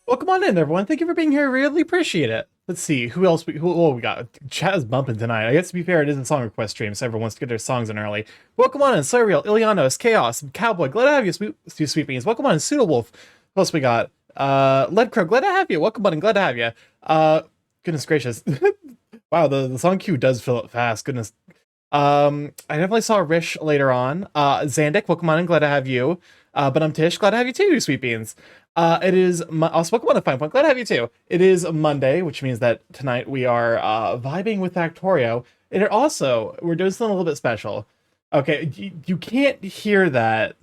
Welcome on in, everyone. Thank you for being here. Really appreciate it. Let's see who else. We got. Chat is bumping tonight. I guess to be fair, it is a song request stream, so everyone wants to get their songs in early. Welcome on in, Cyriel, Ilianos, Chaos, Cowboy. Glad to have you, Sweet Beans. Welcome on in, Pseudowolf. Who else we got? Leadcrow. Glad to have you. Welcome on in. Glad to have you. Goodness gracious. Wow, the song queue does fill up fast. Goodness. I definitely saw Rish later on. Zandik. Welcome on in. Glad to have you. But I'm Tish. Glad to have you too, Sweet Beans. It is also welcome on a Fine Point. Glad to have you too. It is Monday, which means that tonight we are vibing with Factorio, and we're doing something a little bit special. Okay, you can't hear that.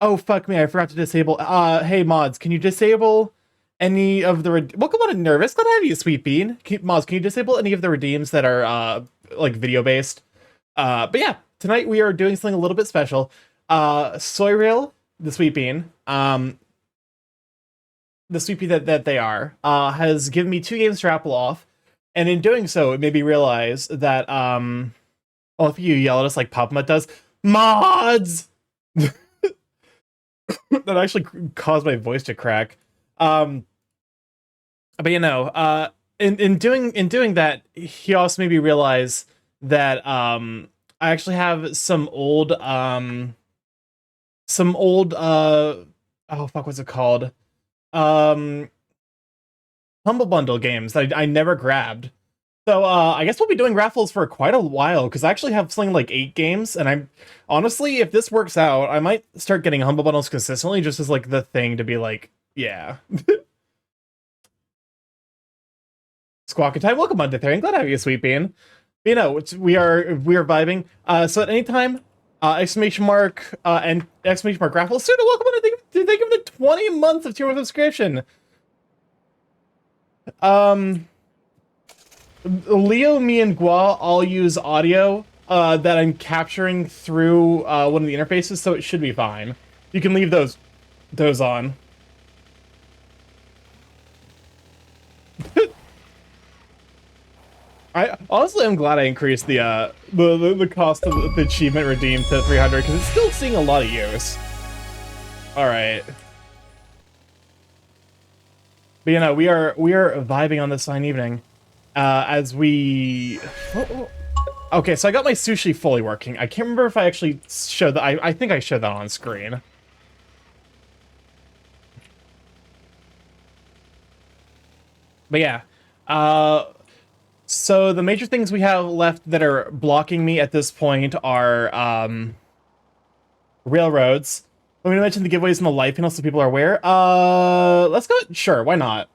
Oh fuck me! I forgot to disable. Hey mods, can you disable any of the? Welcome on a Nervous. Glad to have you, Sweet Bean. Mods, can you disable any of the redeems that are like video based? But yeah, tonight we are doing something a little bit special. Soyreal, the Sweet Bean, the Sweet Bean that they are, has given me 2 games to raffle off, and in doing so, it made me realize that, if you yell at us like Pop Mutt does, mods! That actually caused my voice to crack. But you know, in doing that, he also made me realize that, I actually have some old, oh fuck, what's it called? Humble Bundle games that I never grabbed. So I guess we'll be doing raffles for quite a while, because I actually have something like 8 games, and I'm honestly, if this works out, I might start getting Humble Bundles consistently, just as like the thing to be like, yeah. Squawk time, welcome on to there. Glad to have you, Sweet Bean. You know, we are vibing. So at any time, exclamation mark and exclamation mark raffle. Suda, welcome on. Thank you for the 20 months of tier 1 subscription. Leo, me, and Gua all use audio that I'm capturing through one of the interfaces, so it should be fine. You can leave those on. I honestly am glad I increased the cost of the achievement redeem to 300, because it's still seeing a lot of use. All right, but you know, we are vibing on this fine evening, as we. Okay, so I got my sushi fully working. I can't remember if I actually showed that. I think I showed that on screen. But yeah, so the major things we have left that are blocking me at this point are railroads. I'm going to mention the giveaways in the live panel so people are aware. Let's go. Sure, why not?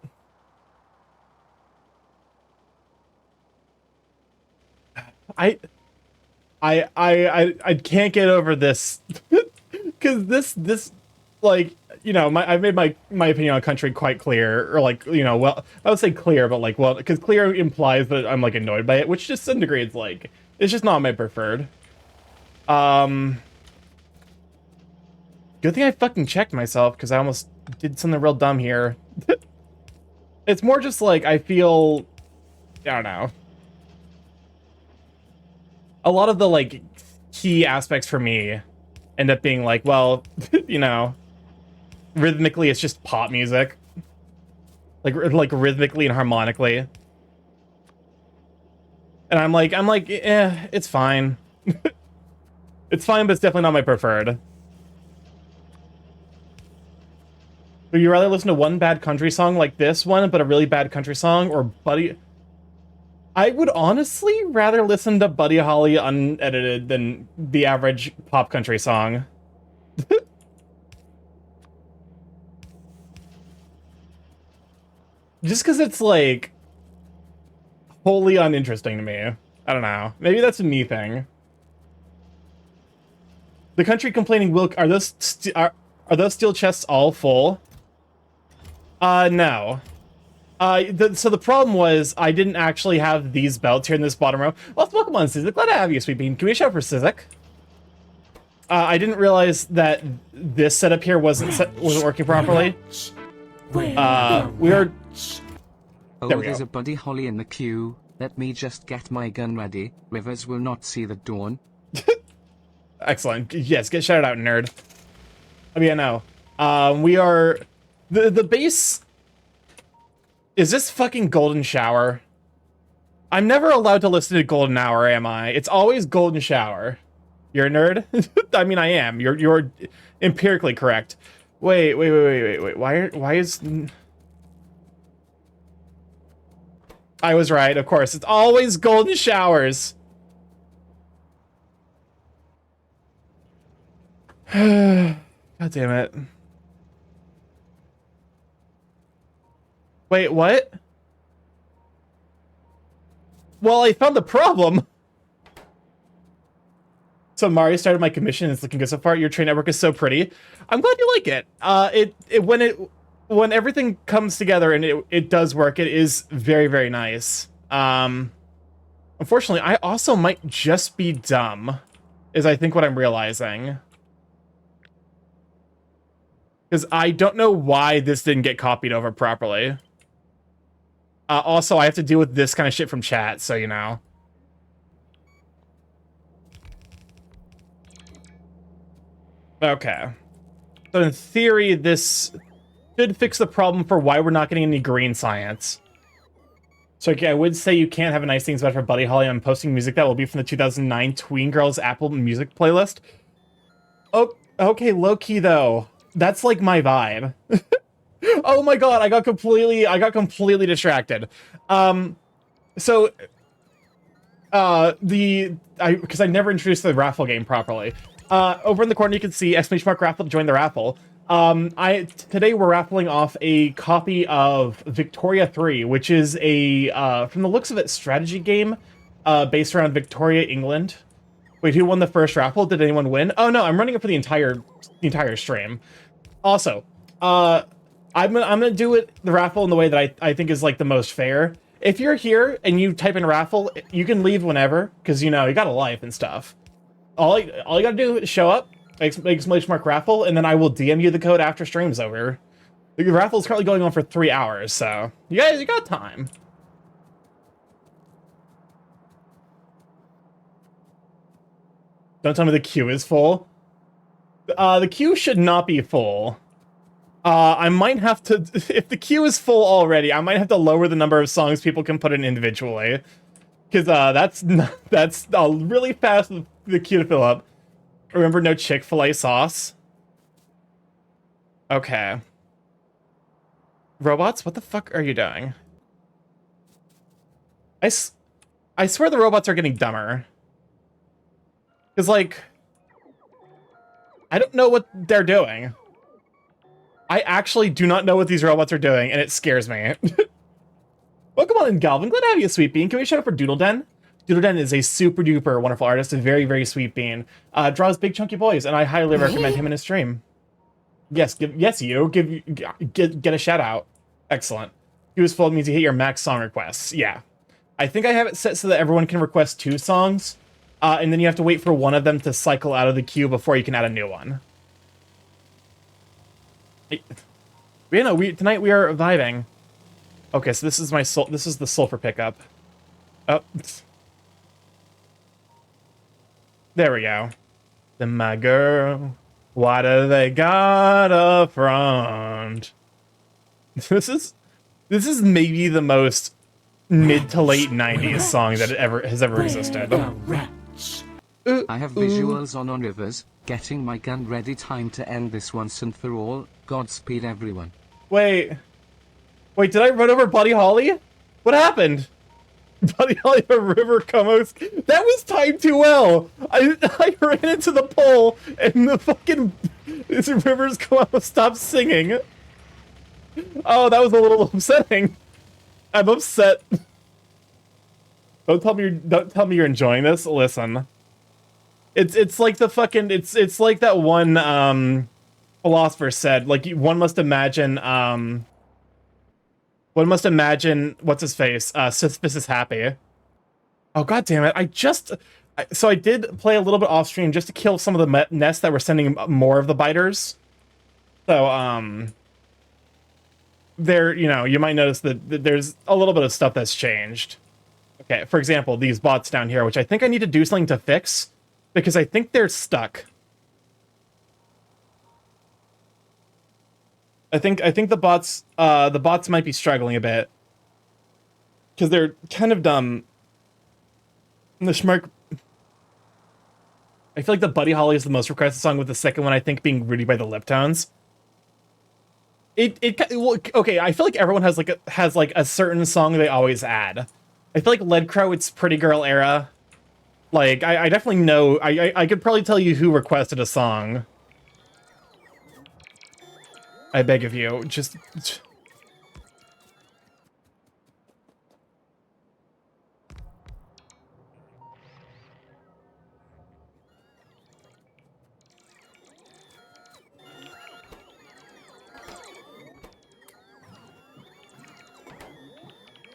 I can't get over this, because this like, you know, I've made my opinion on country quite clear, or like, you know, well, I would say clear, but like, well, because clear implies that I'm like annoyed by it, which just some degree is like, it's just not my preferred. Good thing I fucking checked myself, because I almost did something real dumb here. It's more just like, I feel, I don't know. A lot of the like key aspects for me end up being like, well, you know, rhythmically it's just pop music, like rhythmically and harmonically, and I'm like, it's fine. It's fine, but it's definitely not my preferred. Would you rather listen to one bad country song like this one, but a really bad country song, or Buddy? I would honestly rather listen to Buddy Holly unedited than the average pop country song. Just because it's, like, wholly uninteresting to me. I don't know. Maybe that's a me thing. The country complaining will... Are those steel chests all full? No. So the problem was, I didn't actually have these belts here in this bottom row. Well, welcome on, Sizik. Glad to have you, Sweet Bean. Can we shout for Sizik? I didn't realize that this setup here wasn't working properly. We are... Oh, there's a Buddy Holly in the queue. Let me just get my gun ready. Rivers will not see the dawn. Excellent. Yes, get shouted out, nerd. I mean, no. We are... The base Is this fucking Golden Shower? I'm never allowed to listen to Golden Hour, am I? It's always Golden Shower. You're a nerd? I mean, I am. You're empirically correct. Wait. Why is... I was right, of course. It's always Golden Showers. God damn it. Wait, what? Well, I found the problem. So Mario started my commission. It's looking good so far. Your train network is so pretty. I'm glad you like it. When everything comes together and it does work, it is very, very nice. Unfortunately, I also might just be dumb, is I think what I'm realizing. Because I don't know why this didn't get copied over properly. Also, I have to deal with this kind of shit from chat, so you know. Okay. So in theory, this should fix the problem for why we're not getting any green science. So okay, I would say you can't have nice things about it for Buddy Holly. I'm posting music that will be from the 2009 Tween Girls Apple Music playlist. Oh, okay, low-key though. That's like my vibe. Oh my god, I got completely distracted. Because I never introduced the raffle game properly. Over in the corner you can see ! raffle to join the raffle. Today we're raffling off a copy of Victoria 3, which is a from the looks of it, strategy game based around Victoria, England. Wait, who won the first raffle? Did anyone win? Oh no, I'm running it for the entire stream. Also, I'm gonna do the raffle in the way that I think is like the most fair. If you're here and you type in raffle, you can leave whenever, because you know you got a life and stuff. All you gotta do is show up, ! raffle, and then I will DM you the code after stream's over. The raffle is currently going on for 3 hours, so you guys, you got time. Don't tell me the queue is full. The queue should not be full. I might have to, if the queue is full already, I might have to lower the number of songs people can put in individually. Because that's really fast for the queue to fill up. Remember, no Chick-fil-A sauce? Okay. Robots, what the fuck are you doing? I swear the robots are getting dumber. Because, like, I don't know what they're doing. I actually do not know what these robots are doing, and it scares me. Welcome on in, Galvin. Glad to have you, Sweet Bean. Can we shout out for Doodle Den? Doodle Den is a super duper wonderful artist, a very, very sweet bean. Draws big chunky boys, and I highly recommend him in his stream. Yes, get a shout out. Excellent. He was full means you hit your max song requests. Yeah. I think I have it set so that everyone can request 2 songs, and then you have to wait for one of them to cycle out of the queue before you can add a new one. Tonight we are vibing. Okay, so this is the sulfur pickup. Oh. There we go. Then my girl, why do they got a front? This is maybe the most mid to late 90s song that has ever existed. I have visuals on Rivers, getting my gun ready, time to end this once and for all. Godspeed everyone. Wait, did I run over Buddy Holly? What happened? Buddy Holly, a river Comos. That was timed too well. I ran into the pole and the fucking Rivers Comos stopped singing. Oh, that was a little upsetting. I'm upset. Don't tell me you're enjoying this. Listen. It's like the fucking it's like that one philosopher said, like one must imagine what's his face? Sisyphus is happy. Oh god damn it. So I did play a little bit off stream just to kill some of the nests that were sending more of the biters. So there, you know, you might notice that there's a little bit of stuff that's changed. Okay, for example, these bots down here, which I think I need to do something to fix because I think they're stuck. I think the bots might be struggling a bit. because they're kind of dumb. And the Schmark. I feel like the Buddy Holly is the most requested song, with the second one I think being Rudy by the Liptones. Well, okay. I feel like everyone has like a certain song they always add. I feel like Lead Crow, it's Pretty Girl era. Like I definitely know. I could probably tell you who requested a song. I beg of you, just.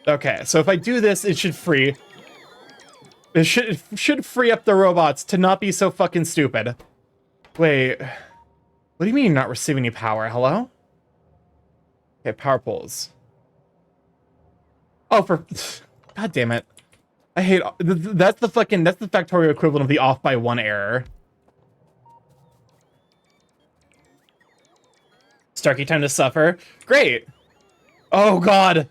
Okay, so if I do this, it should free. It should free up the robots to not be so fucking stupid. Wait, what do you mean you're not receiving any power? Hello? Okay, power poles. Oh, for God damn it! I hate that's the Factorio equivalent of the off by one error. Starky time to suffer. Great. Oh God.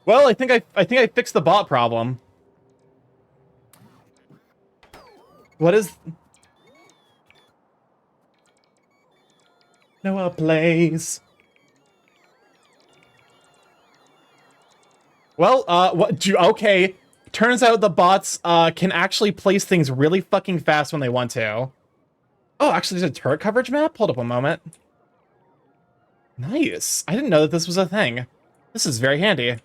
Well, I think I fixed the bot problem. What is Noah plays? Well, okay. Turns out the bots can actually place things really fucking fast when they want to. Oh, actually, there's a turret coverage map? Hold up a moment. Nice. I didn't know that this was a thing. This is very handy.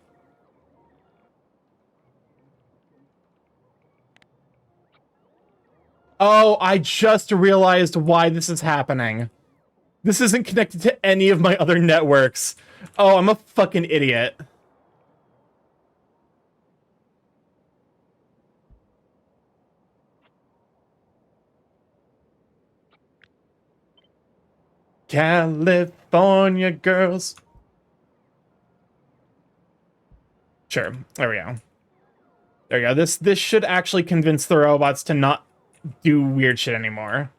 Oh, I just realized why this is happening. This isn't connected to any of my other networks. Oh, I'm a fucking idiot. California girls. Sure, there we go. There you go. This should actually convince the robots to not do weird shit anymore.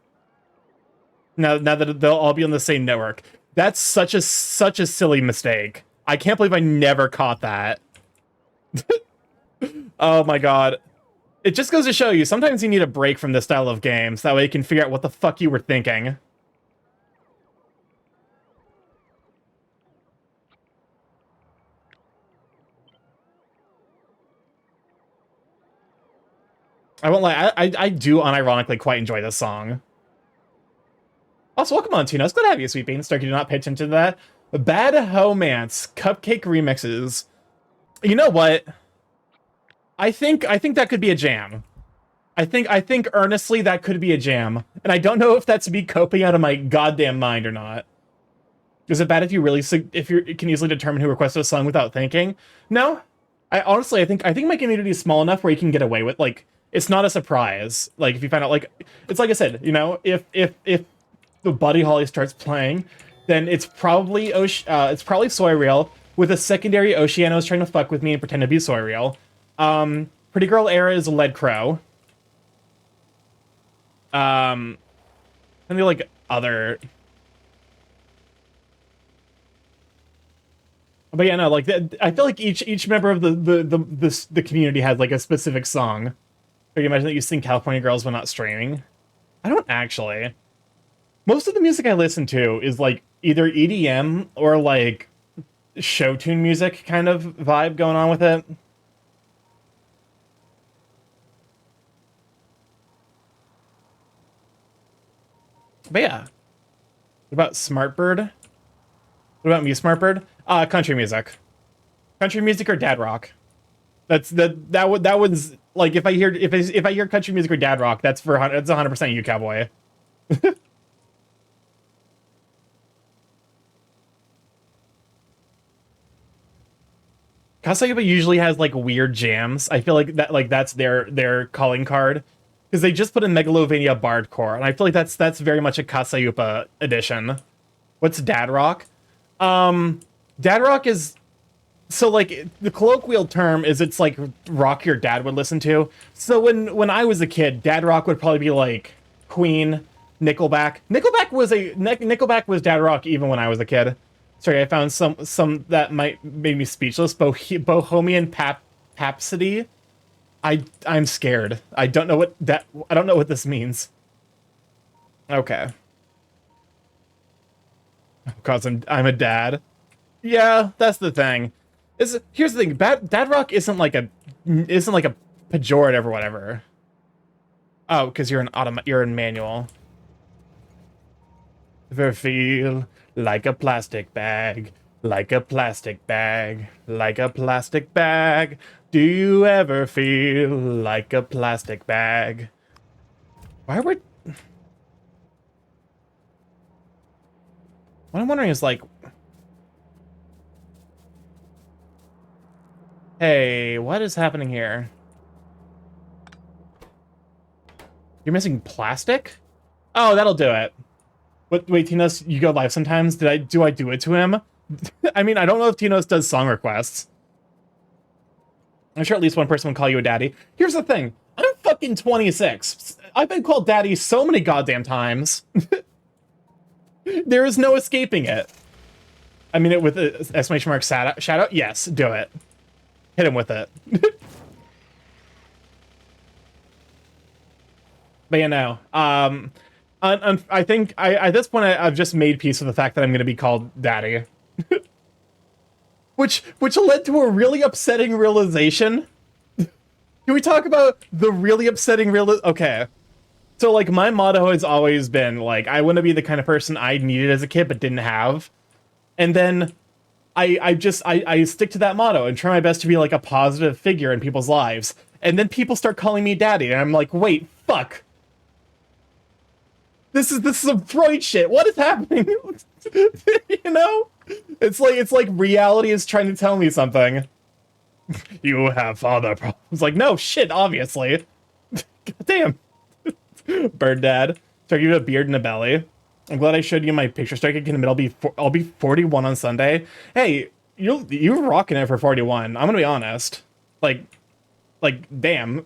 Now that they'll all be on the same network. That's such a silly mistake. I can't believe I never caught that. Oh my God. It just goes to show you, sometimes you need a break from this style of games. That way you can figure out what the fuck you were thinking. I won't lie, I do unironically quite enjoy this song. Also, welcome on, Tino. It's good to have you, Sweet Bean. Starky, do not pay attention to that. Bad Homance Cupcake Remixes. You know what? I think that could be a jam. I think earnestly that could be a jam. And I don't know if that's me coping out of my goddamn mind or not. Is it bad if you can easily determine who requested a song without thinking? No. I think my community is small enough where you can get away with, like, it's not a surprise. Like, if you find out, like, it's like I said, you know, if the Buddy Holly starts playing, then it's probably Soy Real with a secondary Oceanos trying to fuck with me and pretend to be Soy Real. Pretty Girl era is Lead Crow. And the like other. But yeah, no, like I feel like each member of the community has like a specific song. Can you imagine that you sing California Girls when not streaming? I don't actually. Most of the music I listen to is like either EDM or like show tune music kind of vibe going on with it. But yeah. What about Smartbird? What about me, Smartbird? Country music. Country music or dad rock. That one's like if I hear country music or dad rock, that's 100% you, cowboy. Kasayuba usually has like weird jams. I feel like that's their calling card because they just put in Megalovania Bardcore, and I feel like that's very much a Kasayupa edition. What's dad rock? Dad rock is so like the colloquial term is it's like rock your dad would listen to. So when I was a kid, dad rock would probably be like Queen, Nickelback. Nickelback was dad rock even when I was a kid. Sorry, I found some that might make me speechless. Bohemian Papsody. I'm scared. I don't know what this means. Okay. Cause I'm a dad. Yeah, that's the thing. Here's the thing. Dad rock isn't like a pejorative or whatever. Oh, because you're in manual. Ever feel like a plastic bag, like a plastic bag, like a plastic bag? Do you ever feel like a plastic bag? Why would... What I'm wondering is like... Hey, what is happening here? You're missing plastic? Oh, that'll do it. Wait, Tinos, you go live sometimes? Do I do it to him? I mean, I don't know if Tinos does song requests. I'm sure at least one person would call you a daddy. Here's the thing. I'm fucking 26. I've been called daddy so many goddamn times. There is no escaping it. I mean it with an exclamation mark shout out? Yes, do it. Hit him with it. But you know, I think at this point I've just made peace with the fact that I'm going to be called daddy. which led to a really upsetting realization. Can we talk about the really upsetting Okay. So, like, my motto has always been, like, I want to be the kind of person I needed as a kid but didn't have. And then I stick to that motto and try my best to be, like, a positive figure in people's lives. And then people start calling me daddy, and I'm like, wait, fuck. This is some Freud shit. What is happening? You know? It's like reality is trying to tell me something. You have father problems. Like, no, shit, obviously. God damn. Bird dad. So I give you a beard and a belly. I'm glad I showed you my picture strike in the middle. I'll be 41 on Sunday. Hey, you're rocking it for 41. I'm gonna be honest. Like damn.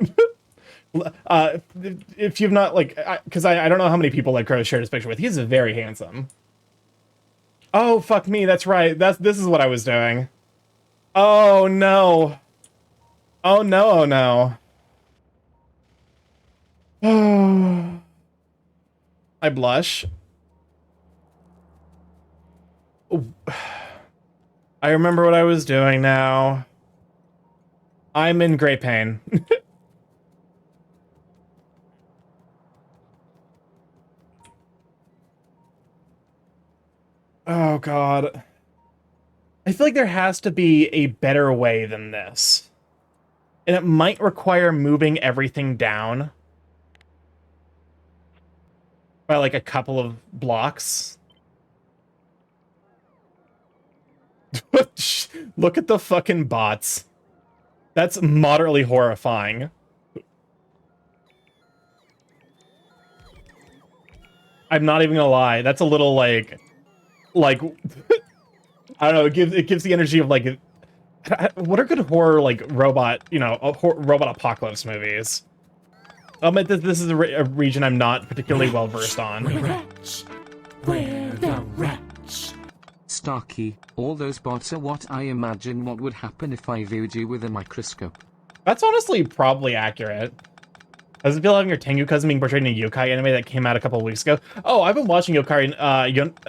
If you've not because I don't know how many people like Crow shared his picture with. He's very handsome. Oh fuck me, that's right. This is what I was doing. Oh no. Oh no, oh no. I blush. I remember what I was doing now. I'm in great pain. Oh god. I feel like there has to be a better way than this. And it might require moving everything down by like a couple of blocks. Look at the fucking bots. That's moderately horrifying. I'm not even gonna lie. That's a little like I don't know. It gives the energy of like, what are good horror like robot robot apocalypse movies? This is a region I'm not particularly well versed on. We're the rats. Starky, all those bots are what I imagine what would happen if I viewed you with a microscope. That's honestly probably accurate. Does it feel having your Tengu cousin being portrayed in a yokai anime that came out a couple of weeks ago? Oh, I've been watching Yokai,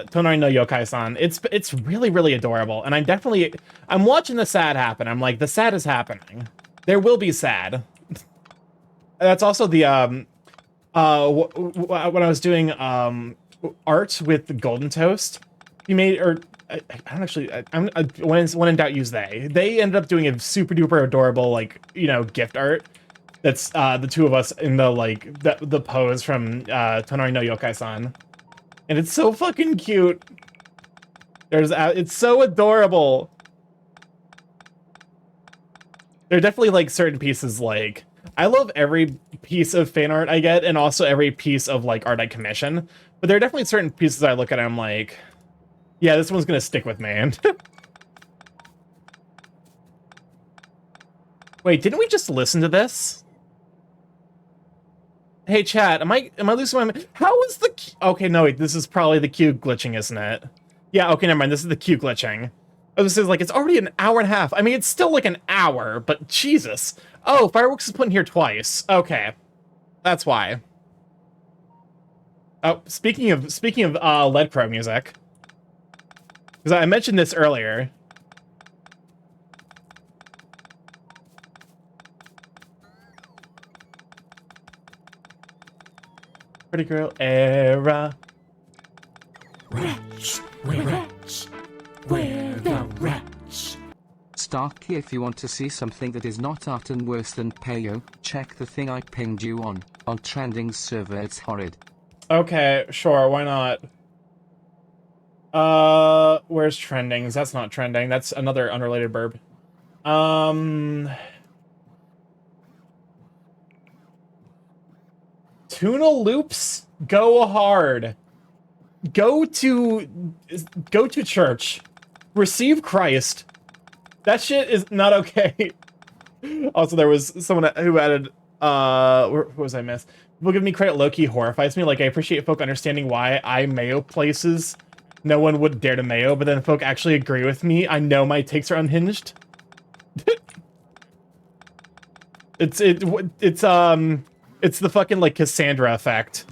Tonari no Yokai-san. It's really, really adorable, and I'm watching the sad happen. I'm like, the sad is happening. There will be sad. That's also the when I was doing art with Golden Toast, he made I don't actually. When in doubt, use they. They ended up doing a super duper adorable gift art. That's the two of us in the pose from Tonari no Yokai-san, and it's so fucking cute. It's so adorable. There are definitely certain pieces I love every piece of fan art I get, and also every piece of art I commission. But there are definitely certain pieces I look at and I'm like, yeah, this one's gonna stick with me. Wait, didn't we just listen to this? Hey chat, am I losing my mind? How is the okay, no wait, this is probably the queue glitching, isn't it? Yeah, okay, never mind. This is the queue glitching. This is like, it's already an hour and a half. I mean, it's still like an hour, but Jesus. Oh, fireworks is put in here twice. Okay. That's why. Oh, speaking of Lead Crow music. Because I mentioned this earlier. Pretty girl era. Rats, we're rats, we're the rats. Starky, if you want to see something that is not art and worse than Payo, check the thing I pinged you on Trending server, it's horrid. Okay, sure, why not? Where's Trendings? That's not trending, that's another unrelated burb. Tuna loops go hard. Go to church. Receive Christ. That shit is not okay. Also, there was someone who added, what was I miss? People give me credit, low-key horrifies me. Like, I appreciate folk understanding why I mayo places no one would dare to mayo, but then folk actually agree with me. I know my takes are unhinged. It's the fucking, like, Cassandra effect.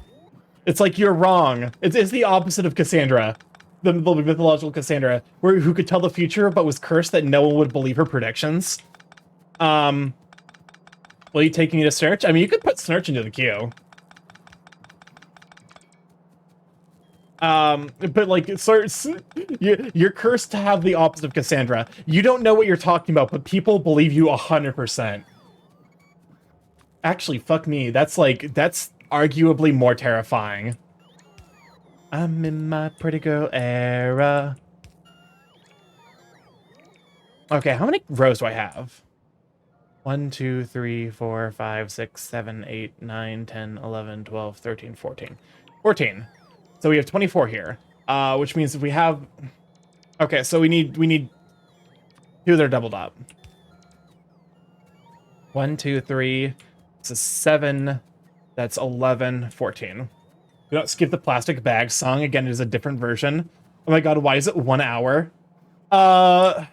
It's like, you're wrong. It's the opposite of Cassandra. The mythological Cassandra, who could tell the future, but was cursed that no one would believe her predictions. Will you take me to Snurch? I mean, you could put Snurch into the queue. But like, you're cursed to have the opposite of Cassandra. You don't know what you're talking about, but people believe you 100%. Actually, fuck me. That's arguably more terrifying. I'm in my pretty girl era. Okay, how many rows do I have? 1, 2, 3, 4, 5, 6, 7, 8, 9, 10, 11, 12, 13, 14. 14. So we have 24 here. Which means if we have... Okay, so we need two that are doubled up. 1, 2, 3. This is 7. That's 11, 14. Do not skip the plastic bag song. Again, it is a different version. Oh my god, why is it 1 hour? I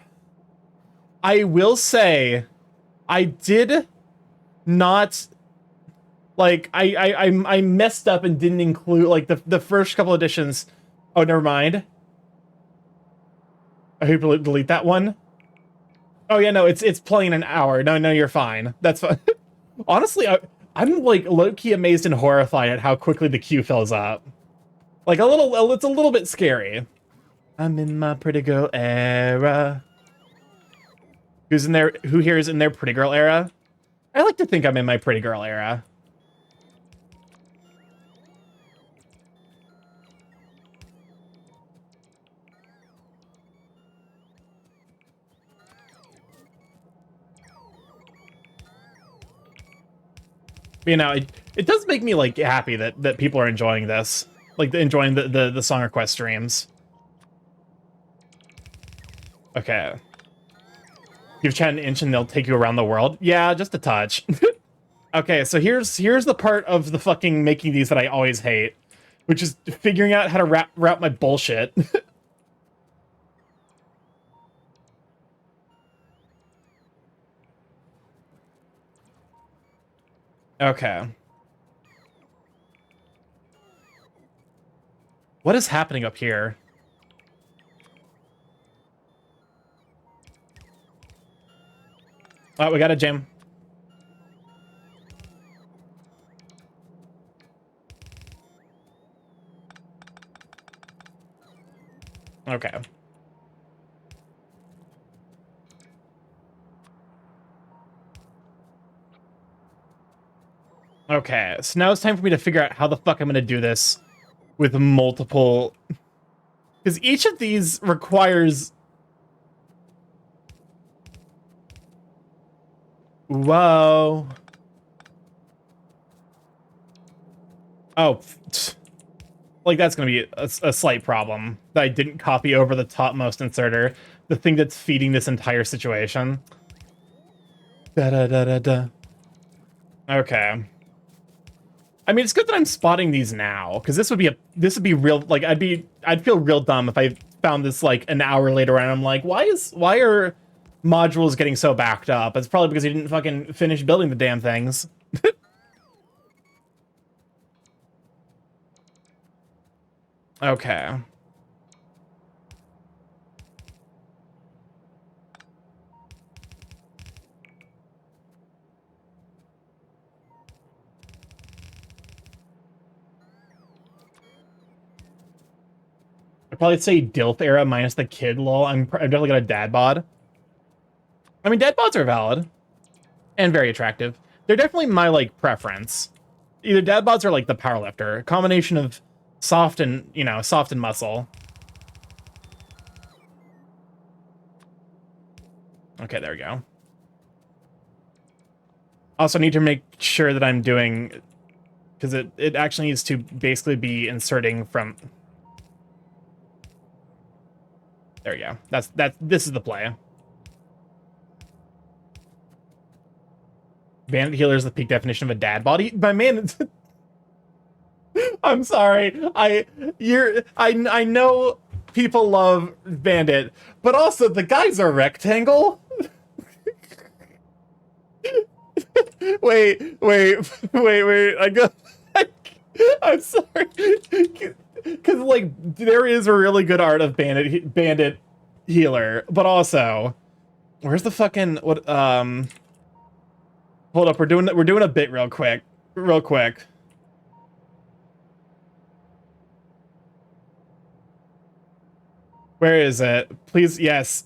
will say, I did not... Like, I messed up and didn't include, like, the first couple editions. Oh, never mind. I hope to delete that one. Oh, yeah, no, it's playing an hour. No, you're fine. That's fine. Honestly, I'm, like, low-key amazed and horrified at how quickly the queue fills up. Like, it's a little bit scary. I'm in my pretty girl era. Who here is in their pretty girl era? I like to think I'm in my pretty girl era. You know, it does make me, like, happy that people are enjoying this. Like, enjoying the song request streams. Okay. Give chat an inch and they'll take you around the world. Yeah, just a touch. Okay, so here's the part of the fucking making these that I always hate, which is figuring out how to route my bullshit. Okay. What is happening up here? Oh, we got a gym. Okay. Okay, so now it's time for me to figure out how the fuck I'm gonna do this with multiple... Because each of these requires... Whoa. Oh. Like, that's gonna be a slight problem. That I didn't copy over the topmost inserter. The thing that's feeding this entire situation. Da-da-da-da-da. Okay. I mean, it's good that I'm spotting these now, because this would be real, like, I'd feel real dumb if I found this like an hour later, and I'm like, why are modules getting so backed up? It's probably because he didn't fucking finish building the damn things. Okay. I'd probably say DILF era minus the kid lol. I'm definitely got a dad bod. I mean, dad bods are valid and very attractive. They're definitely my like preference. Either dad bods or like the powerlifter. A combination of soft and, you know, soft and muscle. Okay, there we go. Also need to make sure that I'm doing, because it actually needs to basically be inserting from. There we go. This is the play. Bandit healer is the peak definition of a dad body. My man, I'm sorry. I know people love Bandit, but also the guy's a rectangle. wait. I'm sorry. Because like there is a really good art of bandit healer, but also, where's the fucking what? Hold up, we're doing a bit real quick. Where is it? Please, yes.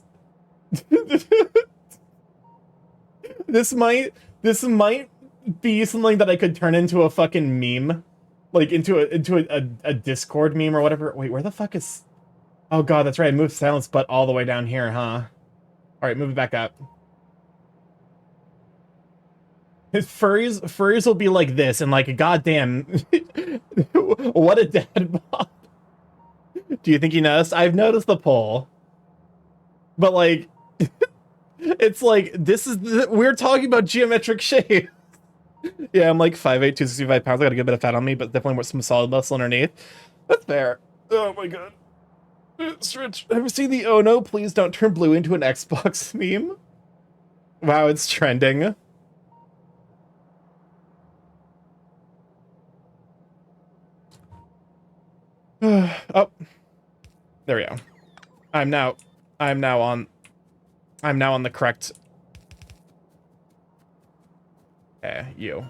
This might be something that I could turn into a fucking meme. Like into a Discord meme or whatever. Wait, where the fuck is? Oh god, that's right. I moved silence but all the way down here, huh? All right, move it back up. His furries will be like this, and like, goddamn, what a dad bod. Do you think you noticed? I've noticed the poll, but like, it's like we're talking about geometric shape. Yeah, I'm like 5'8", 265 pounds. I got a good bit of fat on me, but definitely some solid muscle underneath. That's fair. Oh my god. Stretch. Have you seen the "Oh no, please don't turn blue" into an Xbox meme? Wow, it's trending. Oh, there we go. I'm now on the correct. You.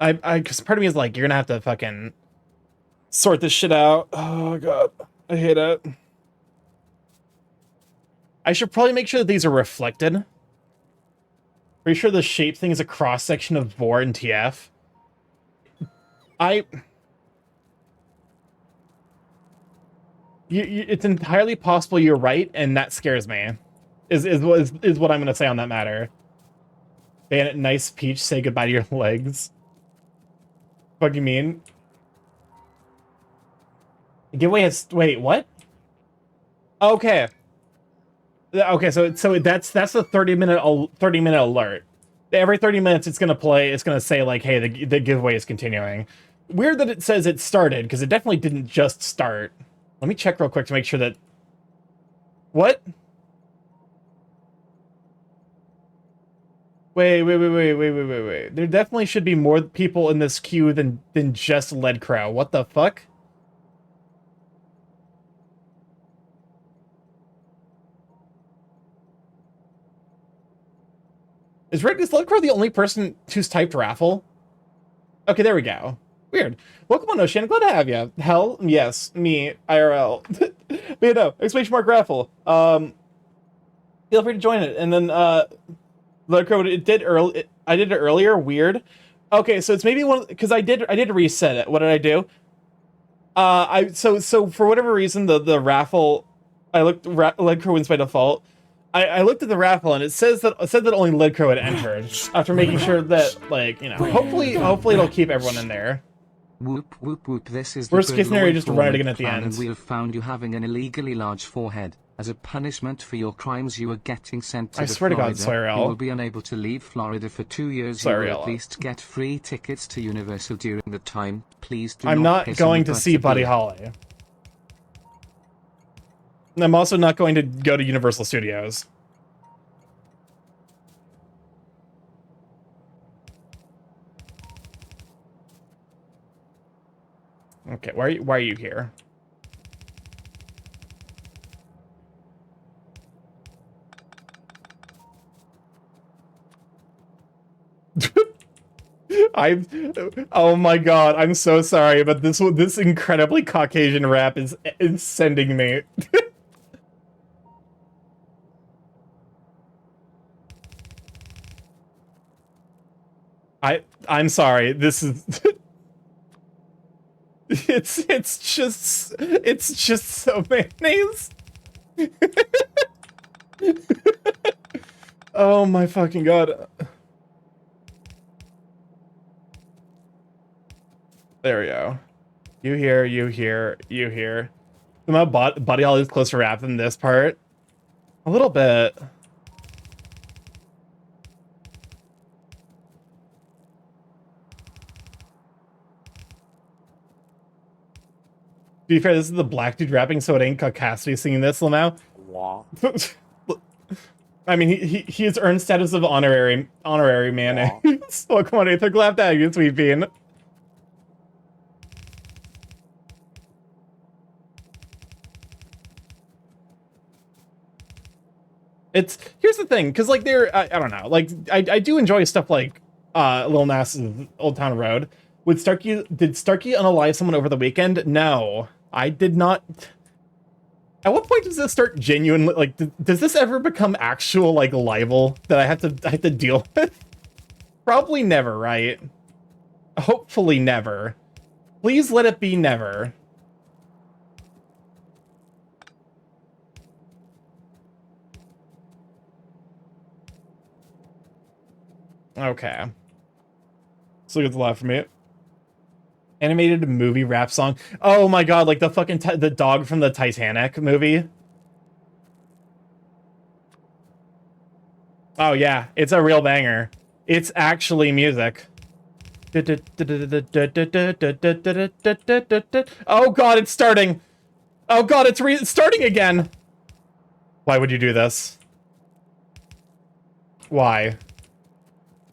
Because part of me is like, you're gonna have to fucking sort this shit out. Oh god, I hate it. I should probably make sure that these are reflected. Pretty sure the shape thing is a cross section of Vor and TF. It's entirely possible you're right, and that scares me. Is what I'm gonna say on that matter. Bandit, nice peach. Say goodbye to your legs. What do you mean? Giveaway has. Wait, what? Okay. Okay, so that's the 30-minute alert. Every 30 minutes, it's gonna say like, hey, the giveaway is continuing. Weird that it says it started, because it definitely didn't just start. Let me check real quick to make sure that. What? Wait. There definitely should be more people in this queue than just Lead Crow. What the fuck? Is Lead Crow the only person who's typed raffle? Okay, there we go. Weird. Welcome on, Ocean. Glad to have you. Hell, yes, me, IRL. But you know, !! raffle. Feel free to join it. And then, Lead Crow, I did it earlier. Weird. Okay, so it's maybe one because I did reset it. What did I do? So for whatever reason, the raffle, I looked Lead Crow wins by default. I looked at the raffle and it said that only Lead Crow had entered after making sure that, like, you know, hopefully it'll keep everyone in there. Whoop whoop whoop! This is worst case scenario. Just run it again at the end. And we have found you having an illegally large forehead. As a punishment for your crimes, you are getting sent to I the swear to God, Florida. You Soriel. will be unable to leave Florida for 2 years. Soriel. You will at least get free tickets to Universal during the time. Please do I'm not piss going on to the see Buddy butterbeer. Holly. I'm also not going to go to Universal Studios. Okay, why are you here? Oh my God, I'm so sorry, but this incredibly Caucasian rap is sending me. I'm sorry. This is it's just so mayonnaise. Oh my fucking God. There we go. You hear, you hear, you hear. Somehow Buddy Holly's closer rap than this part. A little bit. To be fair, this is the black dude rapping, so it ain't Cassidy singing this now. I mean, he has earned status of honorary man. So come on, Aether, clap that, you sweet bean. Here's the thing, because like I don't know, like I do enjoy stuff like Lil Nas's Old Town Road. Did Starky unalive someone over the weekend? No, I did not. At what point does this start genuinely, like, does this ever become actual, like, libel that I have to deal with? Probably never, right? Hopefully never. Please let it be never. Okay. So it's left for me. Animated movie rap song. Oh my God, like the fucking the dog from the Titanic movie. Oh yeah, it's a real banger. It's actually music. Oh God, it's starting. Oh God, it's starting again. Why would you do this? Why?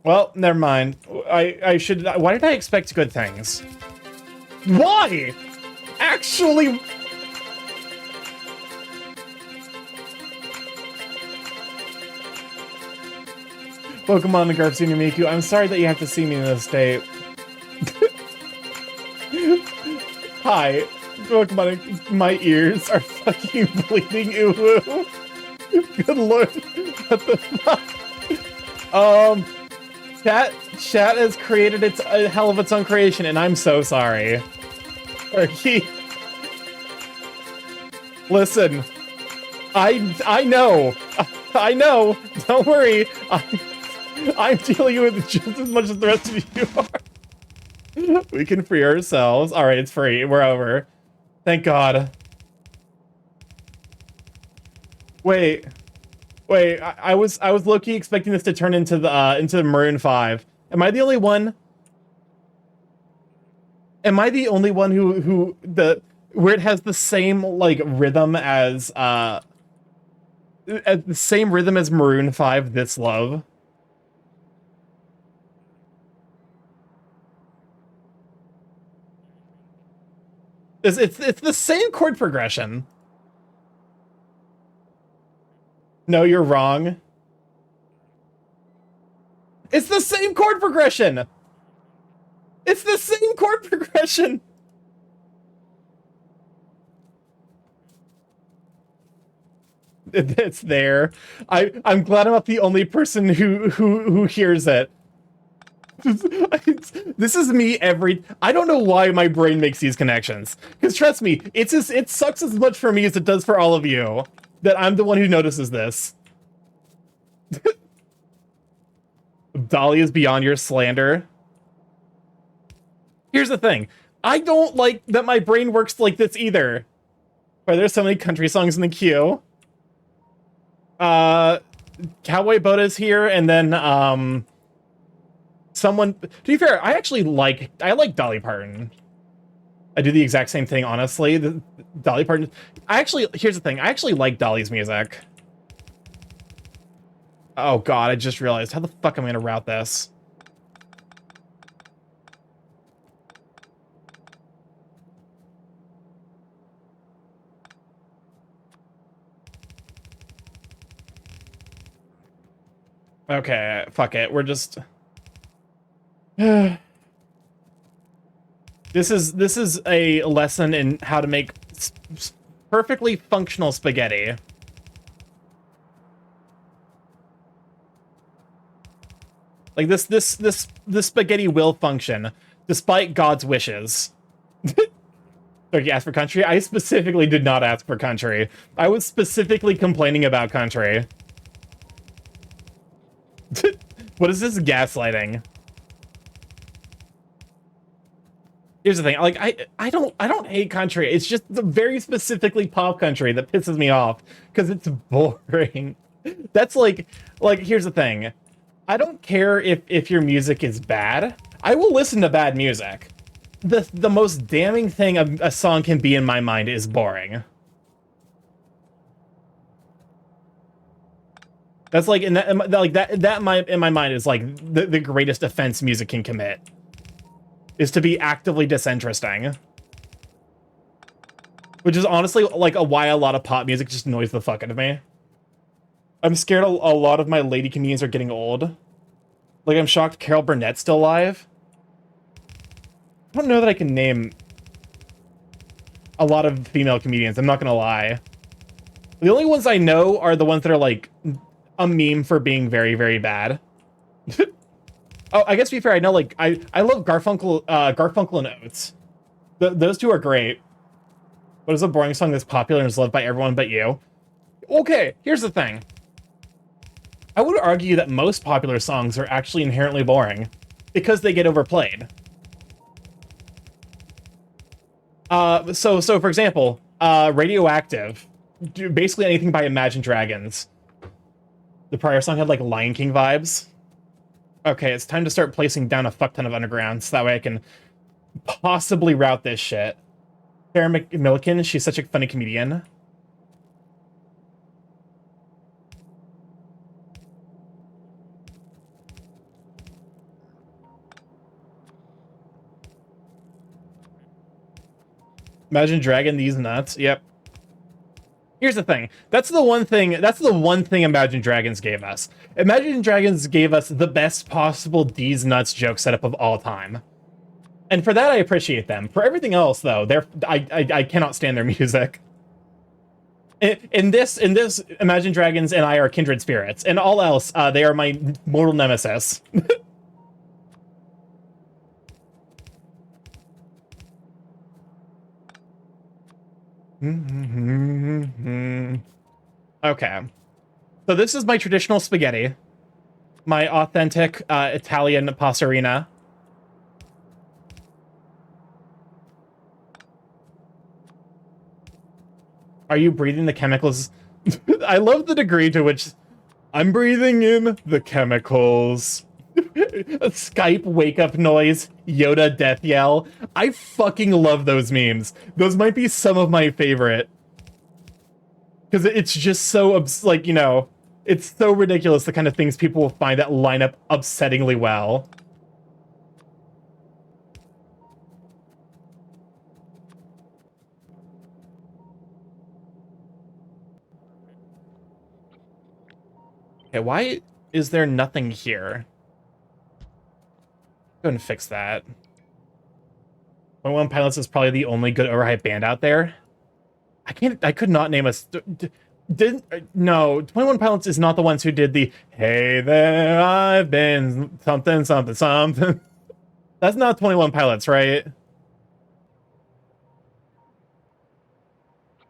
Well, never mind. I should. Why did I expect good things? Why? Actually... Pokemon and Garf Senior Miku, I'm sorry that you have to see me in this state. Hi. Pokemon, my ears are fucking bleeding. Ooh. Good lord. What the fuck? Chat has created a hell of its own creation, and I'm so sorry. Listen, I know, don't worry, I'm dealing with it just as much as the rest of you are. We can free ourselves. All right, it's free, we're over. Thank God. Wait, I was low-key expecting this to turn into the Maroon 5. Am I the only one? Am I the only one where it has the same like rhythm as the same rhythm as Maroon 5, This Love? It's the same chord progression. No, you're wrong. It's the same chord progression. It's the same chord progression. It's there. I'm glad I'm not the only person who hears it. This is me I don't know why my brain makes these connections. Because trust me, it sucks as much for me as it does for all of you that I'm the one who notices this. Dolly is beyond your slander. Here's the thing. I don't like that my brain works like this either. Why there's so many country songs in the queue. Cowboy Boda's here, and then someone. To be fair, I like Dolly Parton. I do the exact same thing, honestly. Dolly Parton. Here's the thing. I actually like Dolly's music. Oh god, I just realized how the fuck am I gonna route this? Okay, fuck it. We're just This is a lesson in how to make perfectly functional spaghetti. Like this spaghetti will function despite God's wishes. You asked for country? I specifically did not ask for country. I was specifically complaining about country. What is this gaslighting? Here's the thing, like I don't hate country. It's just the very specifically pop country that pisses me off because it's boring. That's like here's the thing. I don't care if your music is bad. I will listen to bad music. The most damning thing a song can be in my mind is boring. That's like in my mind is like the greatest offense music can commit. Is to be actively disinteresting. Which is honestly like why a lot of pop music just annoys the fuck out of me. I'm scared a lot of my lady comedians are getting old. Like I'm shocked Carol Burnett's still alive. I don't know that I can name a lot of female comedians, I'm not gonna lie. The only ones I know are the ones that are like a meme for being very, very bad. Oh, I guess to be fair, I know, like, I love Garfunkel and Oates. Those two are great. What is a boring song that's popular and is loved by everyone but you? Okay, here's the thing. I would argue that most popular songs are actually inherently boring because they get overplayed. So for example, Radioactive, basically anything by Imagine Dragons. The prior song had, like, Lion King vibes. Okay, it's time to start placing down a fuck ton of underground so that way I can possibly route this shit. Sarah McMillican, she's such a funny comedian. Imagine Dragon these nuts. Yep. Here's the thing. That's the one thing Imagine Dragons gave us. Imagine Dragons gave us the best possible D's nuts joke setup of all time. And for that I appreciate them. For everything else though, I cannot stand their music. In this Imagine Dragons and I are kindred spirits. And all else, they are my mortal nemesis. Okay. So this is my traditional spaghetti. My authentic Italian passerina. Are you breathing the chemicals? I love the degree to which I'm breathing in the chemicals. A Skype wake-up noise, Yoda death yell. I fucking love those memes. Those might be some of my favorite. Because it's just so, like, you know, it's so ridiculous the kind of things people will find that line up upsettingly well. Okay, why is there nothing here? Go ahead and fix that. 21 Pilots is probably the only good overhyped band out there. I could not name a... No, 21 Pilots is not the ones who did the, hey there, I've been something, something, something. That's not 21 Pilots, right?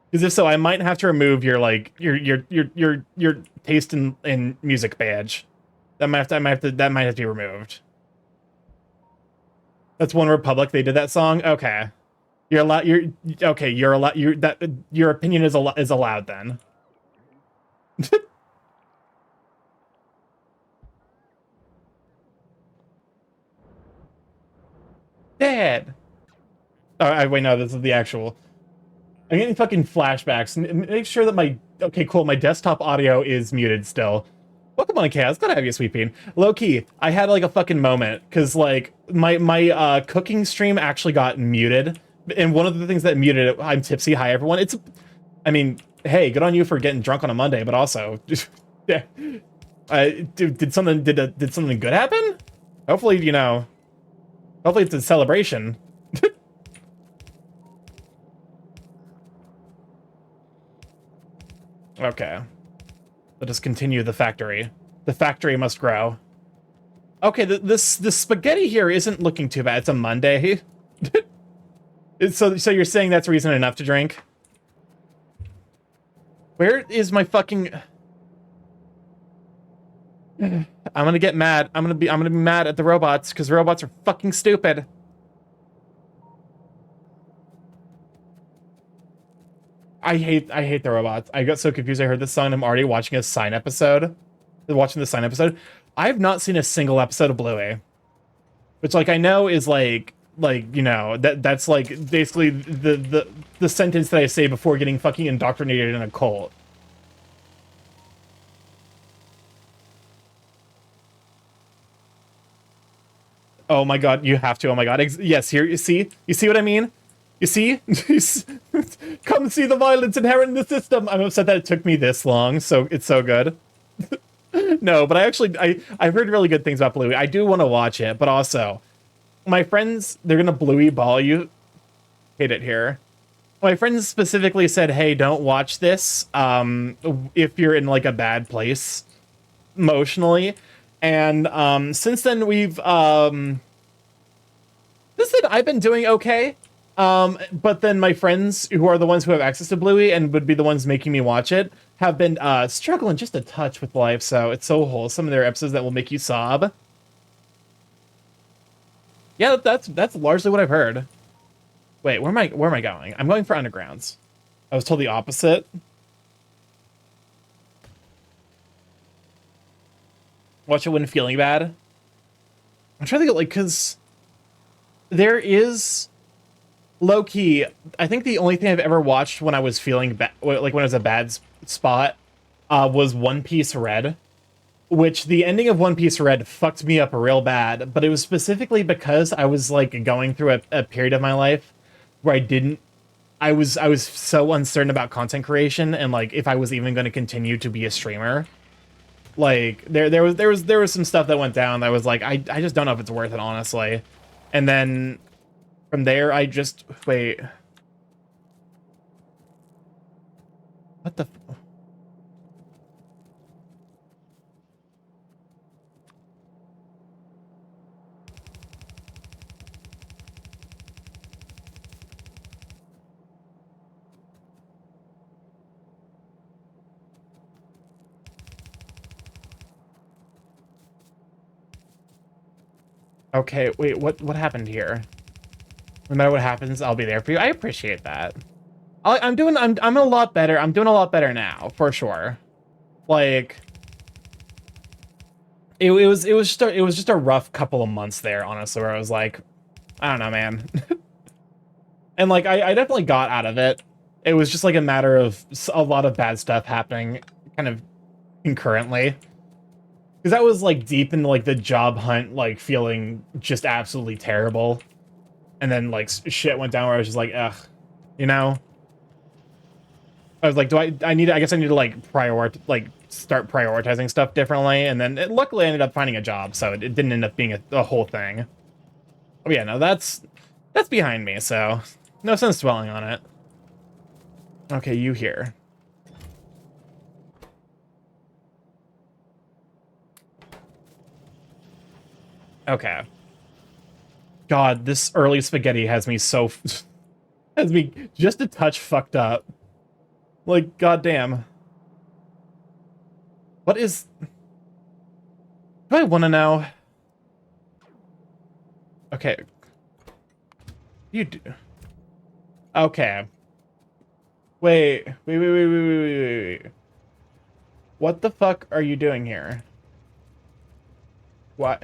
Because if so, I might have to remove your, like, your taste in music badge. That might have to be removed. That's One Republic. They did that song. Okay, you're allowed. You're allowed. Your opinion is allowed then. Dad. Oh, wait, no, this is the actual. I'm getting fucking flashbacks. Make sure that my... Okay, cool. My desktop audio is muted still. Welcome on, Chaos. Glad to have you, Sweet Bean. Low-key, I had, like, a fucking moment. Because, like, my cooking stream actually got muted. And one of the things that muted it... I'm tipsy. Hi, everyone. It's... I mean, hey, good on you for getting drunk on a Monday, but also... yeah. Did something good happen? Hopefully, you know... Hopefully it's a celebration. Okay. Let us continue the factory. The factory must grow. Okay, this spaghetti here isn't looking too bad. It's a Monday. So you're saying that's reason enough to drink? Where is my fucking... I'm gonna get mad. I'm gonna be mad at the robots because robots are fucking stupid. I hate the robots. I got so confused. I heard this song and I'm already watching a Sign episode. Watching the Sign episode. I have not seen a single episode of Bluey. Which, like, I know is like you know, that's like basically the sentence that I say before getting fucking indoctrinated in a cult. Oh my god, you have to. Oh my god. Yes, here, you see what I mean? You see? Come see the violence inherent in the system. I'm upset that it took me this long, so it's so good. No, but I've heard really good things about Bluey. I do want to watch it, but also, my friends, they're gonna Bluey ball you. Hate it here. My friends specifically said, hey, don't watch this if you're in, like, a bad place emotionally. And since then, I've been doing okay. But then my friends, who are the ones who have access to Bluey and would be the ones making me watch it, have been struggling just a touch with life, so it's so wholesome. There are episodes that will make you sob. Yeah, that's largely what I've heard. Wait, where am I going? I'm going for Undergrounds. I was told the opposite. Watch it when feeling bad. I'm trying to think, like, because there is... Low-key, I think the only thing I've ever watched when I was feeling bad, like when it was a bad spot, was One Piece Red, which the ending of One Piece Red fucked me up real bad, but it was specifically because I was, like, going through a period of my life where I was so uncertain about content creation and, like, if I was even going to continue to be a streamer. Like, there was some stuff that went down that was like, I just don't know if it's worth it, honestly. And then from there, I just... Wait. What the... Okay, wait, what happened here? No matter what happens, I'll be there for you. I appreciate that. I'm a lot better. I'm doing a lot better now, for sure. Like, it was just a rough couple of months there, honestly, where I was like, I don't know, man. And, like, I definitely got out of it. It was just like a matter of a lot of bad stuff happening kind of concurrently. Because that was, like, deep into, like, the job hunt, like, feeling just absolutely terrible. And then, like, shit went down where I was just like, ugh, you know? I was like, I guess I need to, like, start prioritizing stuff differently. And then, luckily, I ended up finding a job, so it didn't end up being a whole thing. Oh, yeah, no, that's behind me, so no sense dwelling on it. Okay, you here. Okay. God, this early spaghetti has me so... has me just a touch fucked up. Like, goddamn. What is... Do I want to know? Okay. You do... Okay. Wait. What the fuck are you doing here? What?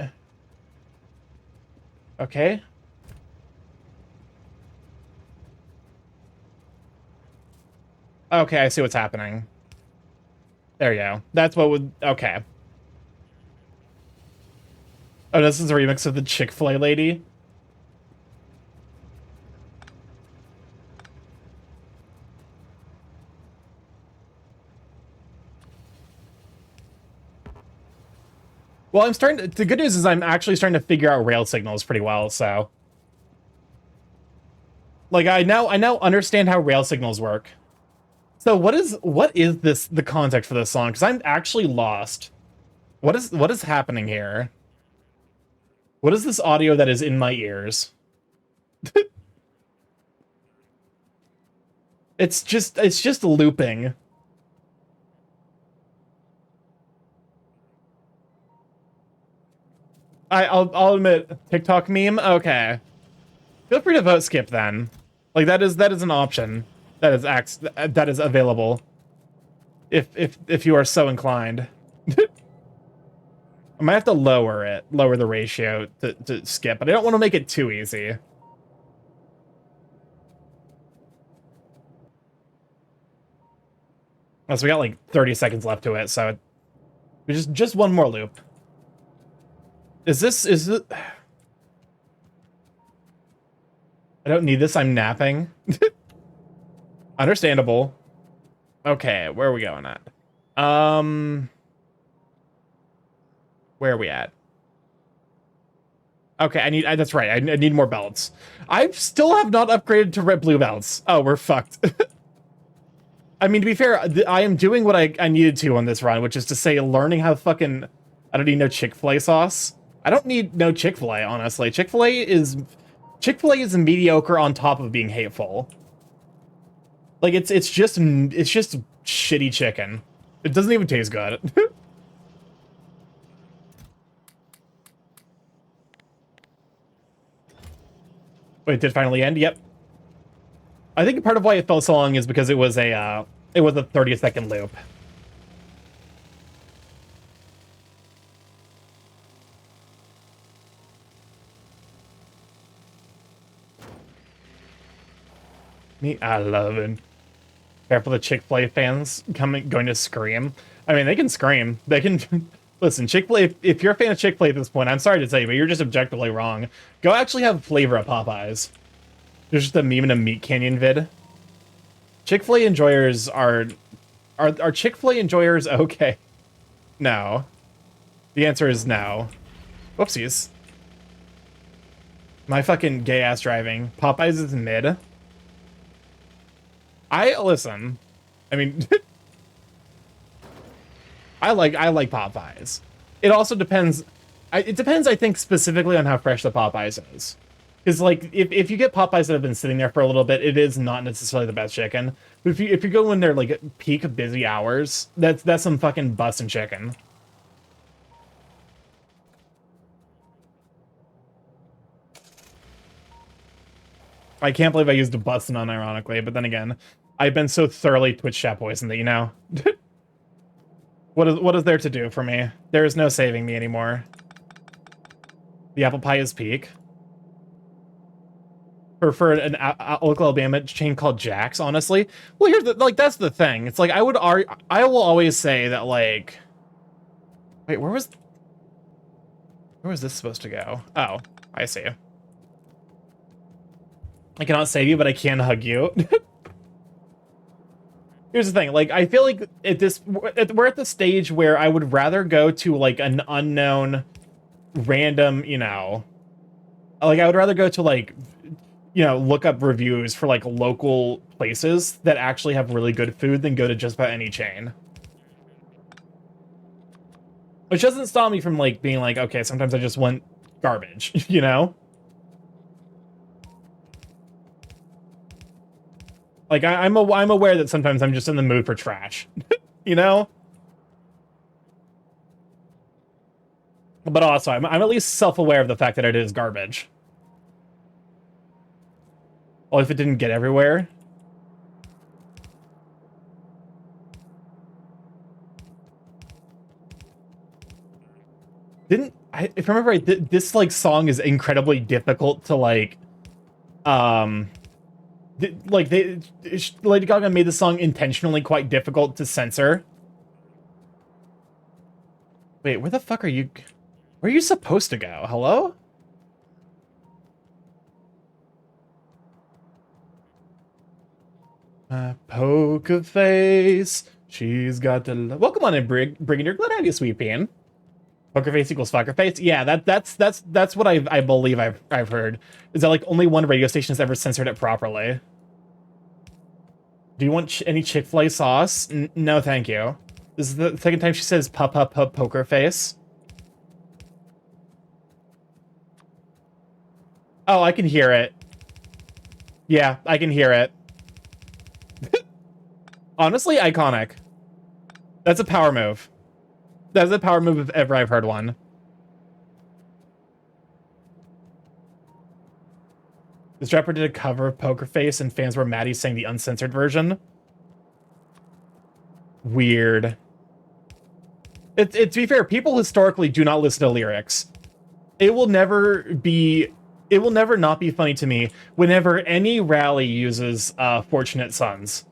Okay. Okay, I see what's happening. There you go. That's what would... Okay. Oh, this is a remix of the Chick-fil-A lady? Well, I'm starting to... The good news is I'm actually starting to figure out rail signals pretty well, so... Like, I now understand how rail signals work. So what is this, the context for this song? Because I'm actually lost. What is happening here? What is this audio that is in my ears? It's just looping. I'll admit, TikTok meme. Okay, feel free to vote skip then. Like that is an option that is available. If you are so inclined. I might have to lower the ratio to skip, but I don't want to make it too easy. Oh, so we got like 30 seconds left to it, so just one more loop. Is it? I don't need this, I'm napping. Understandable. Okay, where are we going at? Where are we at? Okay, that's right. I need more belts. I still have not upgraded to red blue belts. Oh, we're fucked. I mean, to be fair, I am doing what I needed to on this run, which is to say learning how fucking... I don't need no Chick-fil-A sauce. I don't need no Chick-fil-A, honestly. Chick-fil-A is mediocre on top of being hateful. Like, it's just shitty chicken. It doesn't even taste good. Wait, did it finally end? Yep. I think part of why it felt so long is because it was a 30-second loop. I love it. Careful, the Chick-fil-A fans going to scream. I mean, they can scream. They can... Listen, Chick-fil-A, if you're a fan of Chick-fil-A at this point, I'm sorry to say, but you're just objectively wrong. Go actually have flavor at Popeyes. There's just a meme in a Meat Canyon vid. Chick-fil-A enjoyers are Chick-fil-A enjoyers okay? No. The answer is no. Whoopsies. My fucking gay-ass driving. Popeyes is mid. Listen. I mean... I like Popeyes. It also depends... It depends, I think, specifically on how fresh the Popeyes is. Because, like, if you get Popeyes that have been sitting there for a little bit, it is not necessarily the best chicken. But if you go in there, like, peak busy hours, that's some fucking bussin' chicken. I can't believe I used a bussin' unironically, but then again, I've been so thoroughly Twitch chat poisoned that, you know... What is there to do for me? There is no saving me anymore. The apple pie is peak. For an local Alabama chain called Jack's, honestly. Well, that's the thing. It's like I will always say that, like, wait, where was this supposed to go? Oh, I see. I cannot save you, but I can hug you. Here's the thing, like, I feel like we're at the stage where I would rather go to, like, an unknown, random, you know... Like, I would rather go to, like, you know, look up reviews for, like, local places that actually have really good food than go to just about any chain. Which doesn't stop me from, like, being like, okay, sometimes I just want garbage, you know? Like, I'm aware that sometimes I'm just in the mood for trash, you know? But also, I'm at least self-aware of the fact that it is garbage. Well, if it didn't get everywhere. If I remember right, this, like, song is incredibly difficult to, like, like Lady Gaga made the song intentionally quite difficult to censor. Wait, where the fuck are you? Where are you supposed to go? Hello? Poker face. She's got the welcome on in, Brigadier. Glad to have you, sweet bean. Poker face equals fucker face. Yeah, that's what I believe I've heard. Is that like only one radio station has ever censored it properly? Do you want any Chick-fil-A sauce? No, thank you. This is the second time she says poker face. Oh, I can hear it. Yeah, I can hear it. Honestly, iconic. That's a power move. That's a power move if ever I've heard one. This rapper did a cover of Poker Face and fans were mad he sang the uncensored version. Weird. To be fair, people historically do not listen to lyrics. It will never not be funny to me whenever any rally uses Fortunate Sons.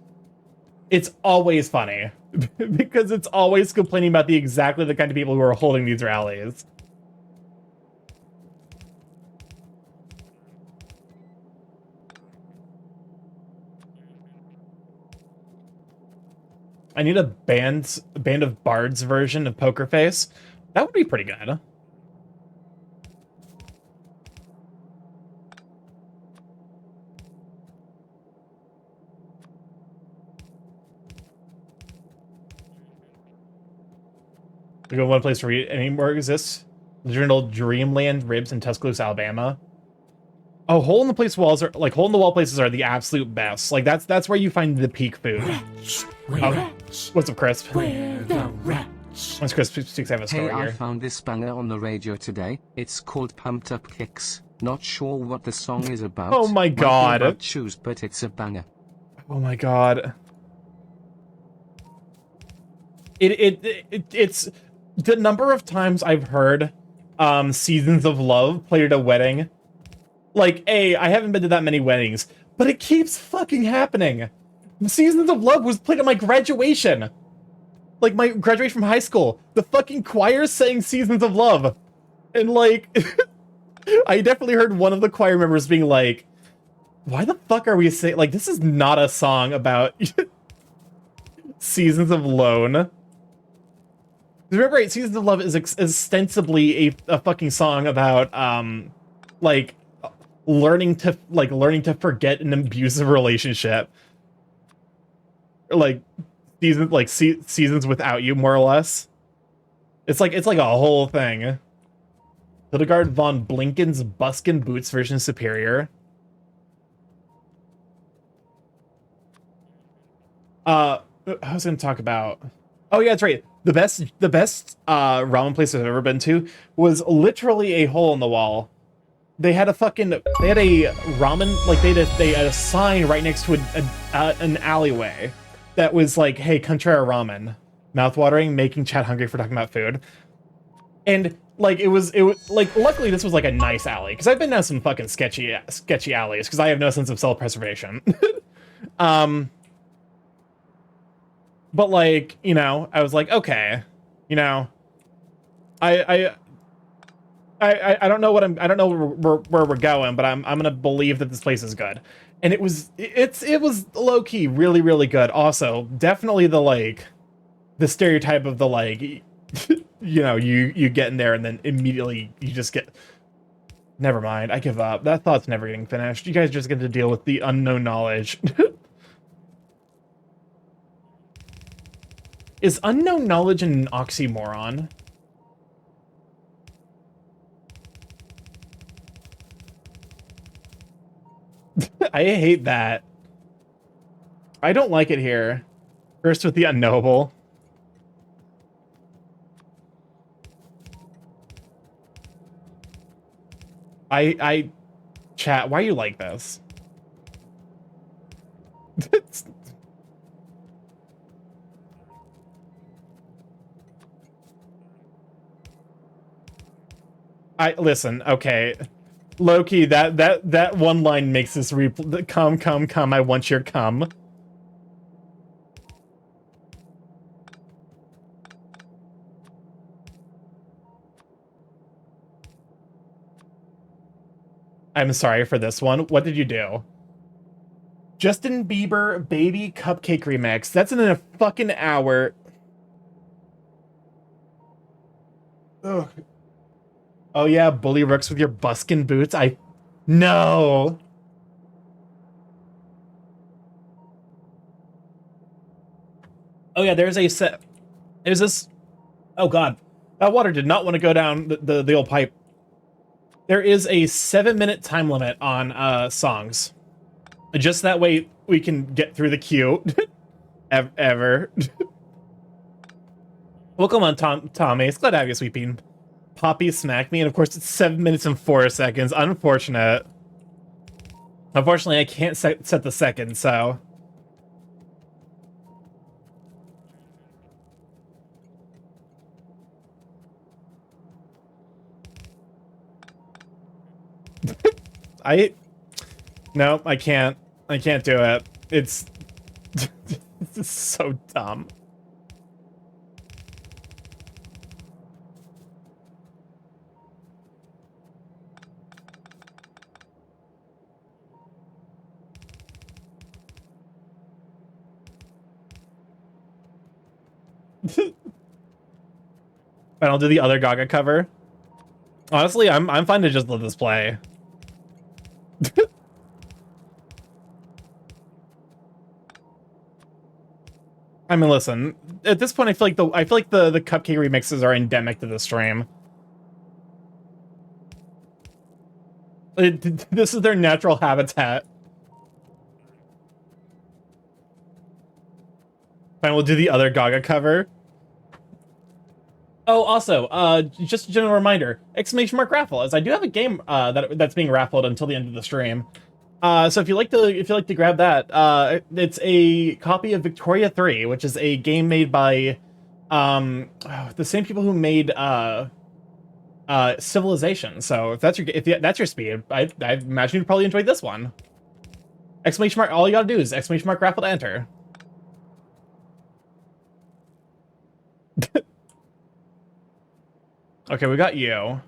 It's always funny because it's always complaining about exactly the kind of people who are holding these rallies. I need a band of bards version of Poker Face. That would be pretty good. We go one place where anymore exists. Legendary Dreamland Ribs in Tuscaloosa, Alabama. Oh, hole in the wall places are the absolute best. Like that's where you find the peak food. What's up, Crisp? We're the Rats. What's Crisp? Six have a story Hey, I here. found this banger on the radio today. It's called Pumped Up Kicks. Not sure what the song is about. Oh my god. Might be about shoes, but it's a banger. Oh my god. It's the number of times I've heard Seasons of Love played at a wedding. Like, I haven't been to that many weddings, but it keeps fucking happening. Seasons of Love was played at my graduation. Like, my graduation from high school. The fucking choir sang Seasons of Love. And, like, I definitely heard one of the choir members being like, why the fuck are we saying, like, this is not a song about Seasons of Lone. Remember, right, Seasons of Love is ostensibly a fucking song about, like, learning to forget an abusive relationship. Like, seasons without you, more or less. It's like a whole thing. Hildegard von Blinken's Buskin Boots version is superior. I was gonna talk about. Oh yeah, that's right. The best ramen place I've ever been to was literally a hole in the wall. They had a ramen, like they had a sign right next to an alleyway that was like, "Hey, Contrara Ramen." Mouthwatering, making chat hungry for talking about food. And like it was like, luckily this was like a nice alley, because I've been down some fucking sketchy alleys because I have no sense of self-preservation. But like, you know, I was like, okay, you know, I don't know I don't know where we're going, but I'm gonna believe that this place is good. And it was low key really, really good. Also, definitely the stereotype of the like, you know, you get in there and then immediately you just get. Never mind, I give up. That thought's never getting finished. You guys just get to deal with the unknown knowledge. Is unknown knowledge an oxymoron? I hate that. I don't like it here. First with the unknowable. Chat, why are you like this? Listen, okay. Low-key, that one line makes this come, come, come, I want your cum. I'm sorry for this one. What did you do? Justin Bieber Baby Cupcake Remix. That's in a fucking hour. Ugh. Oh yeah, Bully Rooks with your buskin boots. No. Oh yeah, there's this. Oh god, that water did not want to go down the old pipe. There is a 7-minute time limit on songs. Just that way we can get through the queue. Ever. Welcome on, Tommy. It's glad to have you, Sweet Bean. Poppy smacked me, and of course it's 7 minutes and 4 seconds. Unfortunate. Unfortunately, I can't set the second, so... No, I can't. I can't do it. It's... This is so dumb. And I'll do the other Gaga cover. Honestly, I'm fine to just let this play. I mean, listen. At this point, I feel like the cupcake remixes are endemic to the stream. This is their natural habitat. Fine, we'll do the other Gaga cover. Oh, also, just a general reminder, exclamation mark raffle, as I do have a game that's being raffled until the end of the stream. So if you like to grab that, it's a copy of Victoria 3, which is a game made by the same people who made Civilization. So if that's your speed, I imagine you'd probably enjoy this one. Exclamation mark, all you gotta do is exclamation mark raffle to enter. Okay, we got you.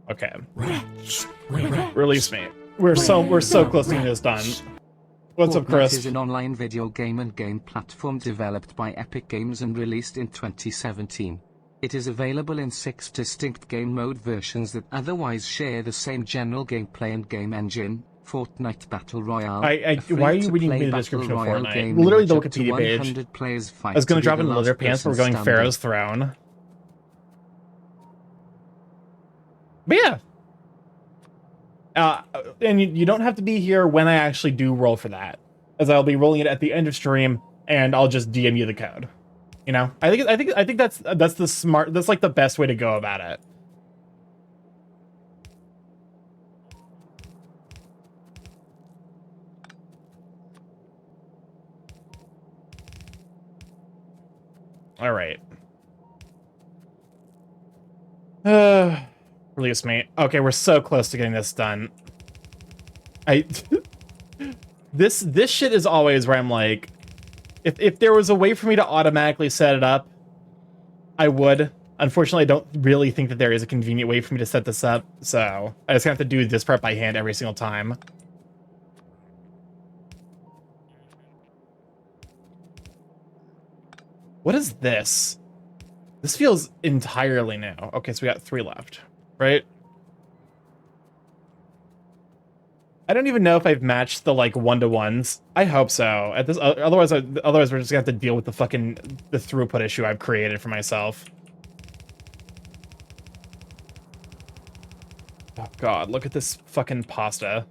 Okay. Release me. We're so close to getting this done. What's up, Fortnite Chris? is an online video game and game platform developed by Epic Games and released in 2017. It is available in 6 distinct game mode versions that otherwise share the same general gameplay and game engine. Fortnite Battle Royale. Why are you reading me the description of Fortnite? Literally the Wikipedia page. I was gonna drop in leather pants, but we're going Pharaoh's Throne. But yeah. And you don't have to be here when I actually do roll for that, as I'll be rolling it at the end of stream, and I'll just DM you the code. You know, I think that's like the best way to go about it. All right. Release me. Okay, we're so close to getting this done. This shit is always where I'm like, if there was a way for me to automatically set it up, I would. Unfortunately, I don't really think that there is a convenient way for me to set this up, so I just have to do this part by hand every single time. What is this? This feels entirely new. Okay, so we got 3 left, right? I don't even know if I've matched the like 1-to-1s. I hope so. At this, otherwise we're just gonna have to deal with the throughput issue I've created for myself. Oh god, look at this fucking pasta.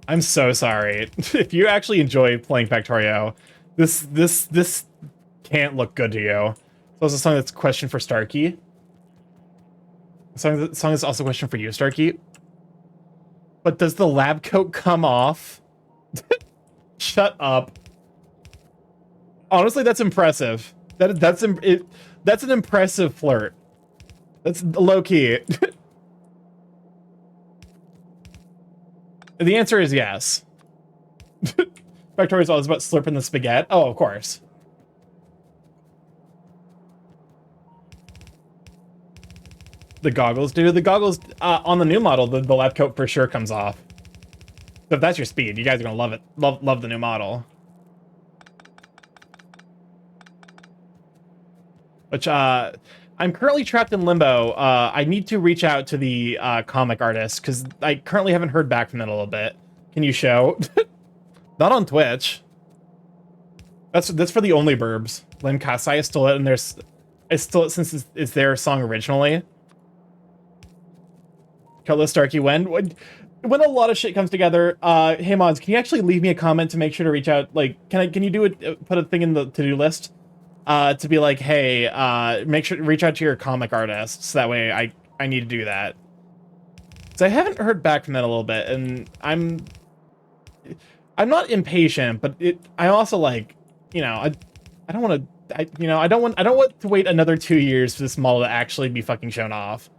I'm so sorry. If you actually enjoy playing Factorio, this can't look good to you. So it's a song that's question for Starky. Song is also a question for you, Starky. But does the lab coat come off? Shut up. Honestly, that's impressive. That's an impressive flirt. That's low key. The answer is yes. Factorio's always about slurping the spaghetti. Oh, of course. The goggles, dude. The goggles on the new model, the lab coat for sure comes off. So if that's your speed, you guys are gonna love it. Love the new model. Which I'm currently trapped in limbo. I need to reach out to the comic artist because I currently haven't heard back from them in a little bit. Can you show? Not on Twitch. That's for the only burbs. Len Kasai stole it, and it's still since it's their song originally. Hello, Starky. When a lot of shit comes together, hey mods, can you actually leave me a comment to make sure to reach out? Like, can you do it? Put a thing in the to-do list, to be like, hey, make sure to reach out to your comic artists. That way, I need to do that. So I haven't heard back from that a little bit, and I'm not impatient, but I also like, you know, I don't want to, I don't want to wait another 2 years for this model to actually be fucking shown off.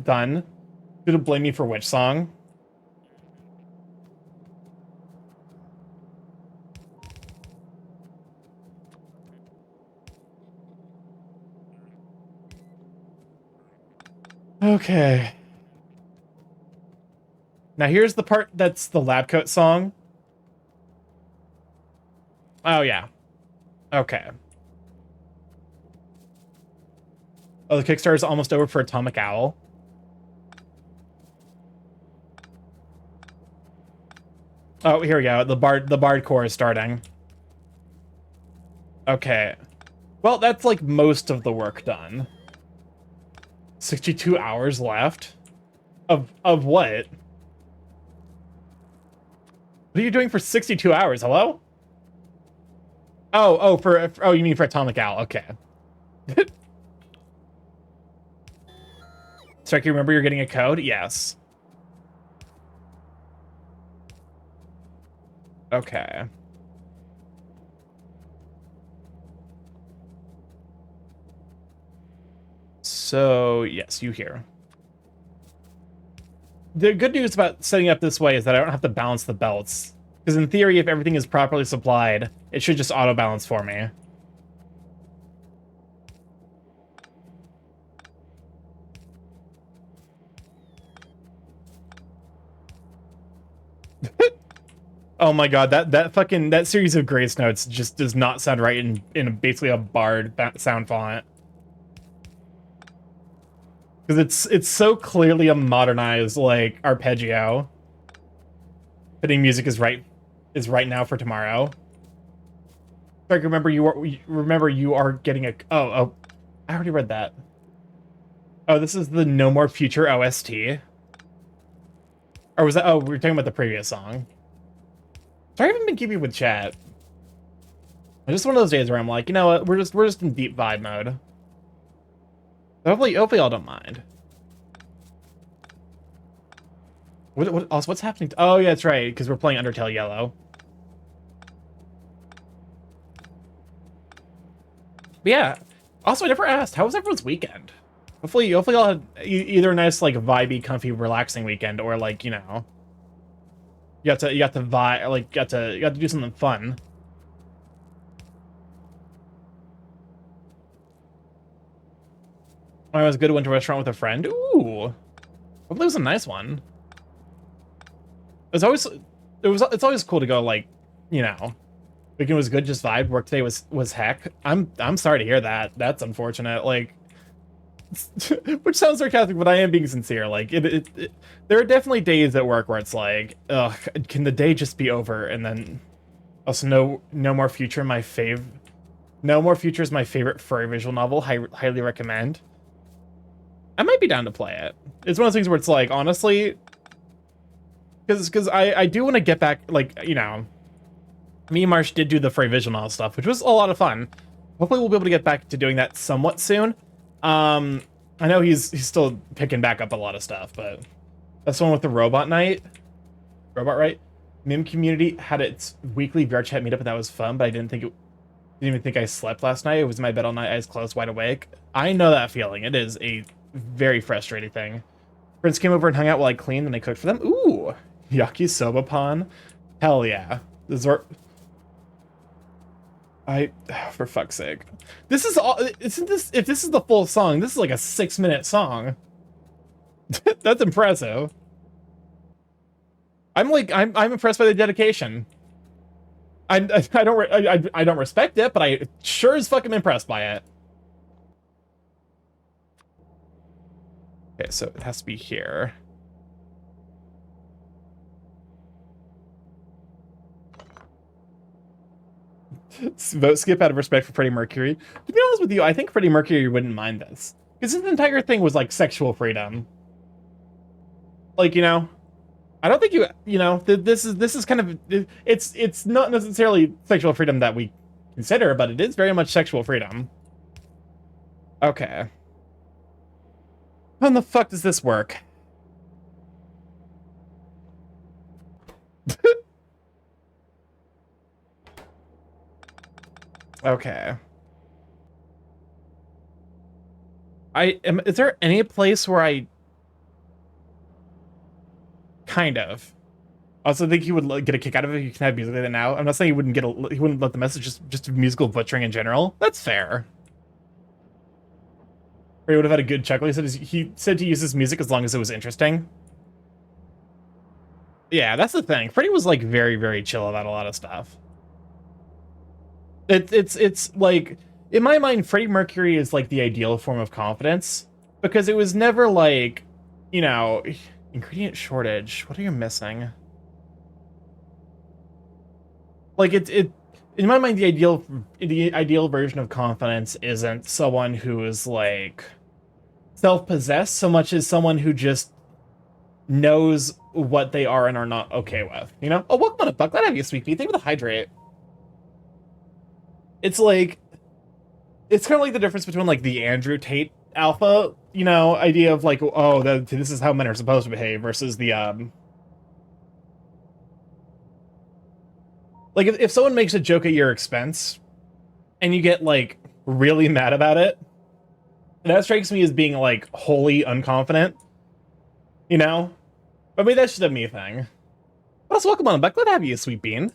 Done. Gonna blame me for which song? Okay. Now here's the part that's the lab coat song. Oh yeah. Okay. Oh, the Kickstarter is almost over for Atomic Owl. Oh, here we go. The Bard core is starting. Okay. Well, that's like most of the work done. 62 hours left? Of what? What are you doing for 62 hours? Hello? Oh, you mean for Atomic Owl. Okay. Starky, remember you're getting a code? Yes. Okay. So, yes, you hear. The good news about setting up this way is that I don't have to balance the belts. Because in theory, if everything is properly supplied, it should just auto-balance for me. Oh my god, that series of grace notes just does not sound right in basically a Bard sound font. Because it's so clearly a modernized, like, arpeggio. Fitting music is right now for tomorrow. Like, remember you are getting a I already read that. Oh, this is the No More Future OST. Or was that we were talking about the previous song. Sorry, I haven't been keeping with chat. It's just one of those days where I'm like, you know what, we're just in deep vibe mode. Hopefully y'all don't mind. What's happening? Oh yeah, that's right, because we're playing Undertale Yellow. But yeah. Also, I never asked, how was everyone's weekend? Hopefully y'all had either a nice, like, vibey, comfy, relaxing weekend, or like, you know, you got to vibe, like, got to do something fun. Oh, it was good. Went to a restaurant with a friend. Ooh, hopefully it was a nice one. It's always cool to go, like, you know, weekend was good, just vibe. Work today was heck. I'm sorry to hear that. That's unfortunate. Like, which sounds sarcastic, but I am being sincere. Like, there are definitely days at work where it's like, ugh, can the day just be over? And then also no more future. No More Future is my favorite furry visual novel. Highly recommend. I might be down to play it. It's one of those things where it's like, honestly, because I do want to get back, like, you know, me and Marsh did do the furry visual novel stuff, which was a lot of fun. Hopefully we'll be able to get back to doing that somewhat soon. I know he's still picking back up a lot of stuff, but that's the one with the robot night. Robot, right? Mim community had its weekly VR chat meetup, and that was fun, but I didn't even think I slept last night. It was in my bed all night, eyes closed, wide awake. I know that feeling. It is a very frustrating thing. Friends came over and hung out while I cleaned and I cooked for them. Ooh, yakisoba pan. Hell yeah. Dessert. For fuck's sake. This is all, isn't this, if this is the full song, this is like a 6-minute song. That's impressive. I'm impressed by the dedication. I don't respect it, but I sure is fucking impressed by it. Okay, so it has to be here. Vote skip out of respect for Freddie Mercury. To be honest with you, I think Freddie Mercury wouldn't mind this. Because his entire thing was like sexual freedom. Like, you know, I don't think this is kind of, it's not necessarily sexual freedom that we consider, but it is very much sexual freedom. Okay. How in the fuck does this work? Okay. Is there any place where I kind of also think he would get a kick out of it if you can have music like that now? I'm not saying he wouldn't let the message just musical butchering in general. That's fair. Or he would have had a good chuckle. He said to use his music as long as it was interesting. Yeah, that's the thing. Freddie was like very, very chill about a lot of stuff. It's like, in my mind, Freddie Mercury is like the ideal form of confidence, because it was never like, you know, ingredient shortage. What are you missing? Like in my mind, the ideal version of confidence isn't someone who is like self-possessed so much as someone who just knows what they are and are not okay with. You know? Oh, welcome on a buck. Glad to have you, sweet pea. Thank you for the hydrate. It's like, it's kind of like the difference between like the Andrew Tate alpha, you know, idea of like, oh, this is how men are supposed to behave, versus the like if someone makes a joke at your expense and you get like really mad about it, that strikes me as being like wholly unconfident, you know. I mean, that's just a me thing. But also, welcome on back. Glad to have you, sweet bean.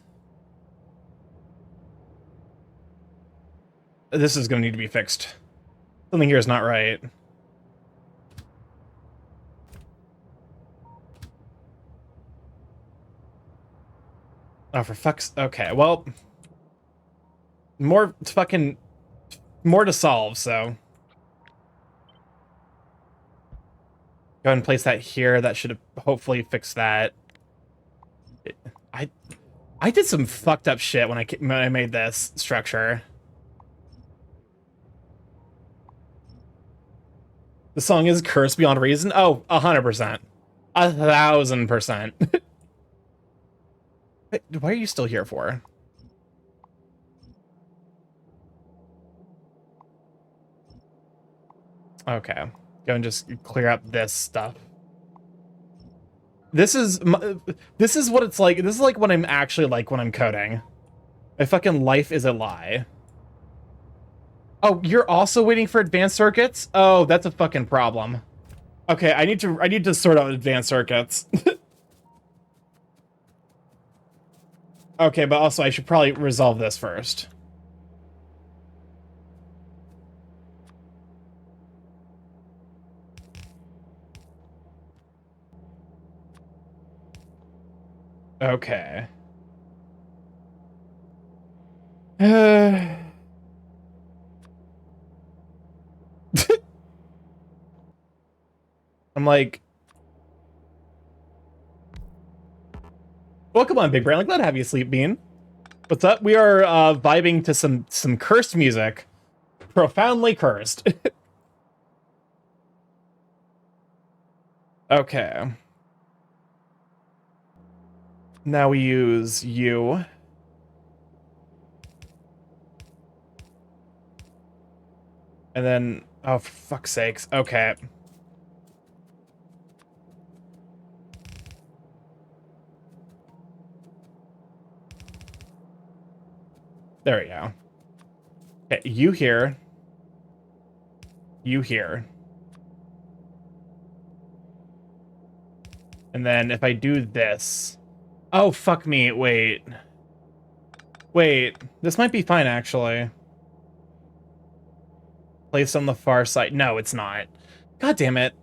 This is going to need to be fixed. Something here is not right. Oh, for fuck's... Okay, well... More to solve, so... Go ahead and place that here. That should hopefully fix that. I did some fucked up shit when I made this structure. The song is cursed beyond reason. Oh, 100%. 1,000%. Why are you still here for? Okay. Go and just clear up this stuff. This is what it's like. This is like what I'm actually like when I'm coding. My fucking life is a lie. Oh, you're also waiting for advanced circuits? Oh, that's a fucking problem. Okay, I need to sort out advanced circuits. Okay, but also I should probably resolve this first. Okay. I'm like, welcome on, Big Brain. I'm glad to have you, Sleep Bean. What's up? We are vibing to some cursed music. Profoundly cursed. Okay. Now we use you. And then Oh, for fuck's sakes. Okay. There we go. Okay, you here. You here. And then if I do this... Oh, fuck me. Wait. Wait. This might be fine, actually. Placed on the far side. No, it's not. God damn it.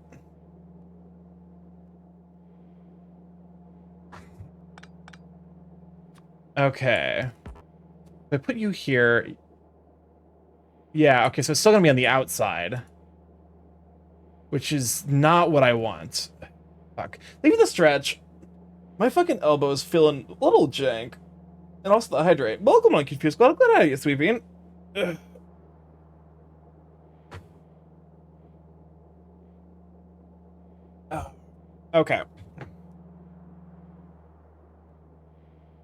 Okay. If I put you here... Yeah, okay, so it's still gonna be on the outside. Which is not what I want. Fuck. Leave the stretch. My fucking elbow is feeling a little jank. And also the hydrate. Welcome on Confused Squad. I'm glad I had you, Sweeping. Ugh. Oh. Okay.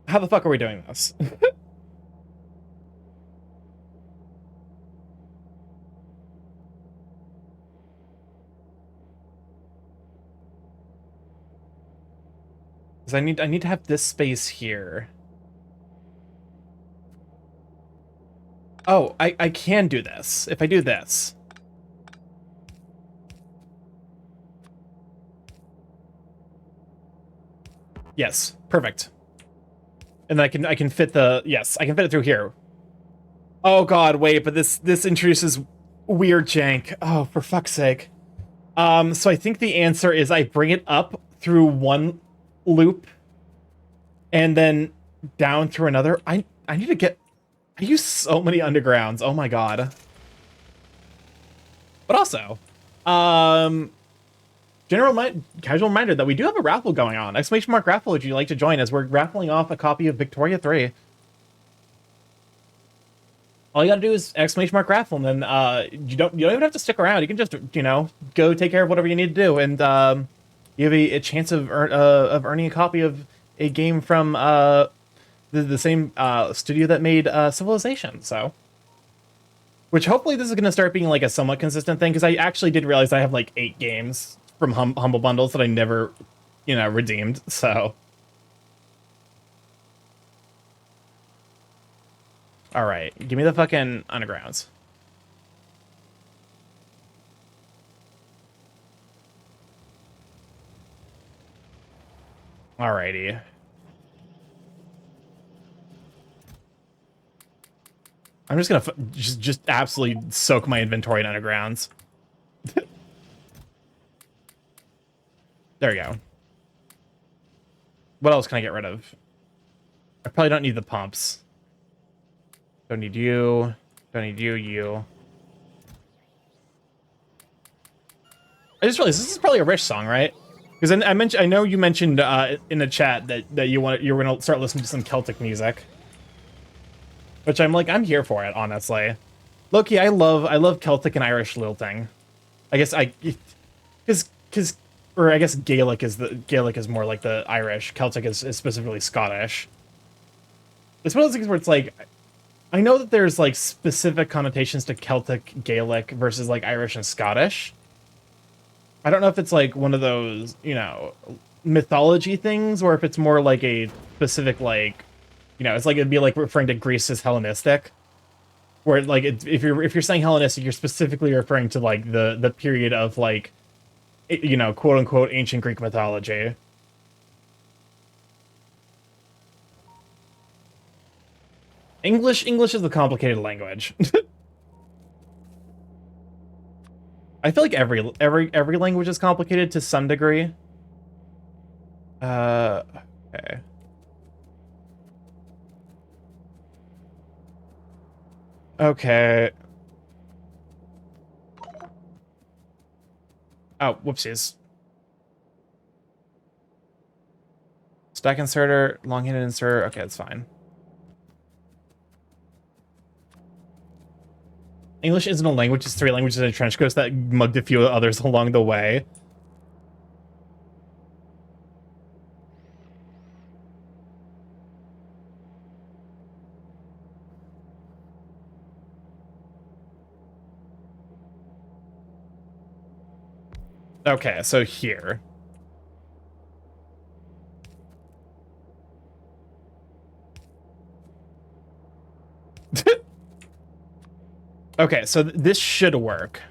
How the fuck are we doing this? Because I need to have this space here. Oh, I can do this. If I do this. Yes, perfect. And then I can fit the... Yes, I can fit it through here. Oh god, wait, but this introduces weird jank. Oh, for fuck's sake. So I think the answer is I bring it up through one loop and then down through another. I need to get... I use so many undergrounds. Oh my god. But also, casual reminder that we do have a raffle going on. Exclamation mark raffle if you'd like to join us. We're raffling off a copy of Victoria 3. All you gotta do is exclamation mark raffle, and then you don't even have to stick around. You can just, you know, go take care of whatever you need to do, and you have a chance of earning a copy of a game from the same studio that made Civilization. So, which hopefully this is gonna start being like a somewhat consistent thing, because I actually did realize I have like 8 games from Humble Bundles that I never, you know, redeemed. So. Alright, give me the fucking undergrounds. Alrighty. I'm just gonna just absolutely soak my inventory in undergrounds. There we go. What else can I get rid of? I probably don't need the pumps. Don't need you. Don't need you. I just realized this is probably a Rish song, right? Because I know you mentioned in the chat that you were gonna start listening to some Celtic music, which I'm here for it, honestly. Loki, I love Celtic and Irish lilting. I guess or I guess Gaelic is more like the Irish. Celtic is specifically Scottish. It's one of those things where it's like, I know that there's like specific connotations to Celtic, Gaelic versus like Irish and Scottish. I don't know if it's like one of those, you know, mythology things, or if it's more like a specific, like, you know, it's like it'd be like referring to Greece as Hellenistic, where like if you're saying Hellenistic, you're specifically referring to like the period of like, you know, quote unquote ancient Greek mythology. English is a complicated language. I feel like every language is complicated to some degree. Okay. Okay. Oh, whoopsies. Stack inserter, long-handed inserter. Okay, that's fine. English isn't a language, it's 3 languages in a trench coat that mugged a few others along the way. Okay, so here. Okay, so this should work.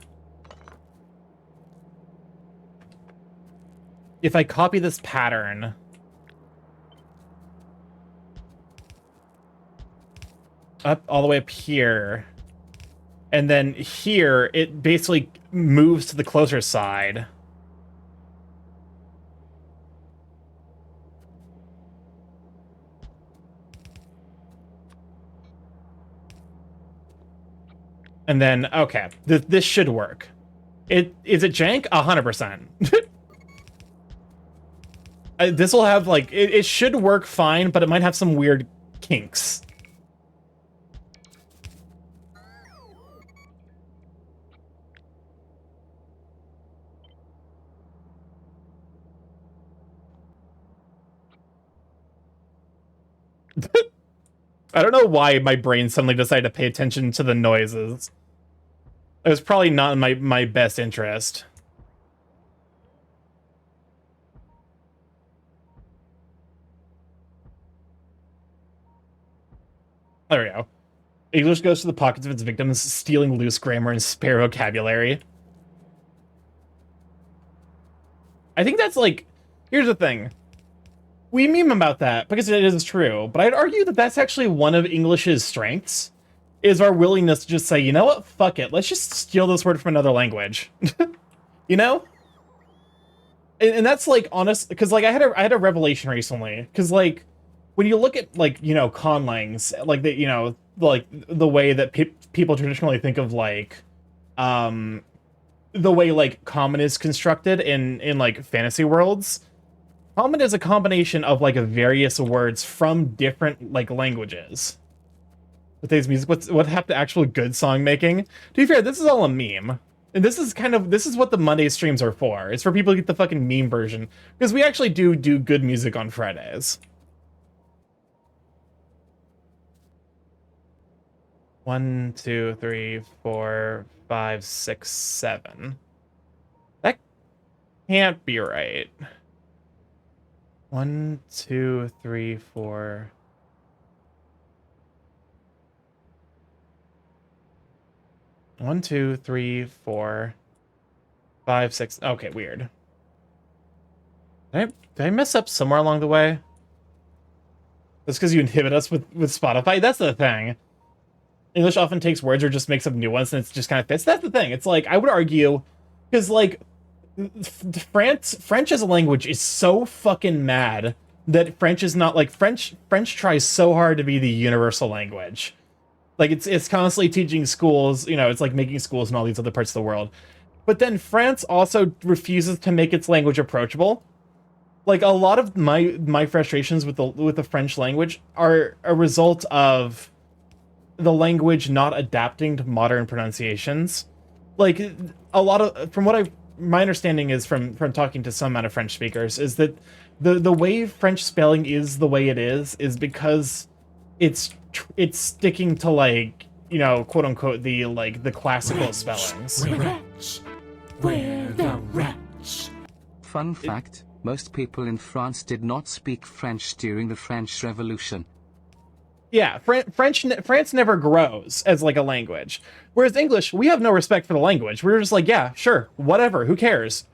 If I copy this pattern up all the way up here, and then here, it basically moves to the closer side. And then, okay, this should work. Is it jank? 100%. This will have, like, it should work fine, but it might have some weird kinks. I don't know why my brain suddenly decided to pay attention to the noises. It was probably not in my best interest. There we go. English goes to the pockets of its victims, stealing loose grammar and spare vocabulary. I think that's like... Here's the thing. We meme about that because it is true, but I'd argue that that's actually one of English's strengths, is our willingness to just say, you know what, fuck it, let's just steal this word from another language. You know? And that's like honest, because like I had a revelation recently, because like when you look at like, you know, conlangs, like the, you know, like the way that people traditionally think of like the way like common is constructed in like fantasy worlds. Common is a combination of like various words from different like languages. With these music, what happened to actual good song making? To be fair, this is all a meme. And this is what the Monday streams are for. It's for people to get the fucking meme version. Because we actually do good music on Fridays. 1, 2, 3, 4, 5, 6, 7. That can't be right. 1, 2, 3, 4. One, 2, 3, 4, 5, 6. Okay, weird. Did I mess up somewhere along the way? That's because you inhibit us with Spotify? That's the thing. English often takes words or just makes up new ones and it just kind of fits. That's the thing. It's like, I would argue, because like, French as a language is so fucking mad that French is not like French tries so hard to be the universal language. Like it's constantly teaching schools, you know, it's like making schools in all these other parts of the world. But then France also refuses to make its language approachable. Like a lot of my frustrations with the French language are a result of the language not adapting to modern pronunciations. Like a lot of my understanding is from talking to some amount of French speakers is that the way French spelling is the way it is because it's sticking to like, you know, quote unquote the classical spellings. Where the rats? Fun fact, most people in France did not speak French during the French Revolution. Yeah, France never grows as like a language. Whereas English, we have no respect for the language. We're just like, yeah, sure, whatever, who cares?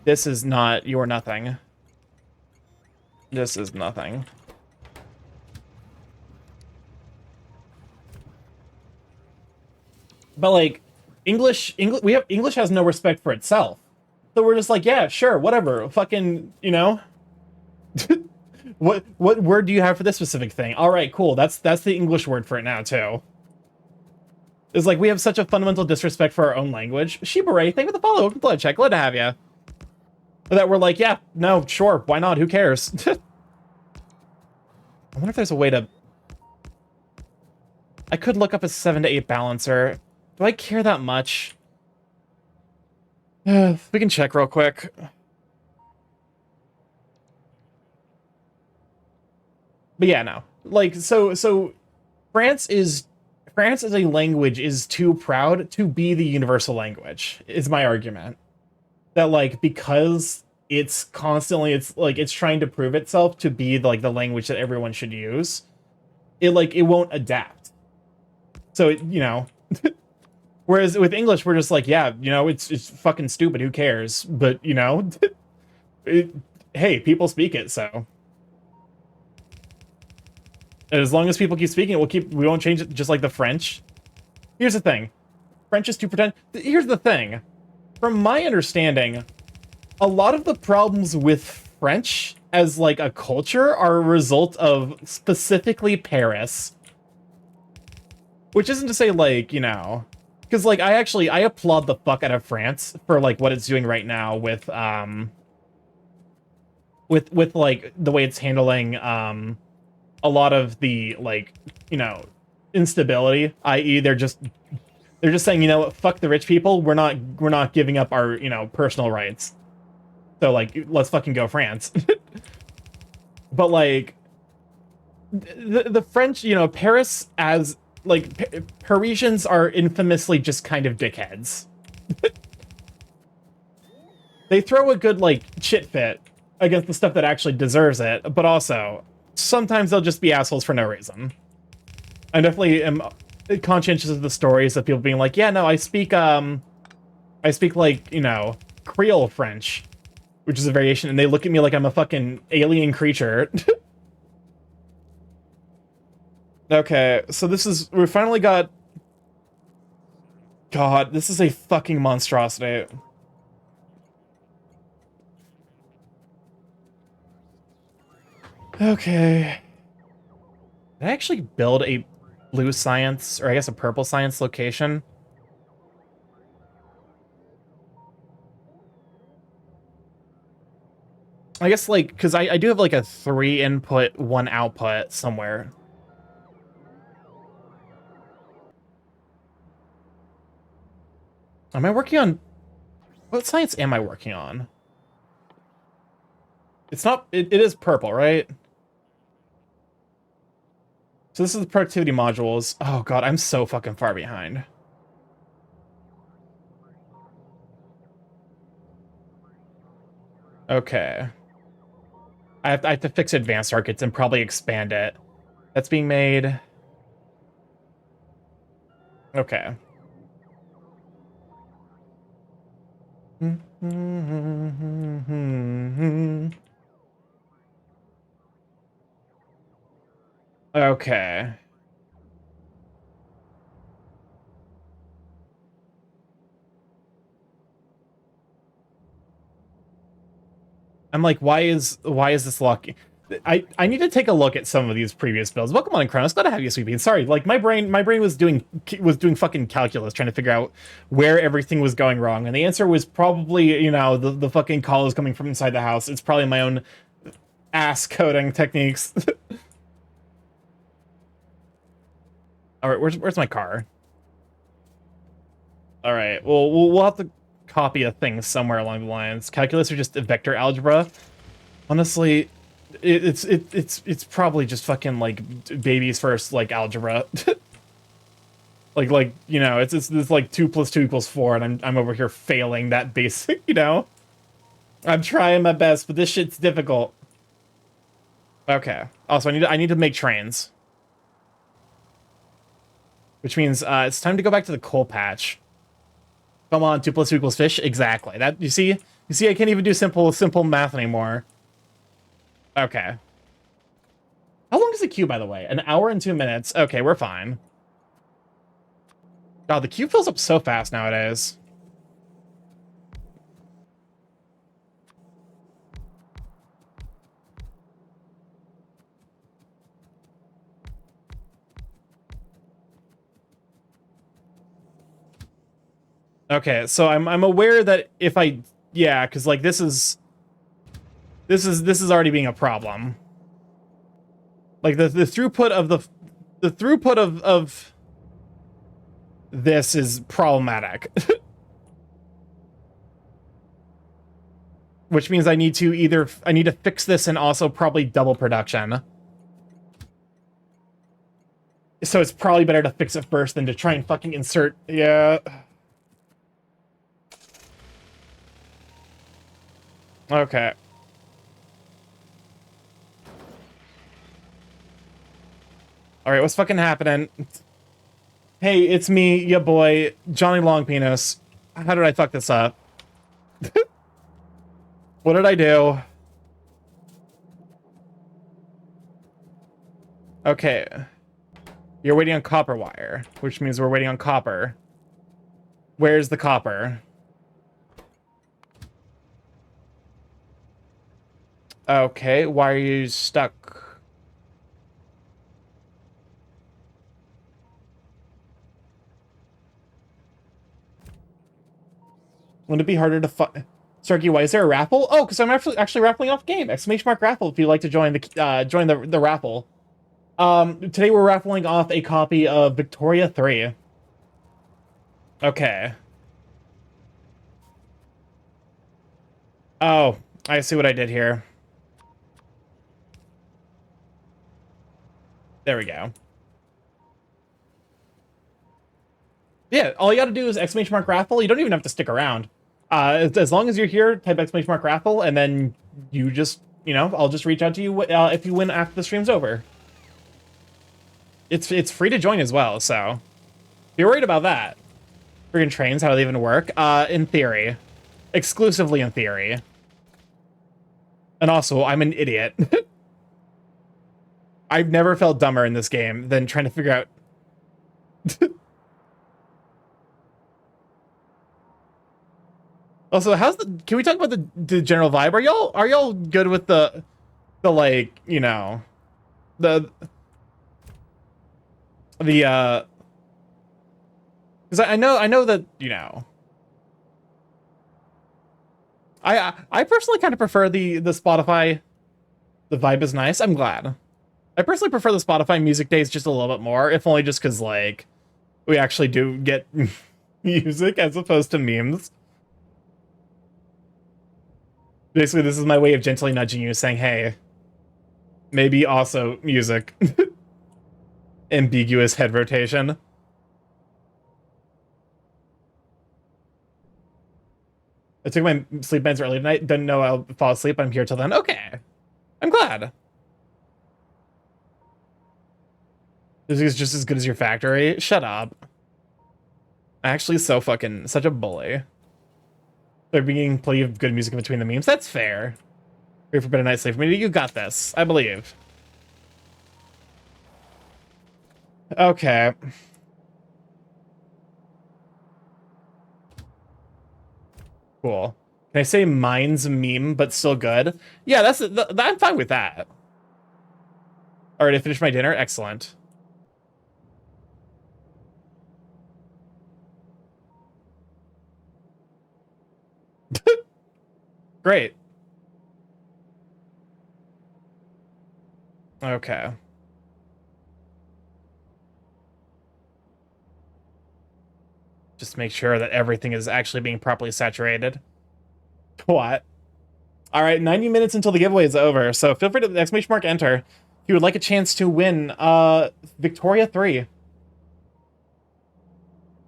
This is not your nothing. This is nothing. But like English has no respect for itself. So we're just like, yeah, sure, whatever. Fucking, you know. What word do you have for this specific thing? All right, cool. That's the English word for it now too. It's like we have such a fundamental disrespect for our own language. Shibare, thank you for the follow. Blood check, glad to have you. That we're like, yeah, no, sure, why not? Who cares? I wonder if there's a way to. I could look up a 7 to 8 balancer. Do I care that much? We can check real quick. But yeah, no. Like, so France as a language is too proud to be the universal language, is my argument. that like because it's constantly it's trying to prove itself to be like the language that everyone should use, it won't adapt. So whereas with English we're just like, yeah, it's fucking stupid, who cares? But hey, people speak it, so. And as long as people keep speaking it, we won't change it, just like the French. Here's the thing. French is too pretend. Here's the thing. From my understanding, a lot of the problems with French as like a culture are a result of specifically Paris. Which isn't to say like, because like I applaud the fuck out of France for like what it's doing right now with like the way it's handling a lot of the like, instability, i.e. they're just saying, fuck the rich people, we're not giving up our, personal rights. So like, let's fucking go France. But like the French, Paris as like Parisians are infamously just kind of dickheads. They throw a good like shit fit against the stuff that actually deserves it, but also sometimes they'll just be assholes for no reason. I definitely am conscientious of the stories of people being like, yeah, no, I speak like, Creole French, which is a variation, and they look at me like I'm a fucking alien creature. Okay, so we finally got... God, this is a fucking monstrosity. Okay. Did I actually build a blue science, or I guess a purple science location? I guess, like, because I do have, like, a 3 input, 1 output somewhere. Am I working on... What science am I working on? It's not... It is purple, right? So this is the productivity modules. Oh god, I'm so fucking far behind. Okay. I have to fix advanced circuits and probably expand it. That's being made. Okay. Okay. I'm like, why is this lucky? I need to take a look at some of these previous builds. Welcome on, Kronos. Glad to have you, Sweet Bean. Sorry, like my brain was doing fucking calculus, trying to figure out where everything was going wrong, and the answer was probably, the fucking call is coming from inside the house. It's probably my own ass coding techniques. All right, where's my car? All right, well we'll have to copy a thing somewhere along the lines. Calculus or just vector algebra? Honestly, it's probably just fucking like baby's first like algebra. like it's like 2 + 2 = 4, and I'm over here failing that basic. I'm trying my best, but this shit's difficult. Okay. Also, I need to make trains, which means it's time to go back to the coal patch. Come on, 2 + 2 = fish. Exactly. That you see, I can't even do simple math anymore. Okay. How long is the queue, by the way? 1 hour and 2 minutes. Okay, we're fine. God, the queue fills up so fast nowadays. Okay, so I'm aware that if yeah, because like this is already being a problem. Like the throughput of the throughput of this is problematic. Which means I need to fix this and also probably double production. So it's probably better to fix it first than to try and fucking insert, yeah. Okay. All right, what's fucking happening? Hey, it's me, ya boy, Johnny Longpenis. How did I fuck this up? What did I do? Okay. You're waiting on copper wire, which means we're waiting on copper. Where's the copper? Okay, why are you stuck? Wouldn't it be harder to find? Starky, why is there a raffle? Oh, because I'm actually raffling off game! Exclamation mark raffle if you'd like to join the raffle. Today we're raffling off a copy of Victoria 3. Okay. Oh, I see what I did here. There we go. Yeah, all you gotta do is exclamation mark raffle. You don't even have to stick around. As long as you're here, type exclamation mark raffle, and then you just, I'll just reach out to you if you win after the stream's over. It's free to join as well, so if you're worried about that. Freaking trains, how do they even work? In theory. Exclusively in theory. And also, I'm an idiot. I've never felt dumber in this game than trying to figure out... Also, can we talk about the general vibe? Are y'all good with the like, the because I know that, I personally kind of prefer the Spotify. The vibe is nice. I'm glad. I personally prefer the Spotify music days just a little bit more, if only just because, like, we actually do get music as opposed to memes. Basically, this is my way of gently nudging you, saying, hey, maybe also music. Ambiguous head rotation. I took my sleep meds early tonight. Didn't know I'll fall asleep. I'm here till then. Okay. I'm glad. This is just as good as your factory. Shut up. Actually, such a bully. They're being plenty of good music in between the memes. That's fair. Pray for better night's sleep for me. You got this. I believe. Okay. Cool. Can I say mine's a meme, but still good? Yeah, I'm fine with that. All right, I finished my dinner. Excellent. Great. Okay. Just make sure that everything is actually being properly saturated. What? All right, 90 minutes until the giveaway is over, so feel free to exclamation mark enter if you would like a chance to win Victoria 3.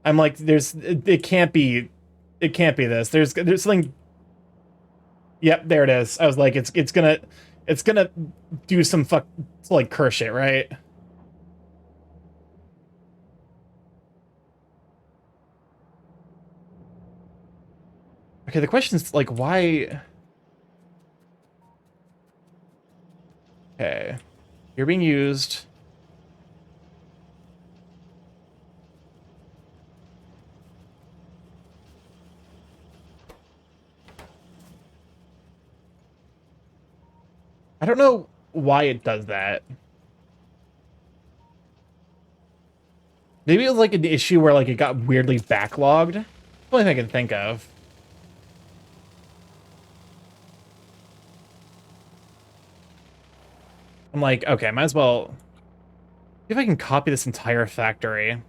I'm like, it can't be this. There's something. Yep, there it is. I was like, it's gonna do some like curse shit, right? Okay, the question is like, why? Okay, you're being used. I don't know why it does that. Maybe it was like an issue where like it got weirdly backlogged. The only thing I can think of. I'm like, okay, might as well see if I can copy this entire factory.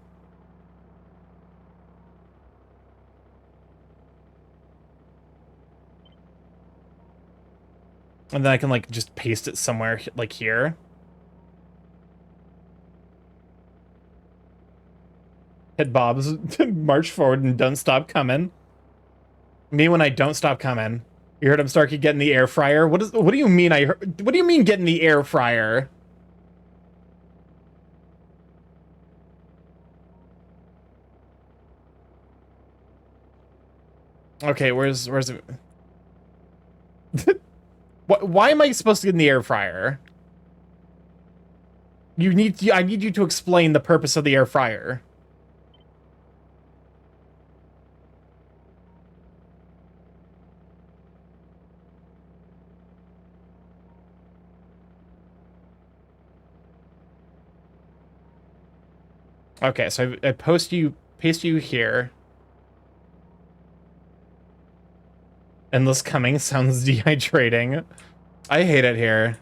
And then I can like just paste it somewhere like here. Hit Bob's march forward and don't stop coming. Me when I don't stop coming. You heard him, Starky, get in the air fryer? What do you mean what do you mean get in the air fryer? Okay, where's it? Why am I supposed to get in the air fryer? I need you to explain the purpose of the air fryer. Okay, so I paste you here. Endless coming sounds dehydrating. I hate it here.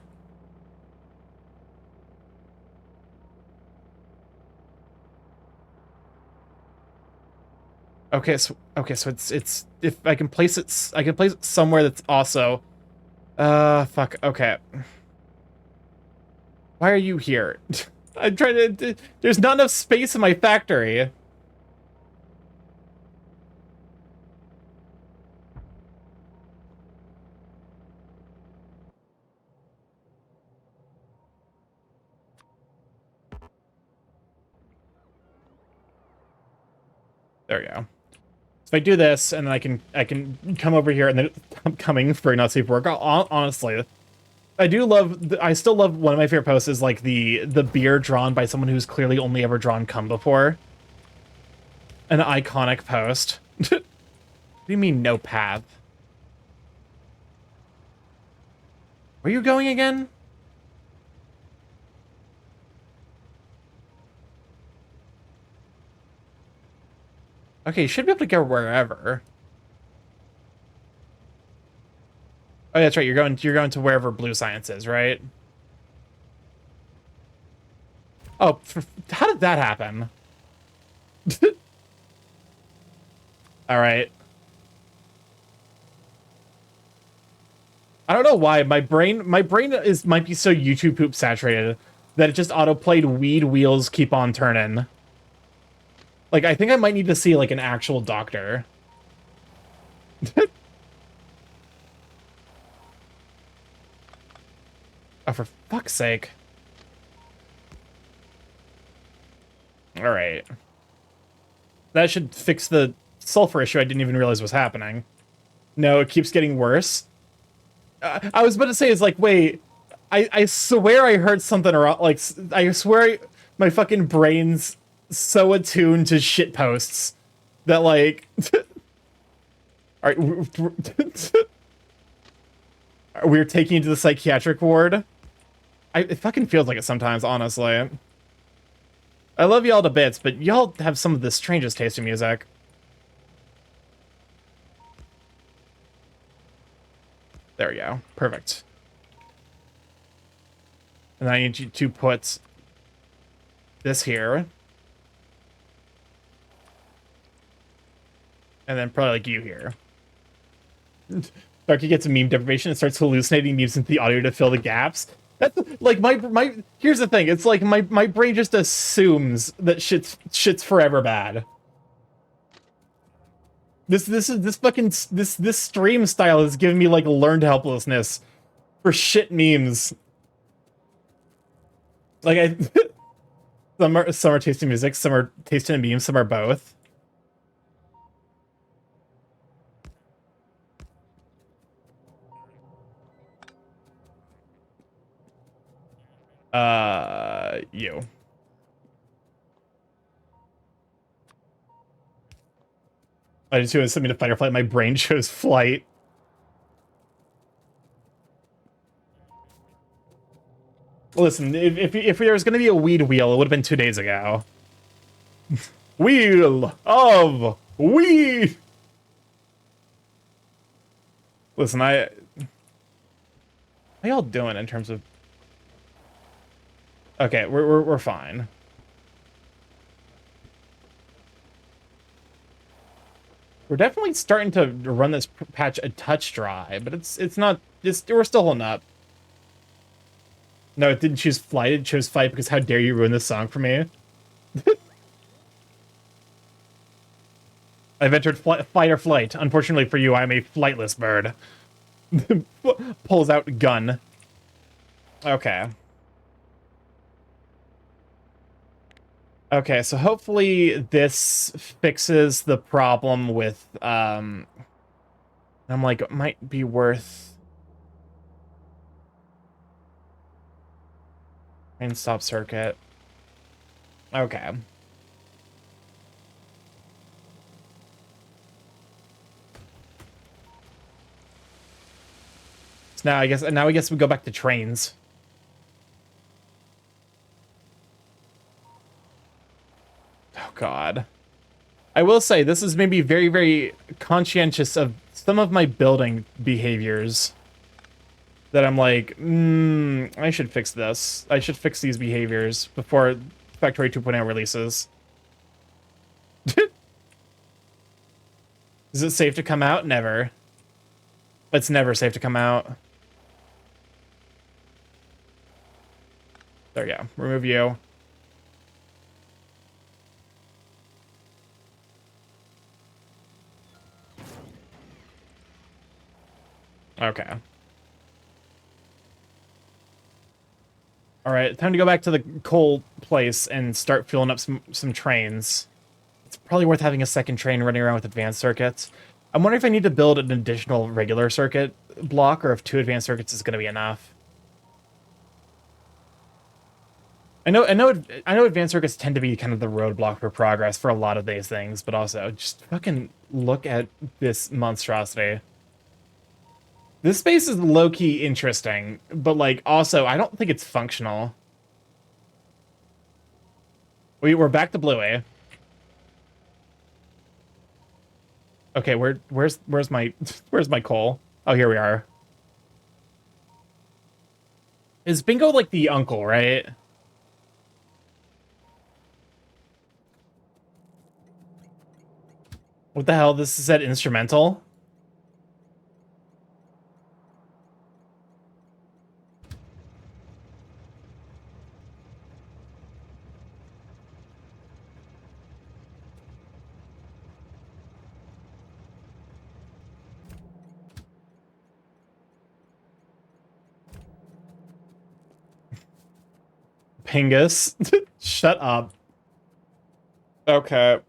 Okay, so it's if I can place it somewhere that's also fuck, okay. Why are you here? I'm trying to there's not enough space in my factory. There we go. So if I do this, and then I can come over here, and then I'm coming for not safe work. Honestly, I still love one of my favorite posts is like the beer drawn by someone who's clearly only ever drawn cum before. An iconic post. What do you mean no path? Where are you going again? Okay, you should be able to go wherever. Oh, that's right. You're going to wherever blue science is, right? Oh, how did that happen? All right. I don't know why my brain might be so YouTube poop saturated that it just auto-played Weed Wheels Keep on Turning. Like, I think I might need to see, like, an actual doctor. Oh, for fuck's sake. Alright. That should fix the sulfur issue I didn't even realize was happening. No, it keeps getting worse. I was about to say, it's like, wait, I swear I heard something around, like, I swear my fucking brain's so attuned to shit posts that, like... Alright, we're taking you to the psychiatric ward. It fucking feels like it sometimes, honestly. I love y'all to bits, but y'all have some of the strangest taste in music. There we go. Perfect. And I need you to put this here. And then probably like you here. Starky gets a meme deprivation and starts hallucinating memes into the audio to fill the gaps. That's like my here's the thing, it's like my brain just assumes that shit's forever bad. This stream style is giving me like learned helplessness for shit memes. Like some are tasting music, some are tasting memes, some are both. You. I just was something to fight or flight. My brain chose flight. Listen, if there was going to be a weed wheel, it would have been 2 days ago. Wheel of weed. Listen, how y'all doing in terms of? Okay, we're fine. We're definitely starting to run this patch a touch dry, but it's not. We're still holding up. No, it didn't choose flight. It chose fight because how dare you ruin this song for me? I've entered fight or flight. Unfortunately for you, I'm a flightless bird. Pulls out gun. Okay. Okay, so hopefully this fixes the problem with, I'm like, it might be worth... And stop circuit. Okay. So now I guess we go back to trains. Oh god. I will say this is maybe very, very conscientious of some of my building behaviors. That I'm like, I should fix this. I should fix these behaviors before Factorio 2.0 releases. Is it safe to come out? Never. It's never safe to come out. There we go. Remove you. Okay. All right, time to go back to the coal place and start filling up some trains. It's probably worth having a second train running around with advanced circuits. I'm wondering if I need to build an additional regular circuit block or if 2 advanced circuits is going to be enough. I know advanced circuits tend to be kind of the roadblock for progress for a lot of these things, but also just fucking look at this monstrosity. This space is low-key interesting, but, like, also, I don't think it's functional. We're back to Bluey. Okay, where's my coal? Oh, here we are. Is Bingo like the uncle, right? What the hell? This is that instrumental? Pingus. Shut up. Okay.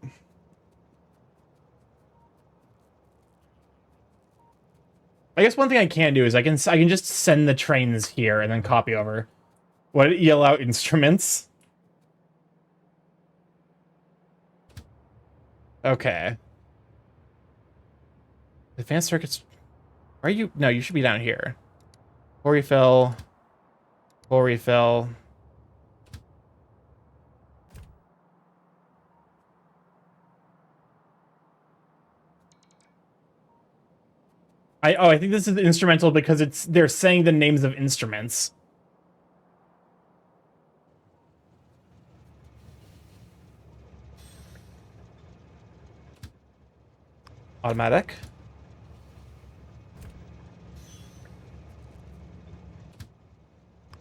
I guess one thing I can do is I can just send the trains here and then copy over. What, yell out instruments? Okay. Advanced circuits. Are you? No, you should be down here. Full refill. Full refill. I think this is instrumental because they're saying the names of instruments. Automatic.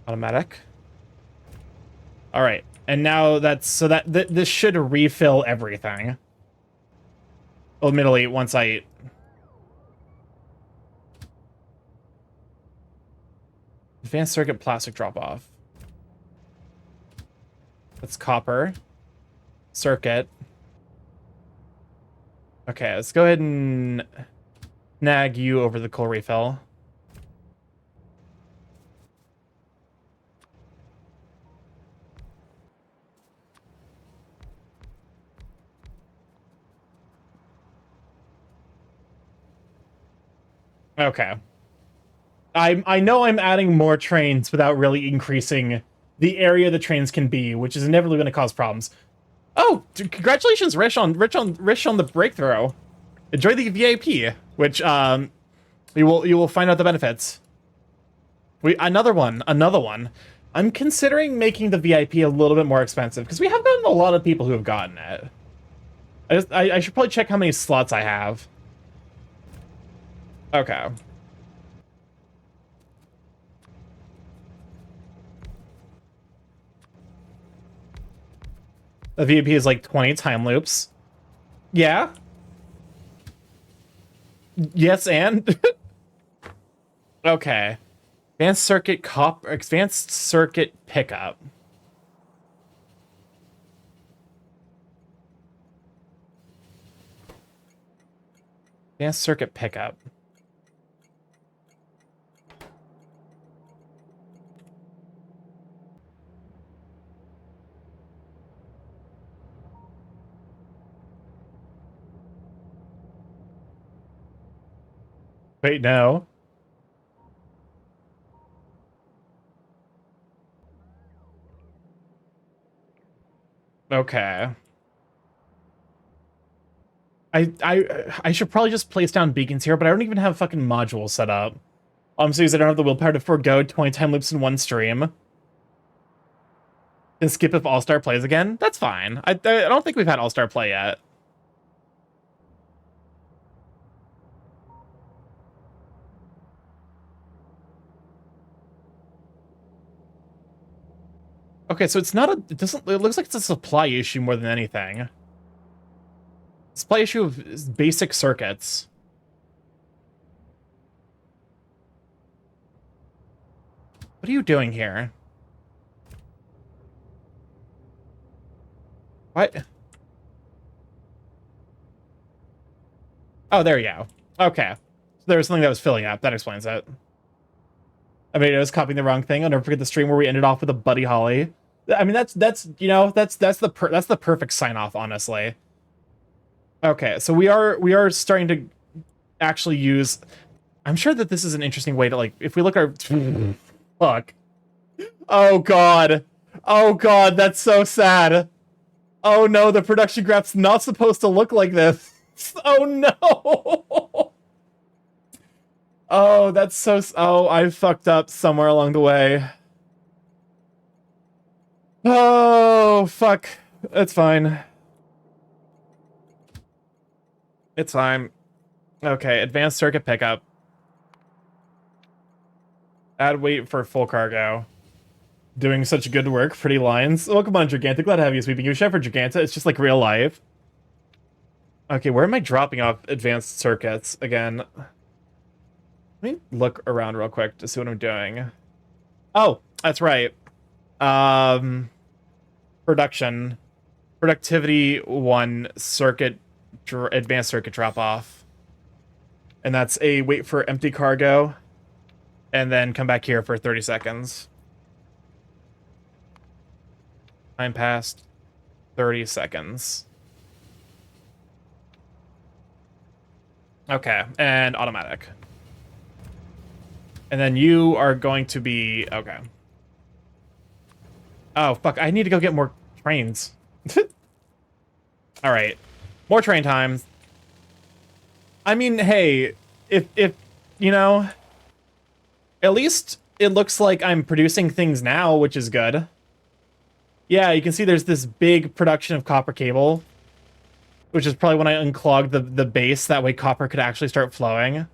Automatic. All right, and now this should refill everything. Admittedly, once I. Advanced circuit plastic drop-off. That's copper. Circuit. Okay, let's go ahead and nag you over the coal refill. Okay. I know I'm adding more trains without really increasing the area the trains can be, which is inevitably going to cause problems. Oh, congratulations, Rish on the breakthrough. Enjoy the VIP, which you will find out the benefits. Another one. I'm considering making the VIP a little bit more expensive because we have gotten a lot of people who have gotten it. I should probably check how many slots I have. Okay. The VIP is like 20 time loops. Yeah. Yes, and Okay. Advanced circuit pickup. Advanced circuit pickup. Wait, no. Okay. I should probably just place down beacons here, but I don't even have fucking modules set up. So because I don't have the willpower to forego 20 time loops in one stream. And skip if All-Star plays again? That's fine. I don't think we've had All-Star play yet. Okay, so it's not a... it looks like it's a supply issue more than anything. Supply issue of basic circuits. What are you doing here? What? Oh, there you go. Okay. So there was something that was filling up. That explains it. I mean, I was copying the wrong thing. I'll never forget the stream where we ended off with a Buddy Holly. I mean, that's the perfect sign off, honestly. Okay, so we are starting to actually use. I'm sure that this is an interesting way to, like, if we look our fuck. Oh god, that's so sad. Oh no, the production grap's not supposed to look like this. Oh no. Oh, that's so. Oh, I fucked up somewhere along the way. Oh, fuck. It's fine. It's fine. Okay, advanced circuit pickup. Add weight for full cargo. Doing such good work. Pretty lines. Welcome on, Giganta. Glad to have you sweeping. You chef for Giganta. It's just like real life. Okay, where am I dropping off advanced circuits again? Let me look around real quick to see what I'm doing. Oh, that's right. Production. Productivity 1 circuit, advanced circuit drop off. And that's a wait for empty cargo. And then come back here for 30 seconds. Time passed. 30 seconds. Okay, and automatic. And then you are going to be... Okay. Oh, fuck. I need to go get more trains. Alright. More train times. I mean, hey, if you know... At least it looks like I'm producing things now, which is good. Yeah, you can see there's this big production of copper cable. Which is probably when I unclogged the base. That way copper could actually start flowing.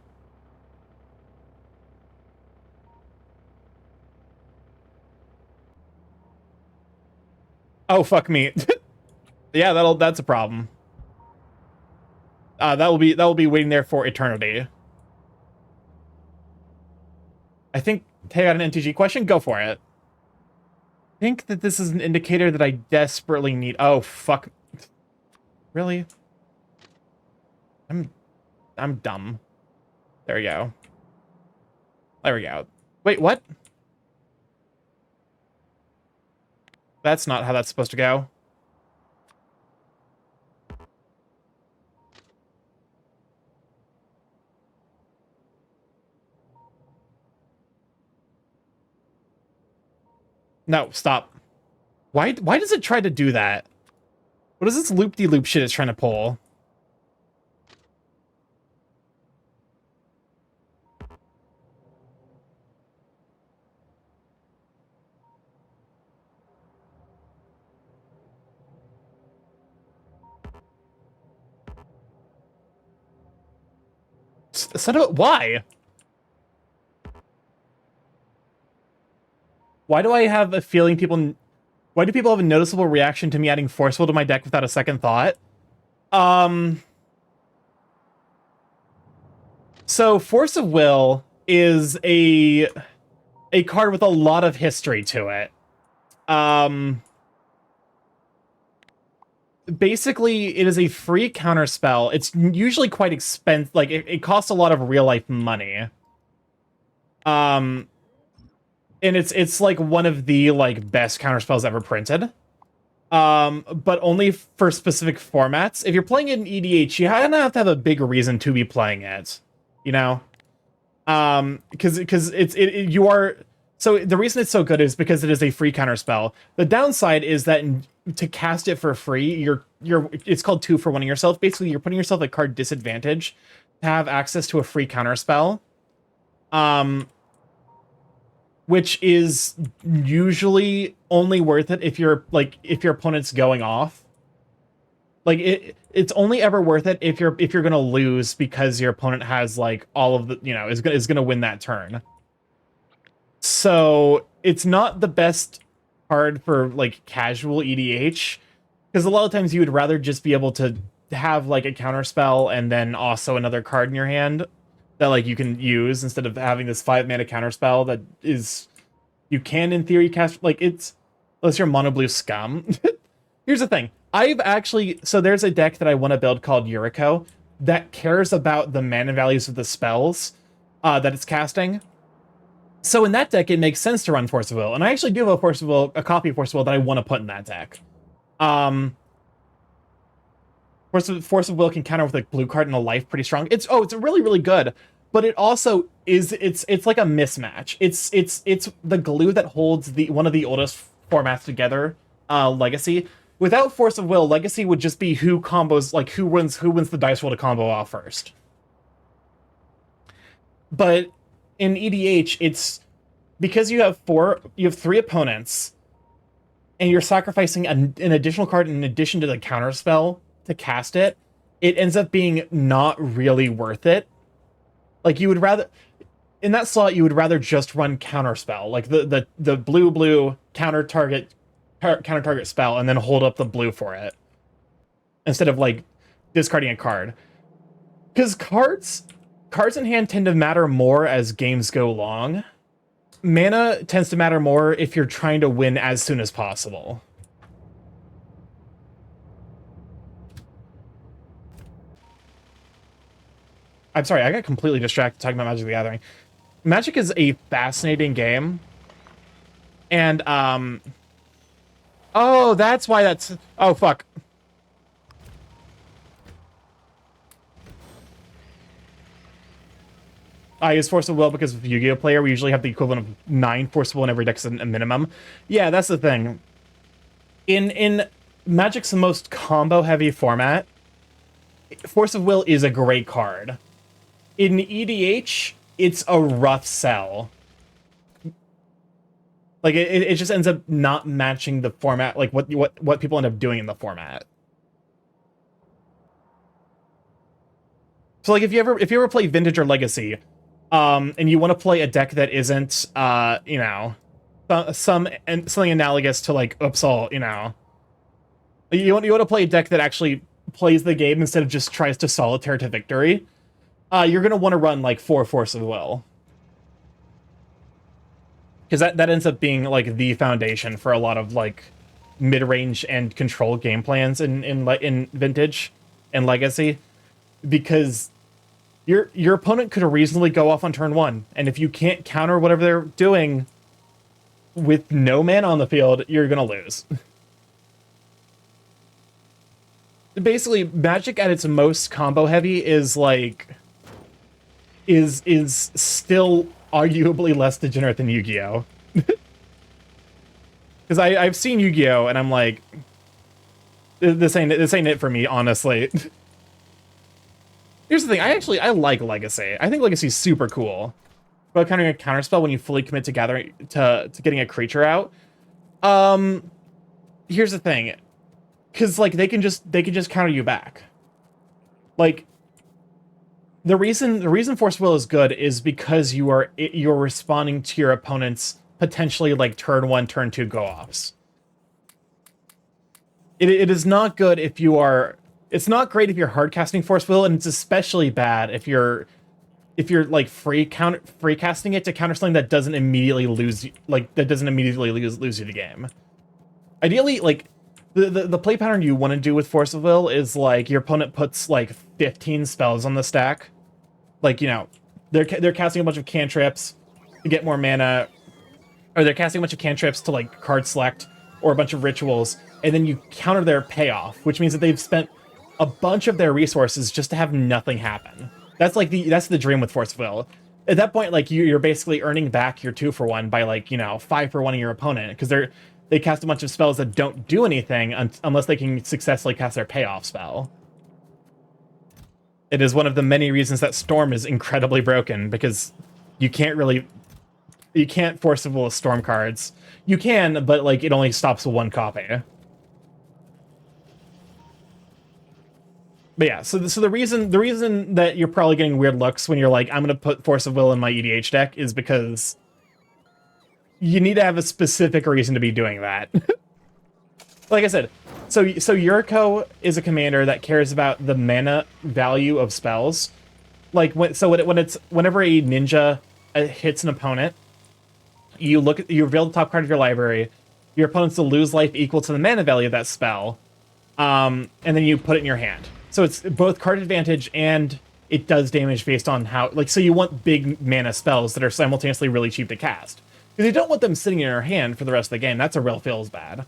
Oh, fuck me. Yeah, that's a problem. That will be waiting there for eternity. I think, hey, I got an NTG question. Go for it. I think that this is an indicator that I desperately need. Oh, fuck. Really? I'm dumb. There we go. There we go. Wait, what? That's not how that's supposed to go. No, stop. Why does it try to do that? What is this loop-de-loop shit it's trying to pull? Son of a... Why? Why do I have a feeling people... Why do people have a noticeable reaction to me adding Forceful to my deck without a second thought? So, Force of Will is a card with a lot of history to it. Basically, it is a free counterspell. It's usually quite expensive. Like, it costs a lot of real-life money. And it's like one of the, like, best counterspells ever printed. But only for specific formats. If you're playing it in EDH, you kind of have to have a big reason to be playing it. You know? Because you are... So the reason it's so good is because it is a free counterspell. The downside is that to cast it for free, it's called 2 for 1ing yourself. Basically, you're putting yourself at card disadvantage to have access to a free counterspell. Which is usually only worth it if your opponent's going off. Like it's only ever worth it if you're gonna lose because your opponent has like all of the is gonna win that turn. So it's not the best card for like casual EDH, because a lot of times you would rather just be able to have like a counter spell and then also another card in your hand that like you can use instead of having this 5-mana counter spell that is you can in theory cast like it's unless you're mono blue scum. Here's the thing. So there's a deck that I want to build called Yuriko that cares about the mana values of the spells that it's casting. So in that deck, it makes sense to run Force of Will, and I actually do have a copy of Force of Will that I want to put in that deck. Force of Will can counter with like blue card and a life pretty strong. It's really really good, but it also is it's like a mismatch. It's the glue that holds one of the oldest formats together, Legacy. Without Force of Will, Legacy would just be who wins the dice roll to combo off first. But in EDH, it's because you have 3 opponents, and you're sacrificing an additional card in addition to the counter spell to cast it. It ends up being not really worth it. Like you would rather in that slot, you would rather just run counter spell, like the blue counter target spell, and then hold up the blue for it instead of like discarding a card. Because cards in hand tend to matter more as games go along. Mana tends to matter more if you're trying to win as soon as possible. I'm sorry, I got completely distracted talking about Magic the Gathering. Magic is a fascinating game. And, oh, that's why that's... Oh, fuck. I use Force of Will because of Yu-Gi-Oh! Player, we usually have the equivalent of 9 Force of Will in every deck as a minimum. Yeah, that's the thing. In Magic's the most combo-heavy format, Force of Will is a great card. In EDH, it's a rough sell. Like, it just ends up not matching the format, like what people end up doing in the format. So, like, if you ever play Vintage or Legacy, and you want to play a deck that isn't, something analogous to like Upsal, you want to play a deck that actually plays the game instead of just tries to solitaire to victory. You're gonna want to run like 4 Force of Will, because that ends up being like the foundation for a lot of like mid-range and control game plans in Vintage and Legacy, because your opponent could reasonably go off on turn 1, and if you can't counter whatever they're doing with no mana on the field, you're gonna lose. Basically, Magic at its most combo heavy is still arguably less degenerate than Yu-Gi-Oh! Because I've seen Yu-Gi-Oh! And I'm like, this ain't it for me, honestly. Here's the thing, I like Legacy. I think Legacy's super cool. About countering a counterspell when you fully commit to getting a creature out. Here's the thing. Because like they can just counter you back. Like the reason Force Will is good is because you're responding to your opponent's potentially like turn 1, turn 2 go-offs. It is not good if you are... It's not great if you're hardcasting Force Will, and it's especially bad if you're if you're like free casting it to counter something that doesn't immediately lose you the game. Ideally, like the play pattern you want to do with Force of Will is like your opponent puts like 15 spells on the stack. Like, you know, they're casting a bunch of cantrips to get more mana, or they're casting a bunch of cantrips to like card select, or a bunch of rituals, and then you counter their payoff, which means that they've spent a bunch of their resources just to have nothing happen. That's the dream with Force of Will. At that point, like you're basically earning back your 2-for-1 by like, you know, 5-for-1ing your opponent, because they cast a bunch of spells that don't do anything unless they can successfully cast their payoff spell. It is one of the many reasons that Storm is incredibly broken, because you can't Force of Will Storm cards. You can, but like it only stops with one copy. But yeah, so the reason that you're probably getting weird looks when you're like, I'm gonna put Force of Will in my EDH deck, is because you need to have a specific reason to be doing that. Like I said, so Yuriko is a commander that cares about the mana value of spells. Like whenever a ninja hits an opponent, you reveal the top card of your library. Your opponent's to lose life equal to the mana value of that spell, and then you put it in your hand. So it's both card advantage and it does damage based on how, like, so you want big mana spells that are simultaneously really cheap to cast. Because you don't want them sitting in your hand for the rest of the game. That's a real feels bad.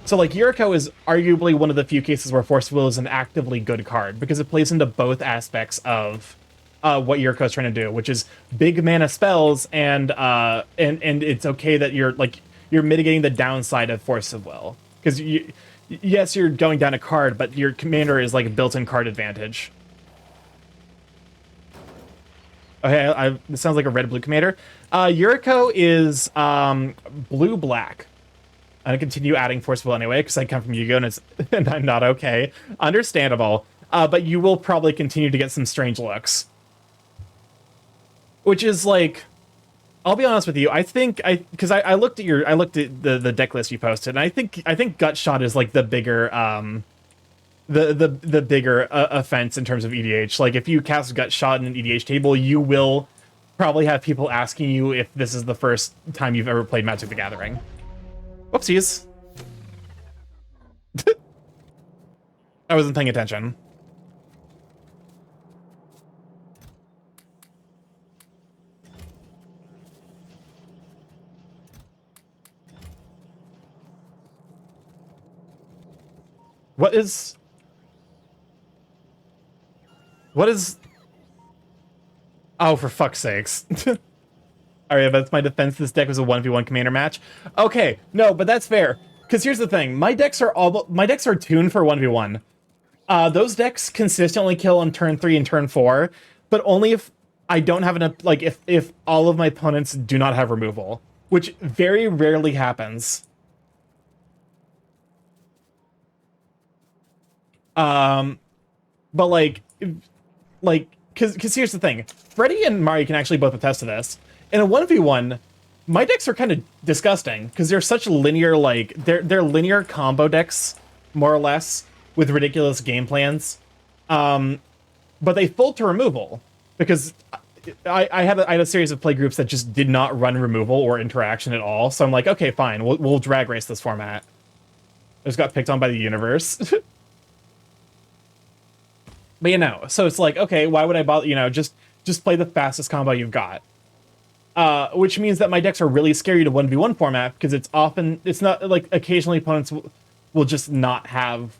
So, like, Yuriko is arguably one of the few cases where Force of Will is an actively good card, because it plays into both aspects of what Yuriko is trying to do, which is big mana spells, and it's okay that you're mitigating the downside of Force of Will. Because yes, you're going down a card, but your commander is like a built-in card advantage. Okay, this sounds like a red-blue commander. Yuriko is blue-black. I'm gonna continue adding Force of Will anyway, because I come from Yu-Gi-Oh! And I'm not okay. Understandable. But you will probably continue to get some strange looks. Which is like, I'll be honest with you. I think because I looked at the deck list you posted, and I think Gut Shot is like the bigger the bigger offense in terms of EDH. Like, if you cast Gut Shot in an EDH table, you will probably have people asking you if this is the first time you've ever played Magic the Gathering. Whoopsies. I wasn't paying attention. What is... Oh, for fuck's sakes. Alright, that's my defense. This deck was a 1v1 commander match. Okay, no, but that's fair. Because here's the thing. My decks are tuned for 1v1. Those decks consistently kill on turn 3 and turn 4, but only if I don't have enough... Like, if all of my opponents do not have removal. Which very rarely happens. But like, because here's the thing. Freddy and Mari can actually both attest to this. In a 1v1, my decks are kind of disgusting, because they're such linear, like, they're linear combo decks, more or less, with ridiculous game plans. But they fold to removal, because I had a series of play groups that just did not run removal or interaction at all, so I'm like, okay, fine, we'll drag race this format. I just got picked on by the universe. But you know, so it's like, okay, why would I bother, you know, just play the fastest combo you've got. Which means that my decks are really scary to 1v1 format, because it's not like occasionally opponents will just not have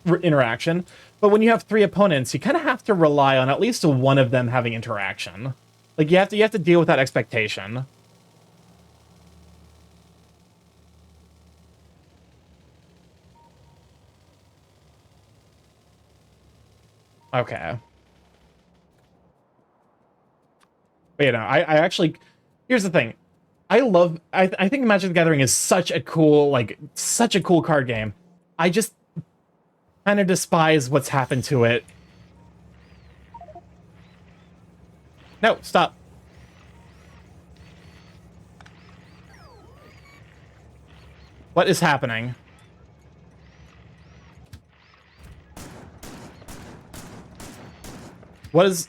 interaction. But when you have 3 opponents, you kind of have to rely on at least one of them having interaction. Like, you have to deal with that expectation. Okay. But, you know, I actually... Here's the thing. I think Magic the Gathering is such a cool card game. I just kind of despise what's happened to it. No, stop. What is happening? What is...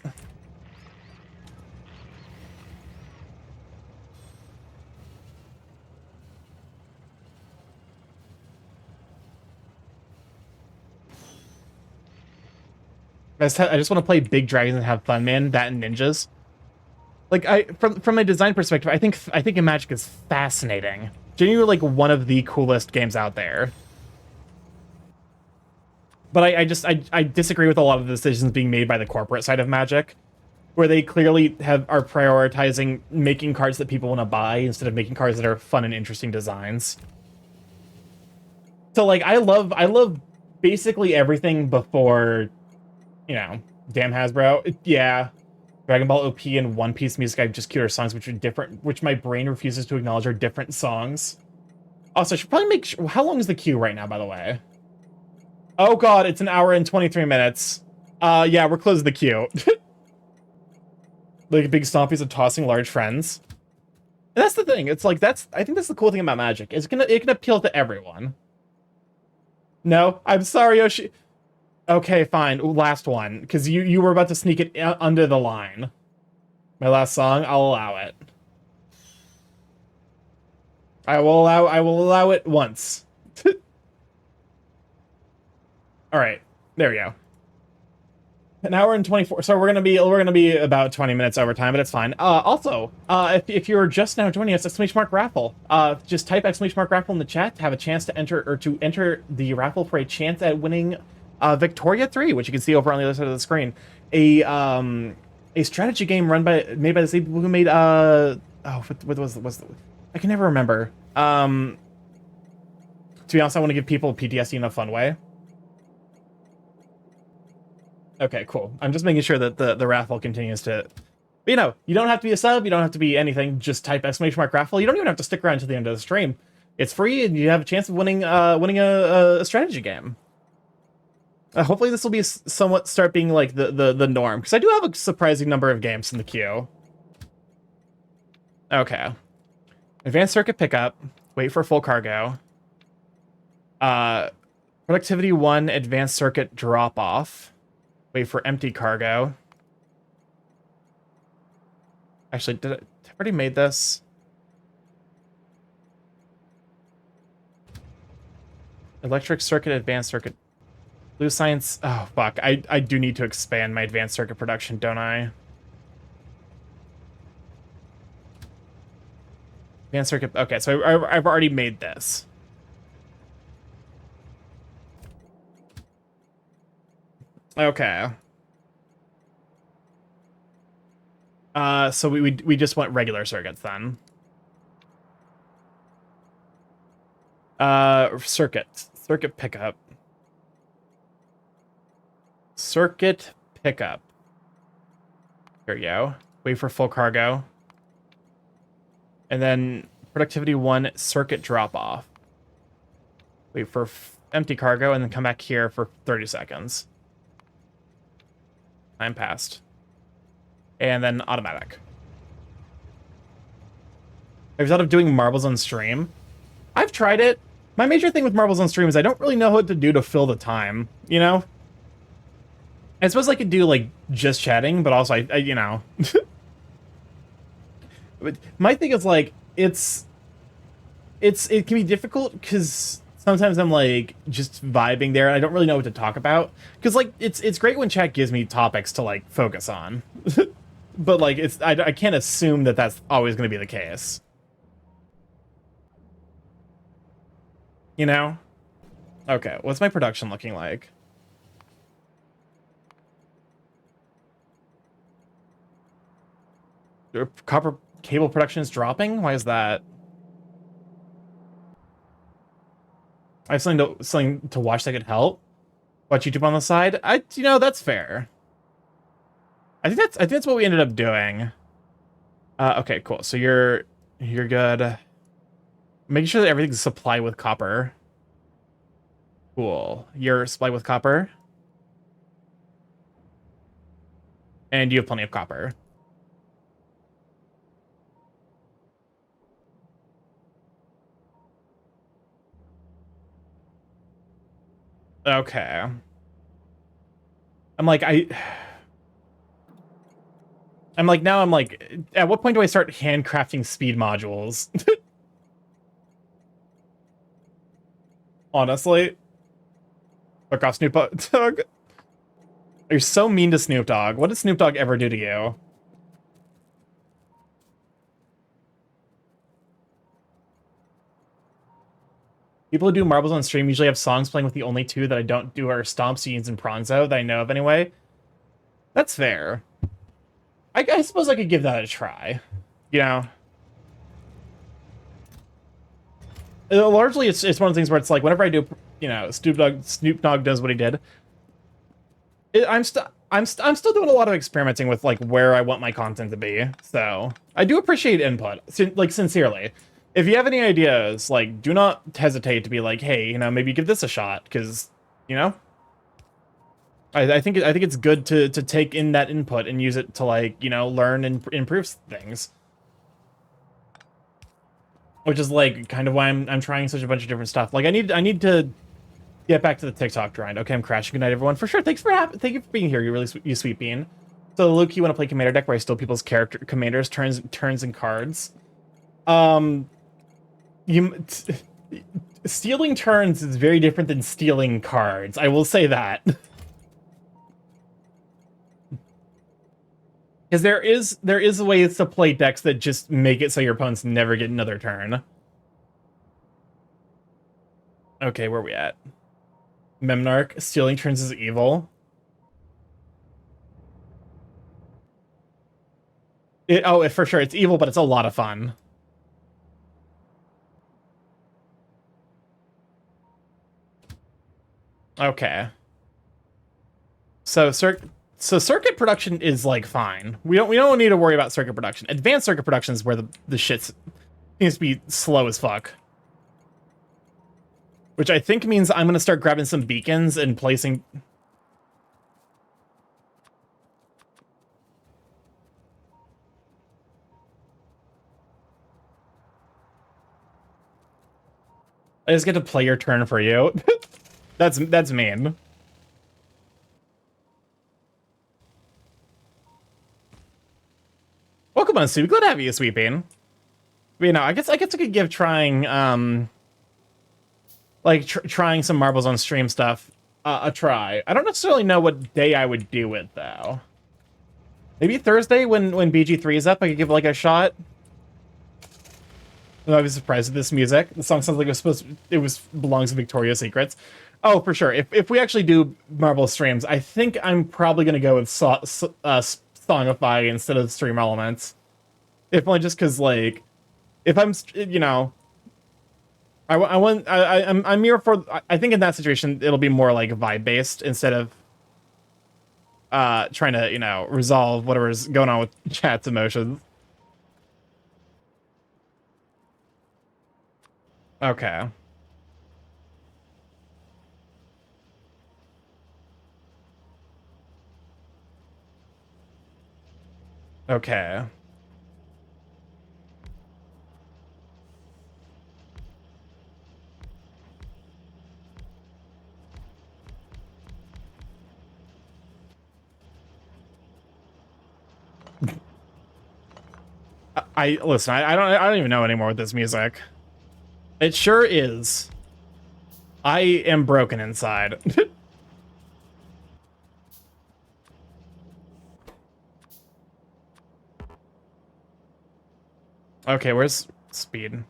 I just want to play big dragons and have fun, man. That and ninjas. Like from a design perspective, I think Magic is fascinating. Genuinely like one of the coolest games out there. But I disagree with a lot of the decisions being made by the corporate side of Magic, where they clearly are prioritizing making cards that people want to buy instead of making cards that are fun and interesting designs. So like I love basically everything before, you know, damn Hasbro. Yeah. Dragon Ball OP and One Piece music have just cuter songs which are different, which my brain refuses to acknowledge are different songs. Also, I should probably make sure, how long is the queue right now, by the way? Oh god, it's an hour and 23 minutes. Yeah, we're closing the queue. Like big stompies of tossing large friends. And that's the thing. It's like I think that's the cool thing about Magic. It can appeal to everyone. No, I'm sorry, Yoshi. Okay, fine. Last one, because you were about to sneak it under the line. My last song, I'll allow it. I will allow it once. All right, there we go. An hour and 24. So we're gonna be about 20 minutes over time, but it's fine. Also, if you're just now joining us, !mark raffle. Just type !mark raffle in the chat to have a chance to enter the raffle for a chance at winning Victoria 3, which you can see over on the other side of the screen. A strategy game made by the same people who made what was I can never remember. To be honest, I want to give people PTSD in a fun way. Okay, cool. I'm just making sure that the raffle continues to... But, you know, you don't have to be a sub, you don't have to be anything, just type !mark raffle. You don't even have to stick around to the end of the stream. It's free, and you have a chance of winning a strategy game. Hopefully this will be somewhat start being like the norm, because I do have a surprising number of games in the queue. Okay. Advanced circuit pickup. Wait for full cargo. Productivity 1, advanced circuit drop off. Wait for empty cargo. Actually, I already made this? Electric circuit, advanced circuit. Blue science. Oh, fuck. I do need to expand my advanced circuit production, don't I? Advanced circuit. Okay, so I've already made this. Okay. So we just want regular circuits then. Circuit pickup. Circuit pickup. Here we go. Wait for full cargo. And then productivity 1, circuit drop off. Wait for empty cargo and then come back here for 30 seconds. Time passed. And then automatic. Have you thought of doing marbles on stream? I've tried it. My major thing with marbles on stream is I don't really know what to do to fill the time, you know? I suppose I could do, like, just chatting, but also, I you know... But my thing is, like, it can be difficult, because sometimes I'm, like, just vibing there, and I don't really know what to talk about. Because, like, it's great when chat gives me topics to, like, focus on. But, like, I can't assume that that's always going to be the case. You know? Okay, what's my production looking like? Copper cable production is dropping? Why is that? I have something to watch that could help. Watch YouTube on the side. You know, that's fair. I think that's what we ended up doing. Okay, cool. So you're good. Making sure that everything's supplied with copper. Cool. You're supplied with copper. And you have plenty of copper. Okay. I'm like, at what point do I start handcrafting speed modules? Honestly. Fuck off, Snoop Dogg. You're so mean to Snoop Dogg. What did Snoop Dogg ever do to you? People who do marbles on stream usually have songs playing with the only two that I don't do are Stomp, Scenes, and Pronzo that I know of anyway. That's fair. I suppose I could give that a try. You know? Largely, it's one of the things where it's like, whenever I do, you know, Snoop Dogg does what he did. I'm still doing a lot of experimenting with, like, where I want my content to be. So, I do appreciate input. Like, sincerely. If you have any ideas, like, do not hesitate to be like, hey, you know, maybe give this a shot, because, you know, I think it's good to take in that input and use it to, like, you know, learn and improve things. Which is, like, kind of why I'm trying such a bunch of different stuff. Like, I need to get back to the TikTok grind. Okay, I'm crashing. Good night, everyone. For sure. Thank you for being here. You really you sweet bean. So, Luke, you want to play commander deck where I steal people's commanders turns and cards. Stealing turns is very different than stealing cards. I will say that. Because there is ways to play decks that just make it so your opponents never get another turn. Okay, where are we at? Memnarch, stealing turns is evil. Oh, for sure, it's evil, but it's a lot of fun. Okay. So circuit production is, like, fine. We don't need to worry about circuit production. Advanced circuit production is where the shit seems to be slow as fuck. Which I think means I'm gonna start grabbing some beacons and placing. I just get to play your turn for you. That's mean. Welcome on, Sue. Glad to have you, Sweeping. But, you know, I guess I could give trying like trying some marbles on stream stuff a try. I don't necessarily know what day I would do it though. Maybe Thursday when BG3 is up, I could give like a shot. I was surprised at this music. The song sounds like it belongs to Victoria's Secrets. Oh, for sure. If we actually do marble streams, I think I'm probably gonna go with Songify instead of Stream Elements. If only just because, like, if I'm, you know, I'm here for. I think in that situation it'll be more like vibe based instead of trying to, you know, resolve whatever's going on with chat's emotions. Okay. Okay. Listen. I don't even know anymore with this music. It sure is. I am broken inside. Okay, where's speed?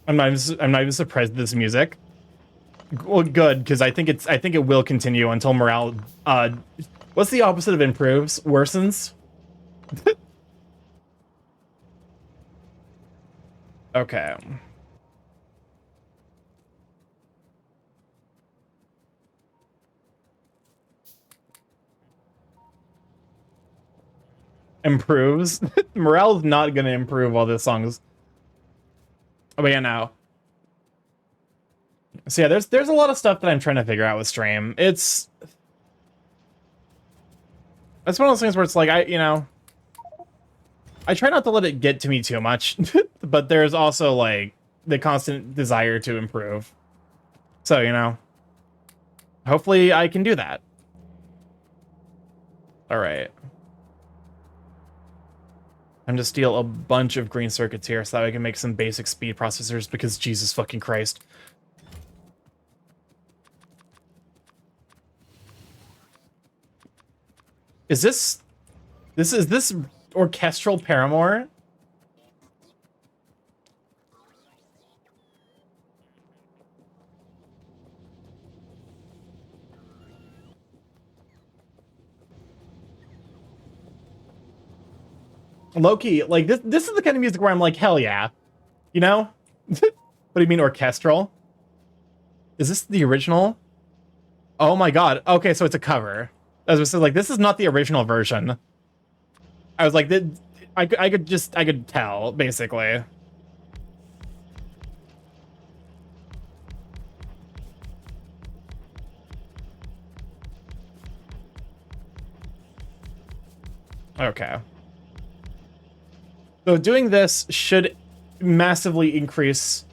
I'm not even surprised at this music. Well, good, because I think it will continue until morale. What's the opposite of improves? Worsens. Okay. Improves. Morale's not gonna improve while this song's. Oh, but yeah, now. So yeah, there's a lot of stuff that I'm trying to figure out with stream. It's one of those things where it's like I try not to let it get to me too much, but there's also like the constant desire to improve. So, you know, hopefully I can do that. All right. I'm just steal a bunch of green circuits here so that I can make some basic speed processors because Jesus fucking Christ. Is this orchestral Paramore? Low-key, like this is the kind of music where I'm like, hell yeah. You know? What do you mean orchestral? Is this the original? Oh my god. Okay, so it's a cover. As I was like, this is not the original version. I was like, I could tell, basically. Okay. So doing this should massively increase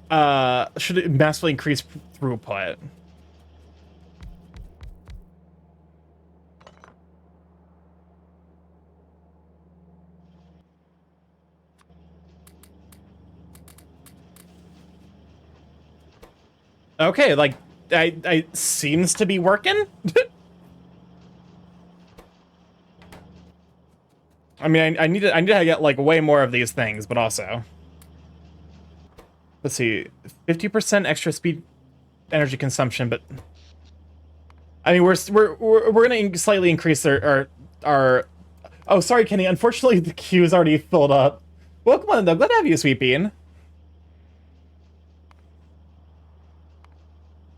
throughput. Okay, like I seems to be working. I mean, I need to get like way more of these things, but also, let's see, 50% extra speed energy consumption, but I mean, we're gonna slightly increase our. Oh, sorry, Kenny. Unfortunately, the queue is already filled up. Welcome on, though. Glad to have you, Sweet Bean.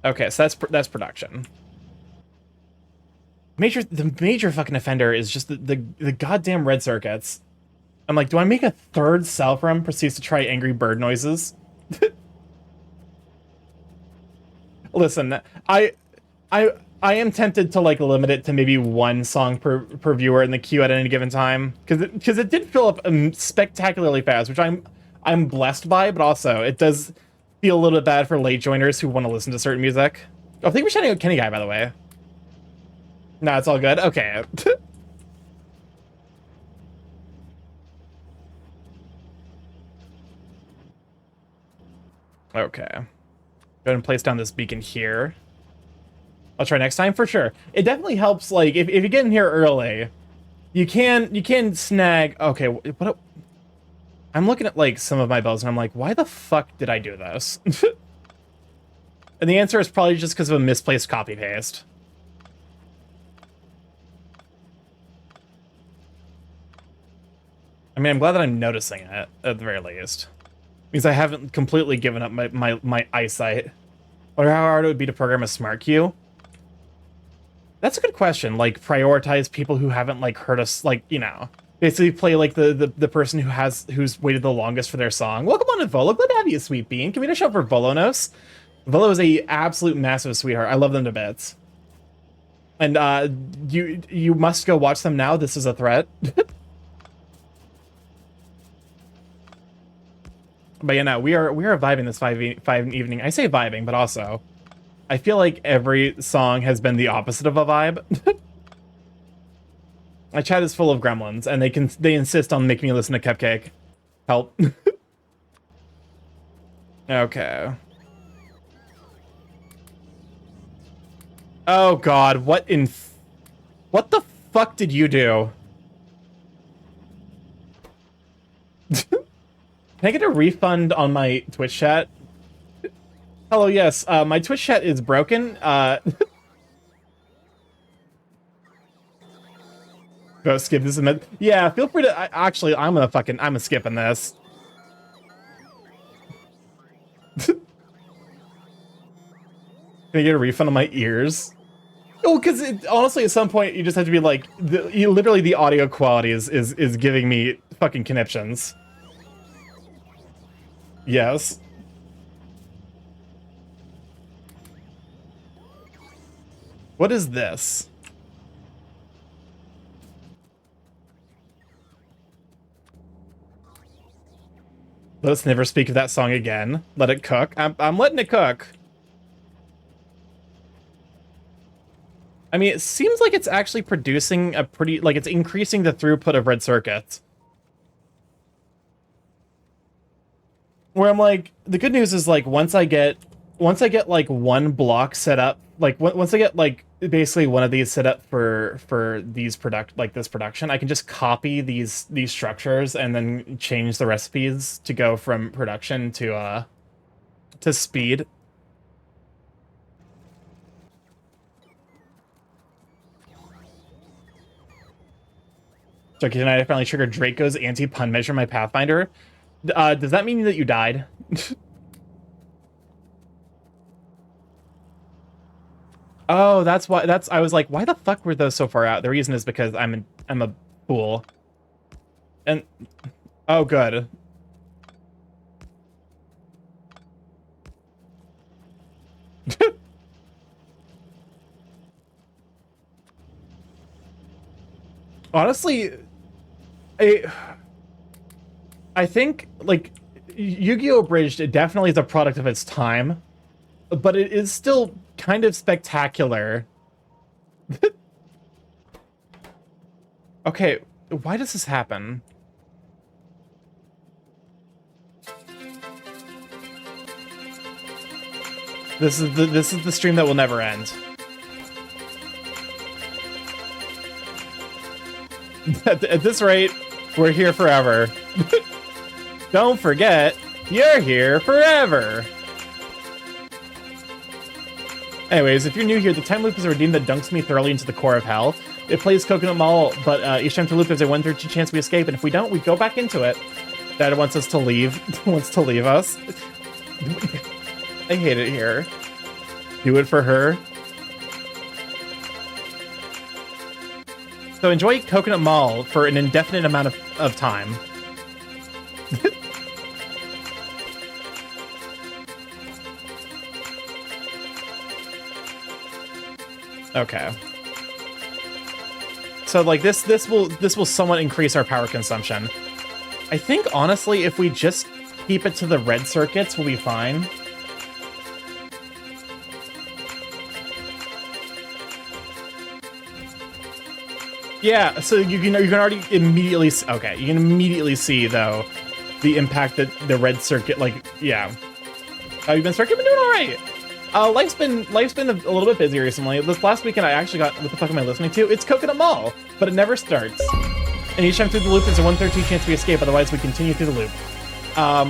Okay, so that's production. The major fucking offender is just the goddamn red circuits. I'm like, do I make a third cell for him? Proceeds to try angry bird noises. Listen, I am tempted to like limit it to maybe one song per viewer in the queue at any given time, because it did fill up spectacularly fast, which I'm blessed by, but also it does feel a little bit bad for late joiners who want to listen to certain music. Oh, I think we're shouting out Kenny Guy, by the way. No, it's all good. Okay. Okay. Go ahead and place down this beacon here. I'll try next time for sure. It definitely helps, like, if you get in here early, you can snag. Okay, what? I'm looking at like some of my builds and I'm like, why the fuck did I do this? And the answer is probably just because of a misplaced copy paste. I mean, I'm glad that I'm noticing it, at the very least. Means I haven't completely given up my eyesight. I wonder how hard it would be to program a smart queue. That's a good question. Like, prioritize people who haven't, like, heard us, like, you know, basically play, like, the person who's waited the longest for their song. Welcome on to Volo. Glad to have you, Sweet Bean. Can we just show up for Volonos? Volo is a absolute massive sweetheart. I love them to bits. And, you must go watch them now. This is a threat. But yeah, no, we are vibing this five evening. I say vibing, but also, I feel like every song has been the opposite of a vibe. My chat is full of gremlins, and they insist on making me listen to Cupcake. Help. Okay. Oh God, what the fuck did you do? Can I get a refund on my Twitch chat? Hello, yes. My Twitch chat is broken. Go skip this. Yeah, feel free to. Actually, I'm skipping this. Can I get a refund on my ears? Oh, because honestly, at some point, you just have to be like, literally, the audio quality is giving me fucking conniptions. Yes. What is this? Let us never speak of that song again. Let it cook. I'm letting it cook. I mean, it seems like it's actually producing a pretty, like, it's increasing the throughput of red circuits. Where I'm like, the good news is, like, once I get like one block set up, like once I get like basically one of these set up for these this production, I can just copy these structures and then change the recipes to go from production to speed. So tonight I finally triggered Draco's anti-pun measure in my Pathfinder. Does that mean that you died? Oh, that's why. I was like, why the fuck were those so far out? The reason is because I'm a fool. And oh, good. Honestly, I think like Yu-Gi-Oh! Abridged, it definitely is a product of its time, but it is still kind of spectacular. Okay, why does this happen? This is the stream that will never end. At this rate, we're here forever. Don't forget, you're here forever. Anyways, if you're new here, the time loop is a redeem that dunks me thoroughly into the core of hell. It plays Coconut Mall, but each time to loop, there's a 1/3 chance we escape, and if we don't, we go back into it. Dad wants us to leave. Wants to leave us. I hate it here. Do it for her. So enjoy Coconut Mall for an indefinite amount of time. Okay. So like this will somewhat increase our power consumption. I think honestly, if we just keep it to the red circuits, we'll be fine. Yeah, so you can already immediately okay, you can immediately see though the impact that the red circuit, like, yeah. Oh, you've been circuit been doing all right. Life's been a little bit busy recently. This last weekend I actually got, what the fuck am I listening to? It's Coconut Mall, but it never starts. And each time through the loop there's a 1/13 chance we escape, otherwise we continue through the loop. But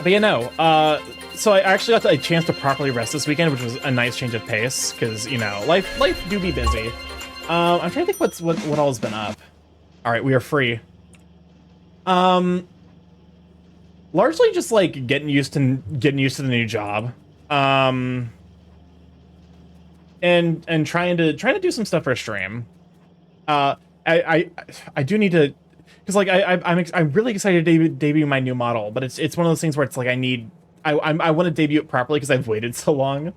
yeah, no. So I actually got a chance to properly rest this weekend, which was a nice change of pace, because, you know, life do be busy. I'm trying to think what all has been up. All right, we are free. Largely just like getting used to the new job. And trying to do some stuff for a stream. I do need to, because like I'm really excited to debut my new model, but it's one of those things where it's like I want to debut it properly because I've waited so long.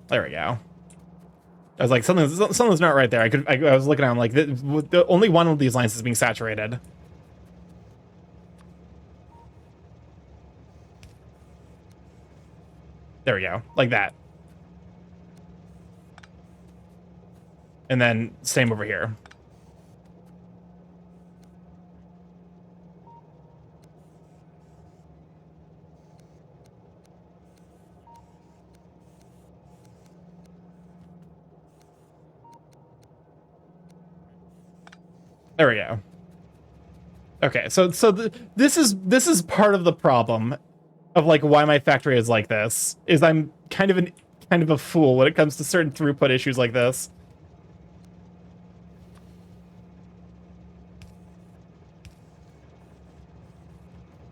There we go. I was like, something's not right there. I was looking at him like, the only one of these lines is being saturated. There we go, like that. And then same over here. There we go. Okay, so this is part of the problem of like why my factory is like this, is I'm kind of a fool when it comes to certain throughput issues like this.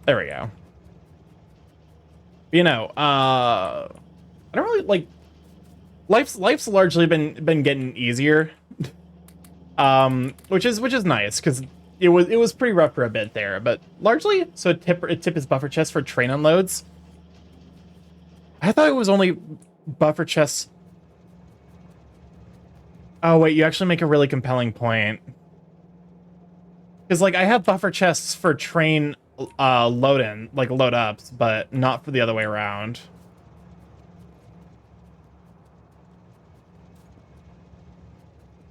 There we go. You know, I don't really like life's largely been getting easier. Which is nice, because it was pretty rough for a bit there, but largely, so tip is buffer chest for train unloads. I thought it was only buffer chests. Oh wait, you actually make a really compelling point. Because like I have buffer chests for train load ups, but not for the other way around.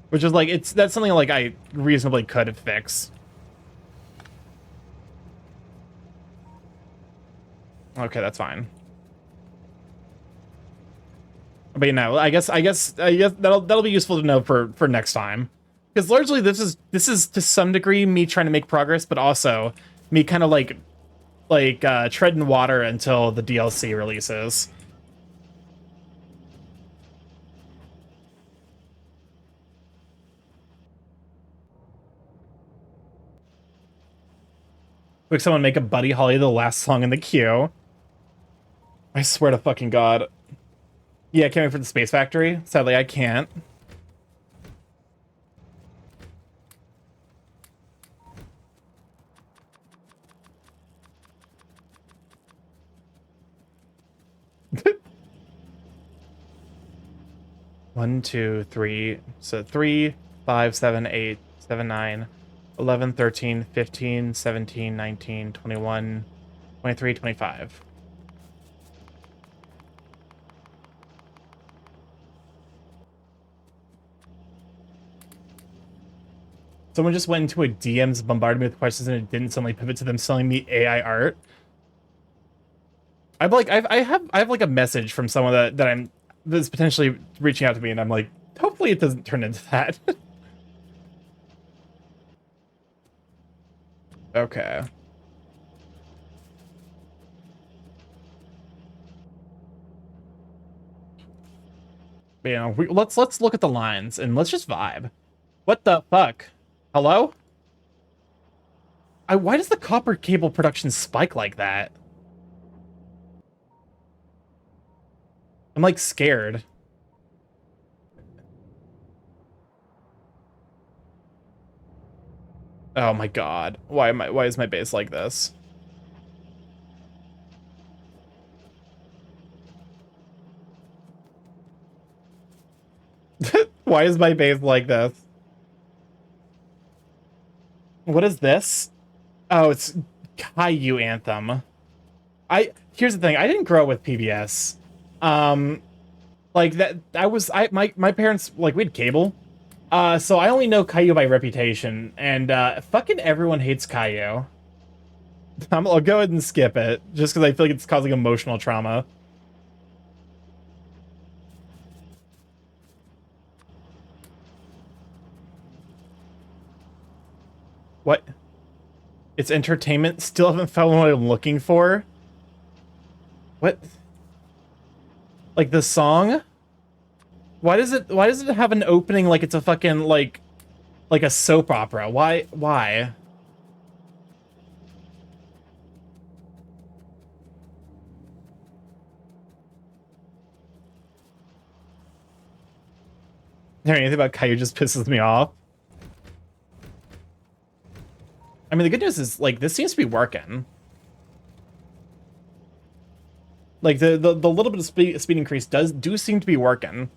Which is like that's something like I reasonably could fix. Okay, that's fine. But you know, I guess that'll be useful to know for next time. Because largely this is to some degree me trying to make progress, but also me kind of like treading water until the DLC releases. Quick, someone make a Buddy Holly the last song in the queue. I swear to fucking God. Yeah, can't wait for the Space Factory. Sadly, I can't. One, two, three. So 3, 5, 7, 8, 7, 9, 11, 13, 15, 17, 19, 21, 23, 25. Someone just went into a DMs, bombarded me with questions, and it didn't suddenly pivot to them selling me AI art. I have like a message from someone that's potentially reaching out to me, and I'm like, hopefully it doesn't turn into that. Okay. But, you know, let's look at the lines and let's just vibe. What the fuck? Hello? Why does the copper cable production spike like that? I'm like scared. Oh my God. Why is my base like this? Why is my base like this? What is this? Oh, it's Caillou Anthem. Here's the thing, I didn't grow up with PBS. Like that my parents, like, we had cable. So I only know Caillou by reputation, and fucking everyone hates Caillou. I'll go ahead and skip it, just because I feel like it's causing emotional trauma. What? It's entertainment? Still haven't found what I'm looking for? What? Like the song? Why does it have an opening like it's a fucking like a soap opera? Why? Anything about Caillou just pisses me off. I mean, the good news is, like, this seems to be working. Like, the little bit of speed increase do seem to be working.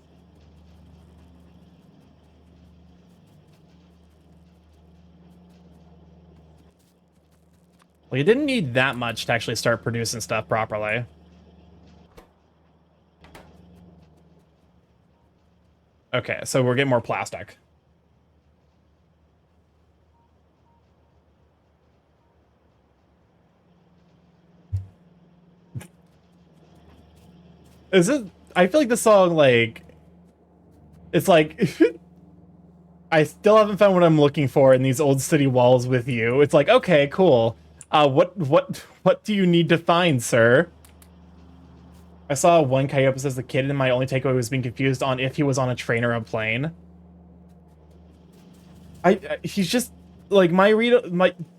Like, it didn't need that much to actually start producing stuff properly. Okay, so we're getting more plastic. Is it? I feel like this song, like, it's like, I still haven't found what I'm looking for in these old city walls with you. It's like, okay, cool. What do you need to find, sir? I saw one Caillou episode as a kid, and my only takeaway was being confused on if he was on a train or a plane. He's just, like,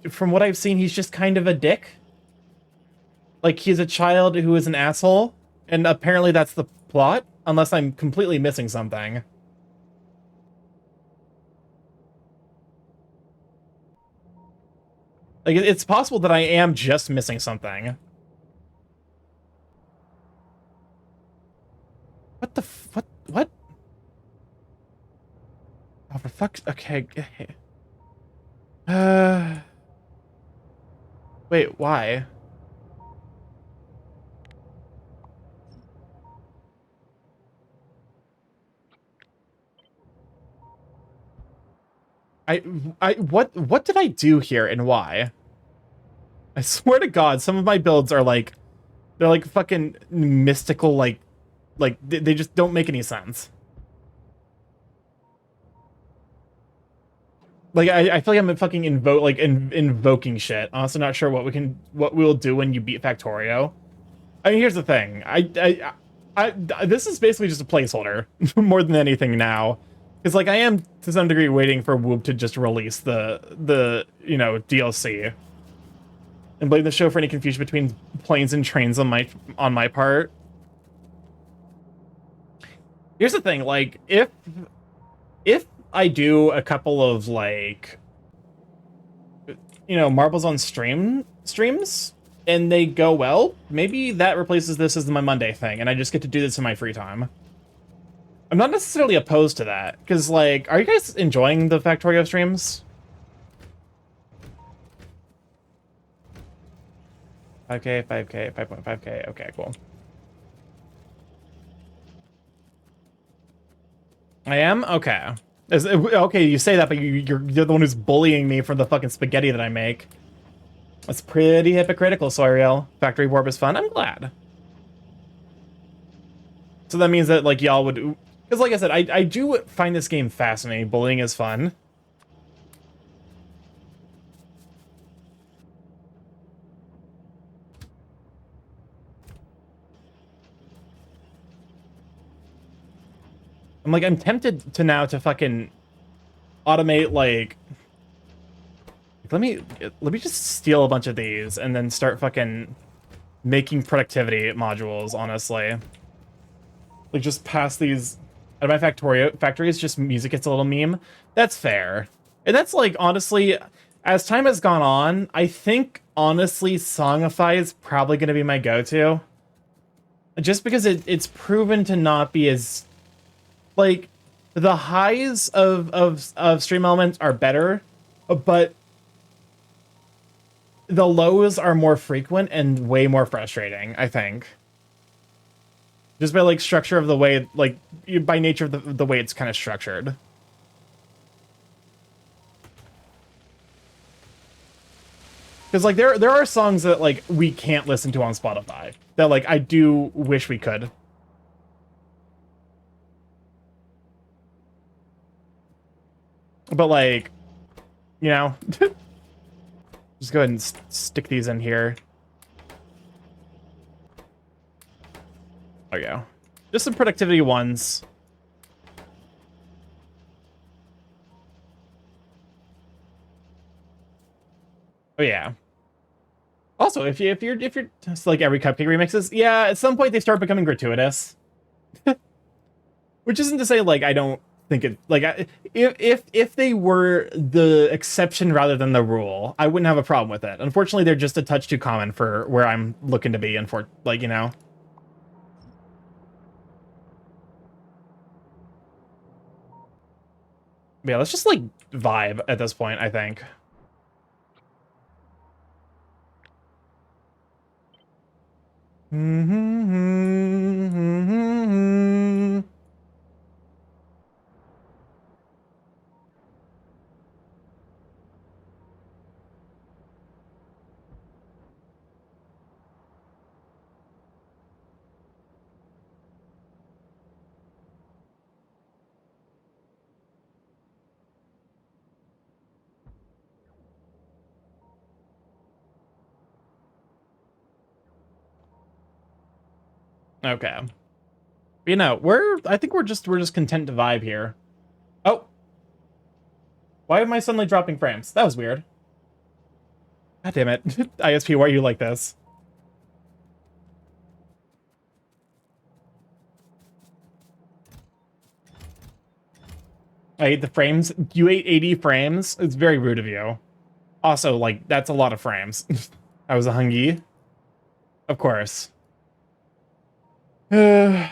from what I've seen, he's just kind of a dick. Like, he's a child who is an asshole, and apparently that's the plot, unless I'm completely missing something. Like, it's possible that I am just missing something. What? Oh, for fuck's... Okay. Wait, why? What did I do here and why? I swear to God, some of my builds are like, they're like fucking mystical, like they just don't make any sense. Like I feel like I'm fucking invoking shit. Honestly, not sure what we'll do when you beat Factorio. I mean, here's the thing. This is basically just a placeholder more than anything now, because like I am to some degree waiting for Whoop to just release the you know DLC, and blame the show for any confusion between planes and trains on my part. Here's the thing, like if I do a couple of like, you know, marbles on streams and they go well, maybe that replaces this as my Monday thing and I just get to do this in my free time. I'm not necessarily opposed to that, because like, are you guys enjoying the Factorio streams? 5K, 5K, 5.5K, okay, cool. I am? Okay. Okay, you say that, but you're the one who's bullying me for the fucking spaghetti that I make. That's pretty hypocritical, Soriel. Factory Warp is fun. I'm glad. So that means that, like, y'all would... Because, like I said, I do find this game fascinating. Bullying is fun. I'm tempted to now to fucking automate, like... Let me just steal a bunch of these and then start fucking making productivity modules, honestly. Like, just pass these out of my factories, just music gets a little meme. That's fair. And that's, like, honestly, as time has gone on, I think, honestly, Songify is probably going to be my go-to. Just because it's proven to not be as... Like, the highs of Stream Elements are better, but the lows are more frequent and way more frustrating, I think. Just by, like, structure of the way, like, by nature of the way it's kind of structured. Because, like, there are songs that, like, we can't listen to on Spotify. That, like, I do wish we could. But, like, you know... Just go ahead and stick these in here. There we go. Just some productivity ones. Oh yeah. Also, if you're just like every Cupcake remixes, yeah, at some point they start becoming gratuitous. Which isn't to say like I don't think it like if they were the exception rather than the rule, I wouldn't have a problem with it. Unfortunately, they're just a touch too common for where I'm looking to be, and for like, you know. Yeah, let's just like vibe at this point, I think. Okay. You know, I think we're just content to vibe here. Oh. Why am I suddenly dropping frames? That was weird. God damn it. ISP, why are you like this? I ate the frames. You ate 80 frames? It's very rude of you. Also, like, that's a lot of frames. I was a hungry. Of course. To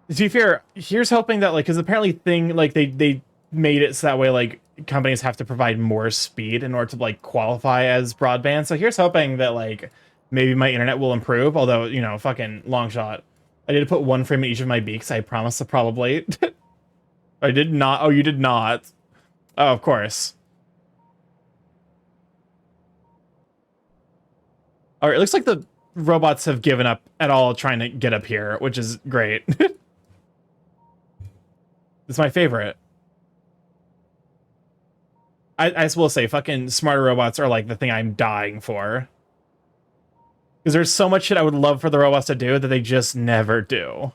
be fair, here's hoping that, like, because apparently they made it so that way like companies have to provide more speed in order to like qualify as broadband. So here's hoping that like maybe my internet will improve, although, you know, fucking long shot. I did put one frame in each of my beaks. I promise to probably. I did not. Oh, you did not. Oh, of course. All right, it looks like the robots have given up at all trying to get up here, which is great. It's my favorite. I will say, fucking smarter robots are like the thing I'm dying for. Because there's so much shit I would love for the robots to do that they just never do.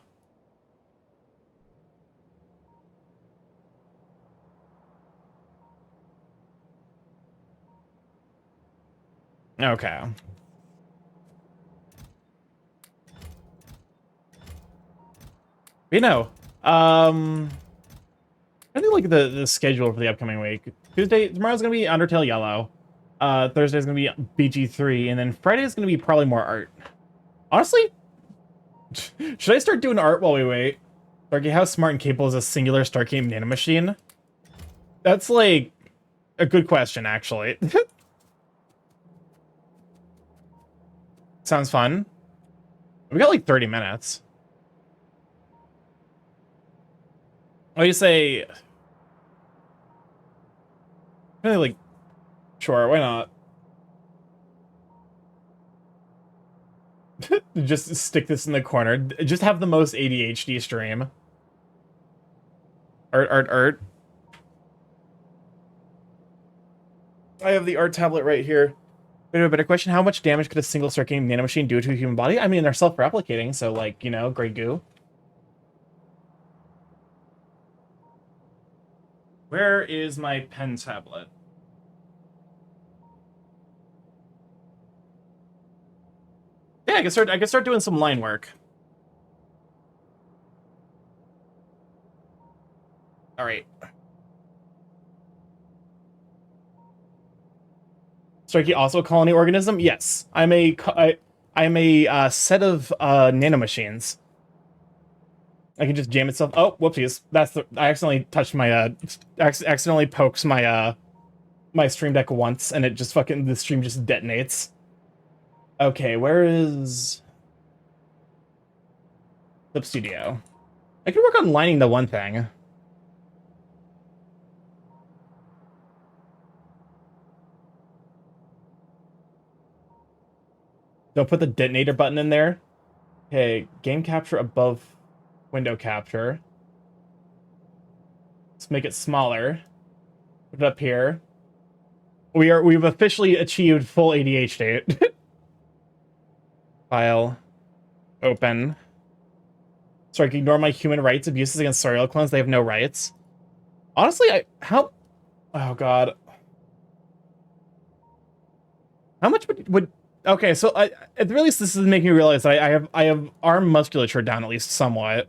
Okay. You know, I think like the schedule for the upcoming week. Tomorrow's gonna be Undertale Yellow. Thursday's gonna be BG3, and then Friday's gonna be probably more art. Honestly, should I start doing art while we wait? Starkey, how smart and capable is a singular Starkey nanomachine? That's like a good question, actually. Sounds fun. We got like 30 minutes. What do you say? Really, like, sure, why not? Just stick this in the corner. Just have the most ADHD stream. Art. I have the art tablet right here. Wait, a better question. How much damage could a single circuit nanomachine do to a human body? I mean, they're self-replicating, so, like, you know, Grey Goo. Where is my pen tablet? Yeah, I can start doing some line work. All right. Starkey also a colony organism? Yes. I'm a set of nanomachines. I can just jam itself. Oh, whoopsies. I accidentally touched my accidentally pokes my my stream deck once, and it just fucking the stream just detonates. Okay, where is Clip Studio? I can work on lining the one thing. Don't put the detonator button in there. Okay, game capture above window capture. Let's make it smaller. Put it up here. We've officially achieved full ADHD. File. Open. Sorry, ignore my human rights abuses against serial clones. They have no rights. Honestly, oh god. How much would okay, so at the very least this is making me realize that I have arm musculature down at least somewhat.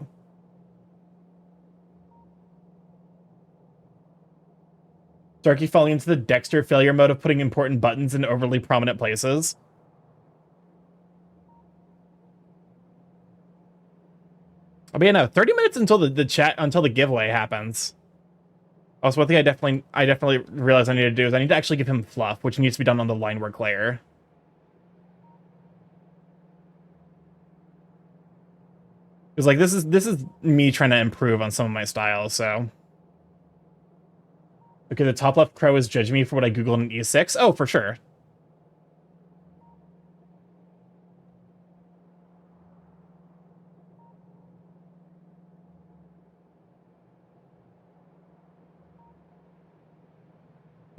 Starkey falling into the Dexter failure mode of putting important buttons in overly prominent places. But yeah, no, 30 minutes until the giveaway happens. Also, one thing I definitely realize I need to do is I need to actually give him fluff, which needs to be done on the line work layer. Because like this is me trying to improve on some of my styles, so. Okay, the top left crow is judging me for what I googled in E6. Oh, for sure.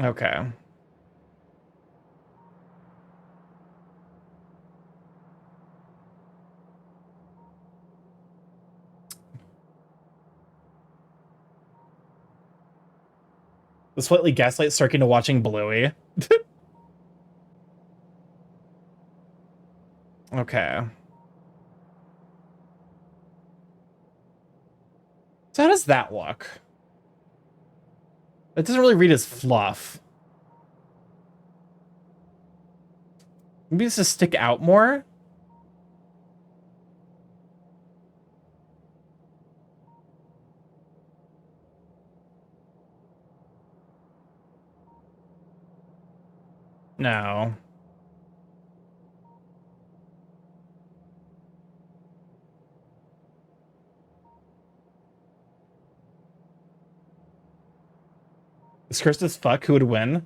Okay. The slightly gaslight Starkey into watching Bluey. Okay. So how does that look? It doesn't really read as fluff. Maybe it's to stick out more? No. Is cursed as fuck? Who would win?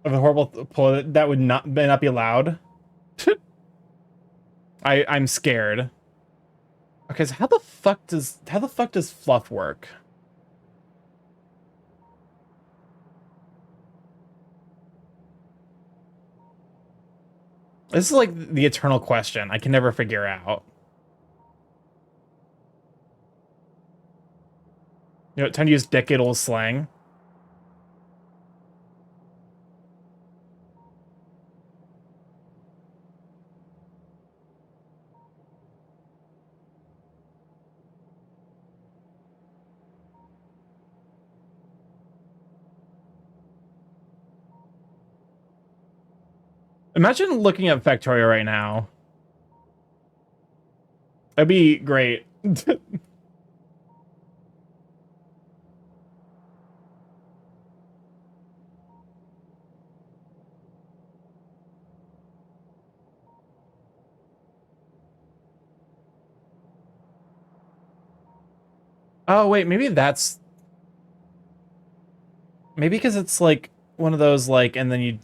Of a horrible poll that would may not be allowed. I'm scared. Okay, so how the fuck does fluff work? This is like the eternal question I can never figure out. You know, time to use decade-old slang. Imagine looking at Factorio right now. That'd be great. Oh, wait, maybe that's... Maybe because it's like one of those like, and then you...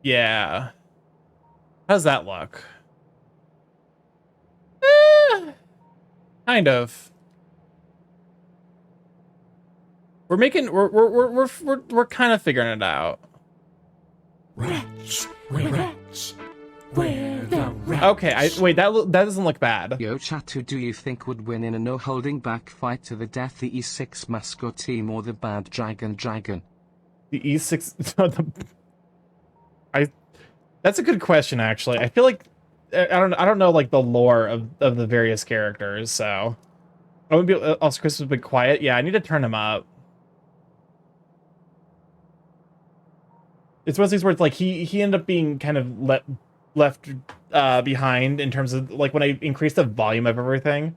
Yeah. How's that look? Kind of. We're making... We're kind of figuring it out. Rats, rats, where the rats? Okay, wait, that doesn't look bad. Yo chat, who do you think would win in a no holding back fight to the death, the E6 mascot team or the bad dragon? The E6... That's a good question, actually. I feel like... I don't know, like, the lore of the various characters, so... I would be... Also, Chris has been quiet. Yeah, I need to turn him up. It's one of those things where it's like he ended up being kind of left behind in terms of like when I increased the volume of everything.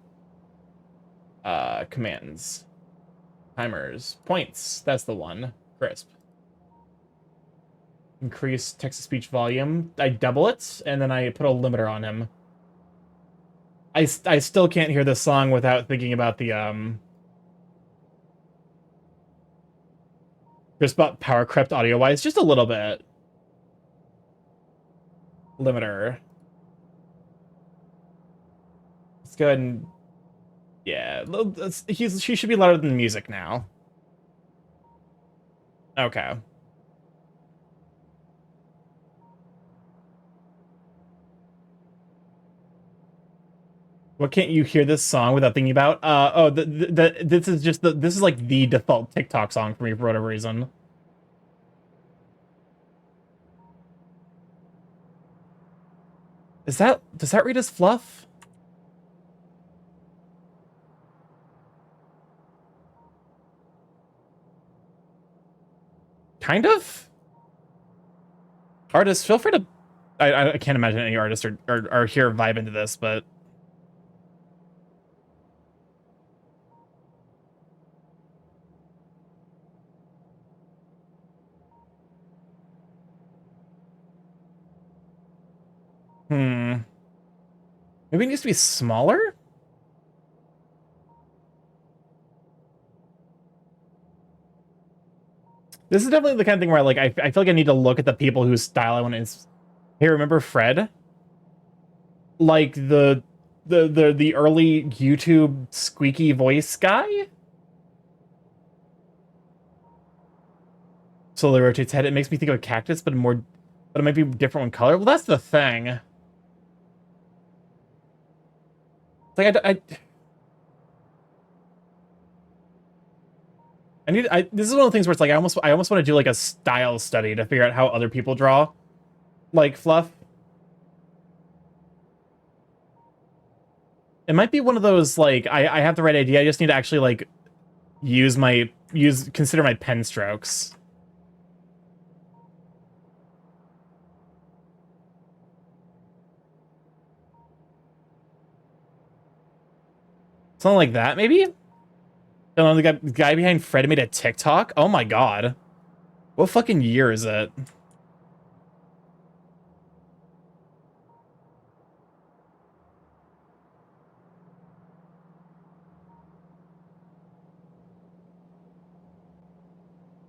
Commands, timers, points. That's the one. Crisp. Increase text-to-speech volume. I double it and then I put a limiter on him. I still can't hear this song without thinking about the just about power crept audio wise, just a little bit. Limiter. Let's go ahead and yeah, she should be louder than the music now. Okay. What can't you hear this song without thinking about? Oh, this is like the default TikTok song for me for whatever reason. Does that read as fluff? Kind of? Artists, feel free to... I can't imagine any artists are here vibe into this, but... Maybe it needs to be smaller? This is definitely the kind of thing where I feel like I need to look at the people whose style I want to... Hey, remember Fred? Like the early YouTube squeaky voice guy? Slowly rotates head. It makes me think of a cactus, but it might be different in color. Well, that's the thing. Like this is one of the things where it's like I almost want to do like a style study to figure out how other people draw like fluff. It might be one of those like I have the right idea, I just need to actually like consider my pen strokes. Something like that, maybe? I don't know, the guy behind Fred made a TikTok? Oh my god. What fucking year is it?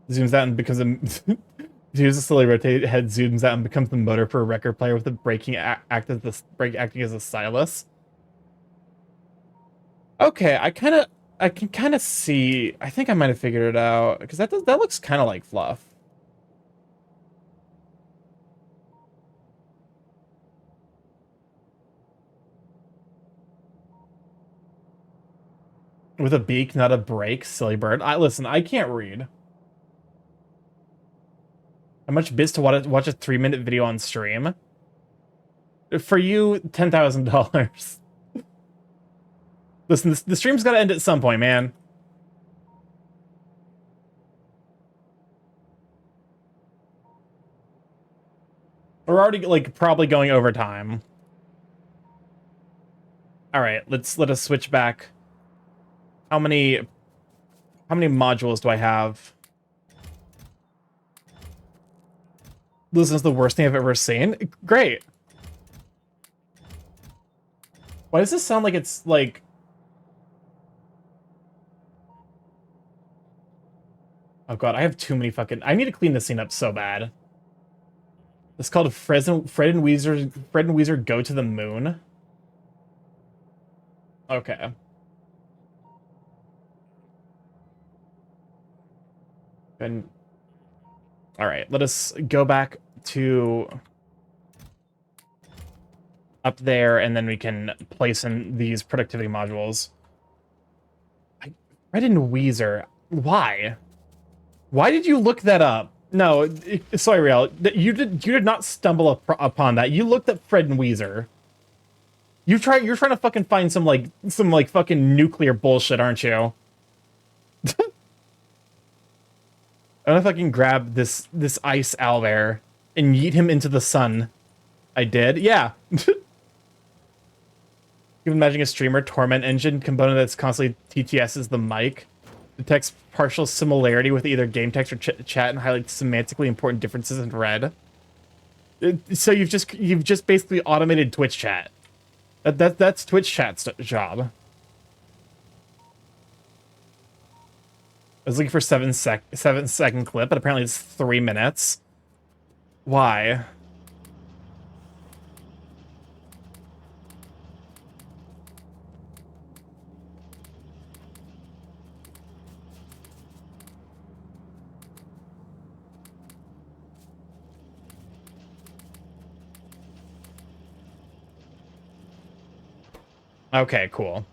Zooms out and becomes a... Uses a slowly rotated head, zooms out and becomes the motor for a record player with the braking acting as a stylus. Okay, I can kind of see. I think I might have figured it out because that looks kind of like fluff. With a beak, not a brake, silly bird. Listen, I can't read. How much bits to watch a 3-minute video on stream? For you, $10,000. Listen, the stream's gotta end at some point, man. We're already, like, probably going over time. Alright, let us switch back. How many modules do I have? This is the worst thing I've ever seen. Great. Why does this sound like it's like... Oh god, I have too many fucking... I need to clean this scene up so bad. It's called Fred and Weezer Go to the Moon. Okay. And... Alright, let us go back to... up there, and then we can place in these productivity modules. Fred and Weezer. Why? Why did you look that up? No, sorry, Real. You did not stumble upon that. You looked at Fred and Weezer. You're trying to fucking find some fucking nuclear bullshit, aren't you? I'm gonna fucking grab this ice owlbear and yeet him into the sun. I did? Yeah. You can imagine a streamer torment engine component that's constantly TTS's the mic. Detects partial similarity with either game text or chat and highlights semantically important differences in red. So you've just basically automated Twitch chat. That's Twitch chat's job. I was looking for 7-second clip, but apparently it's 3 minutes. Why? Okay, cool.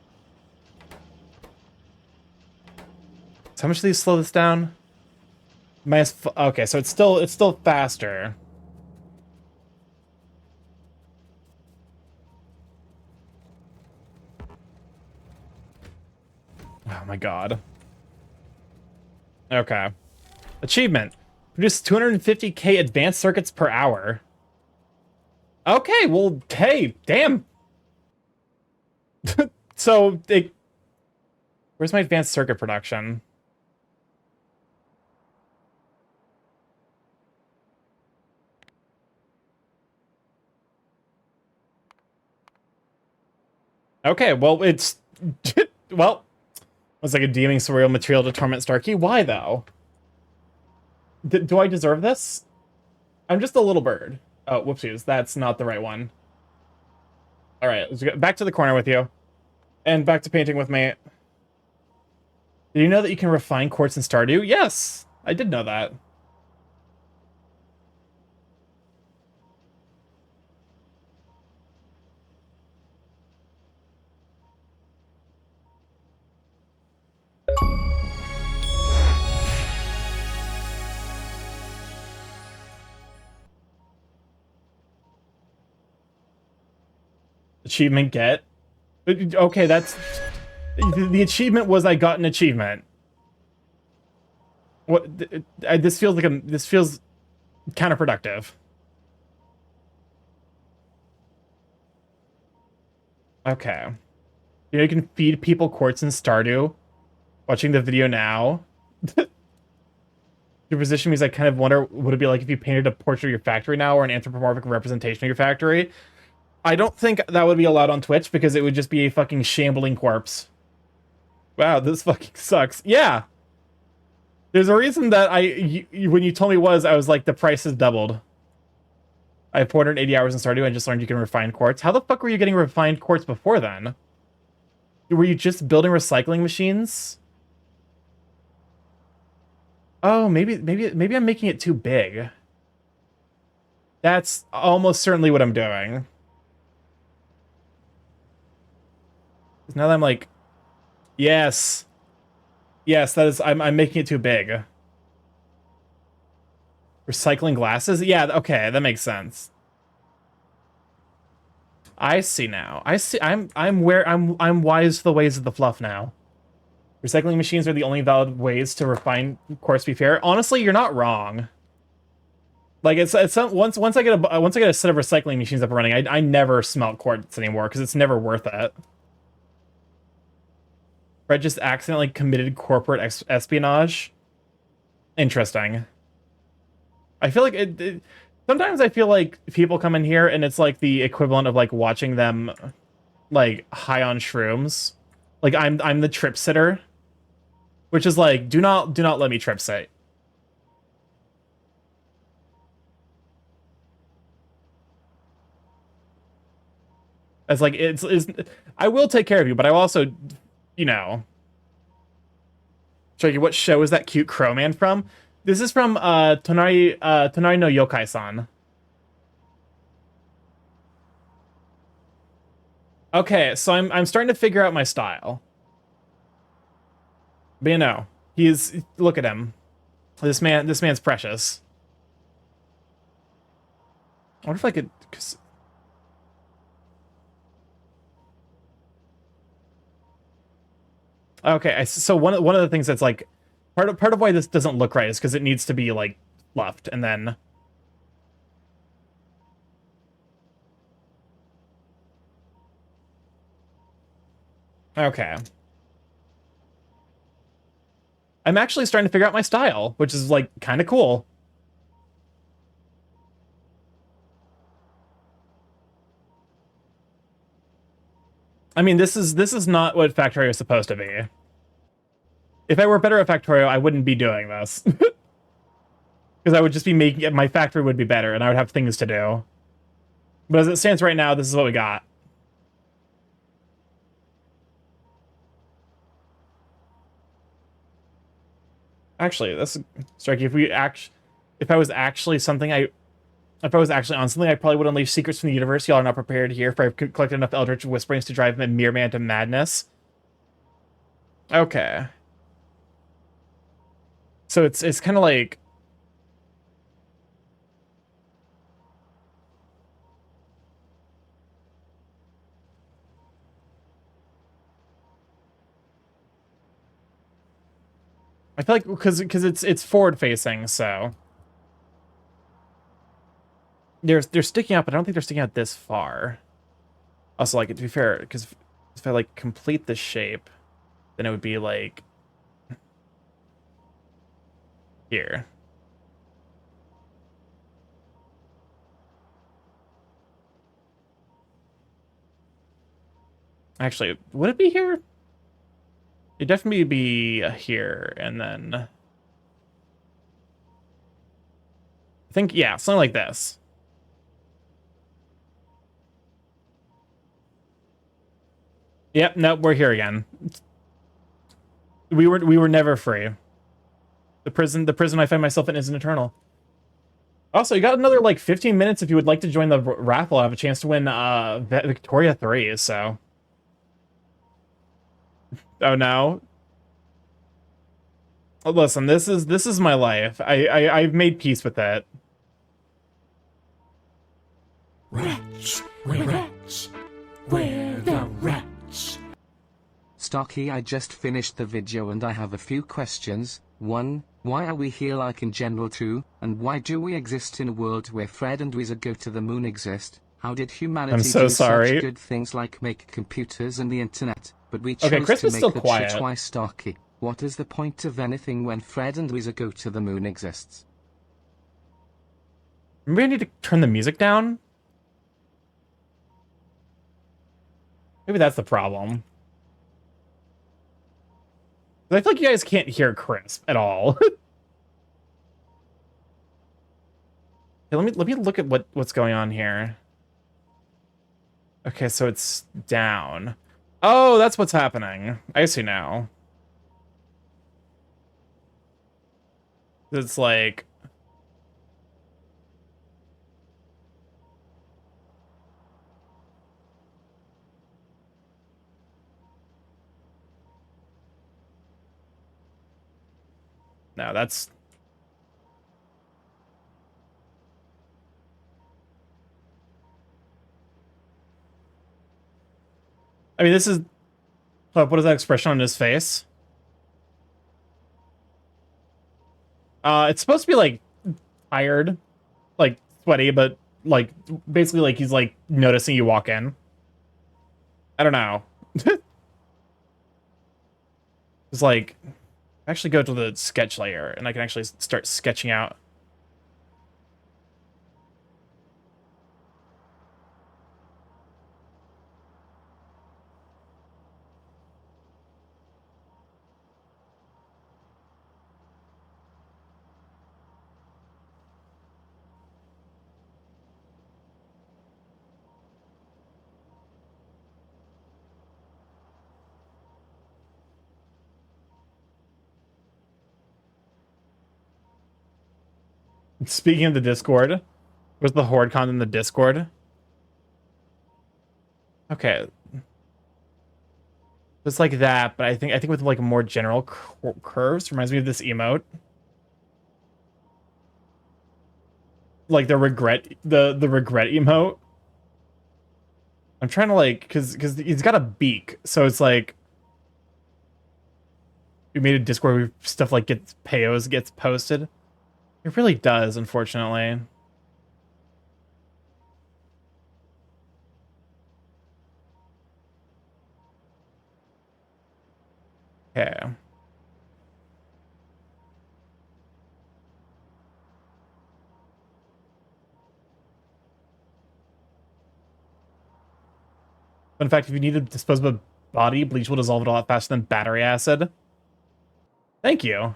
So how much do these slow this down? Okay, so it's still faster. Oh my god. Okay. Achievement. Produce 250k advanced circuits per hour. Okay, well, hey, damn. So, where's my advanced circuit production? Okay, well, it's... well, it's like a deeming surreal material to torment Starky. Why, though? Do I deserve this? I'm just a little bird. Oh, whoopsies. That's not the right one. Alright, let's get back to the corner with you. And back to painting with me. Did you know that you can refine quartz in Stardew? Yes! I did know that. Achievement get? Okay, that's... The achievement was I got an achievement. What? This feels like this feels counterproductive. Okay. You know, you can feed people quartz in Stardew. Watching the video now. Your position means I kind of wonder what it'd be like if you painted a portrait of your factory now or an anthropomorphic representation of your factory. I don't think that would be allowed on Twitch because it would just be a fucking shambling corpse. Wow, this fucking sucks. Yeah. There's a reason that when you told me was, I was like, the price has doubled. I have 480 hours in Stardew and just learned you can refine quartz. How the fuck were you getting refined quartz before then? Were you just building recycling machines? Oh, maybe I'm making it too big. That's almost certainly what I'm doing. Now that I'm like, yes. Yes, that is, I'm making it too big. Recycling glasses? Yeah, okay, that makes sense. I see now. I see. I'm wise to the ways of the fluff now. Recycling machines are the only valid ways to refine quartz. To be fair, honestly, you're not wrong. Like it's once I get a set of recycling machines up and running, I never smelt quartz anymore because it's never worth it. Fred just accidentally committed corporate espionage. Interesting. I feel like sometimes I feel like people come in here and it's like the equivalent of like watching them like high on shrooms. Like I'm the trip sitter, which is like do not let me trip sit. It's like it's I will take care of you, but I will also, you know. Show you what show is that cute crow man from? This is from Tonari no Yokai-san. Okay, so I'm starting to figure out my style. But you know, look at him. This man's precious. I wonder if I could. Okay, so one of the things that's like part of why this doesn't look right is because it needs to be like fluffed and then. Okay. I'm actually starting to figure out my style, which is like kind of cool. I mean, this is not what Factorio is supposed to be. If I were better at Factorio, I wouldn't be doing this. Because I would just be making it, my factory would be better, and I would have things to do. But as it stands right now, this is what we got. Actually, that's Strikey. If I was actually on something, I probably would unleash secrets from the universe. Y'all are not prepared here, for I've collected enough eldritch whisperings to drive a mere man to madness. Okay. So it's kind of like. I feel like because it's forward facing, so they're sticking out, but I don't think they're sticking out this far. Also, like, to be fair, because if I like complete the shape, then it would be like here. Actually, would it be here? It'd definitely be here, and then I think, yeah, something like this. Yep, nope, we're here again. We were never free. The prison I find myself in isn't eternal. Also, you got another like 15 minutes if you would like to join the raffle. I have a chance to win Victoria 3, so. Oh no. Listen, this is my life. I've made peace with that. Rats, where rats, where the rats. Starky, I just finished the video and I have a few questions. 1. Why are we here like in general 2? And why do we exist in a world where Fred and Weezer go to the moon exist? How did humanity do such good things like make computers and the internet, but we chose to make the shit? Why, Starky? What is the point of anything when Fred and Weezer go to the moon exists? Maybe I need to turn the music down? Maybe that's the problem. I feel like you guys can't hear Crisp at all. Okay, let me look at what's going on here. Okay, so it's down. Oh, that's what's happening. I see now. It's like no, that's I mean, this is what is that expression on his face? It's supposed to be like tired, like sweaty, but like basically like he's like noticing you walk in. I don't know. It's like actually go to the sketch layer and I can actually start sketching out. Speaking of the Discord, where's the horde con in the Discord? Okay, it's like that, but I think with like more general curves reminds me of this emote, like the regret emote. I'm trying to like because he's got a beak, so it's like we made a Discord where stuff like gets posted. It really does, unfortunately. Okay. But in fact, if you need to dispose of a body, bleach will dissolve it a lot faster than battery acid. Thank you.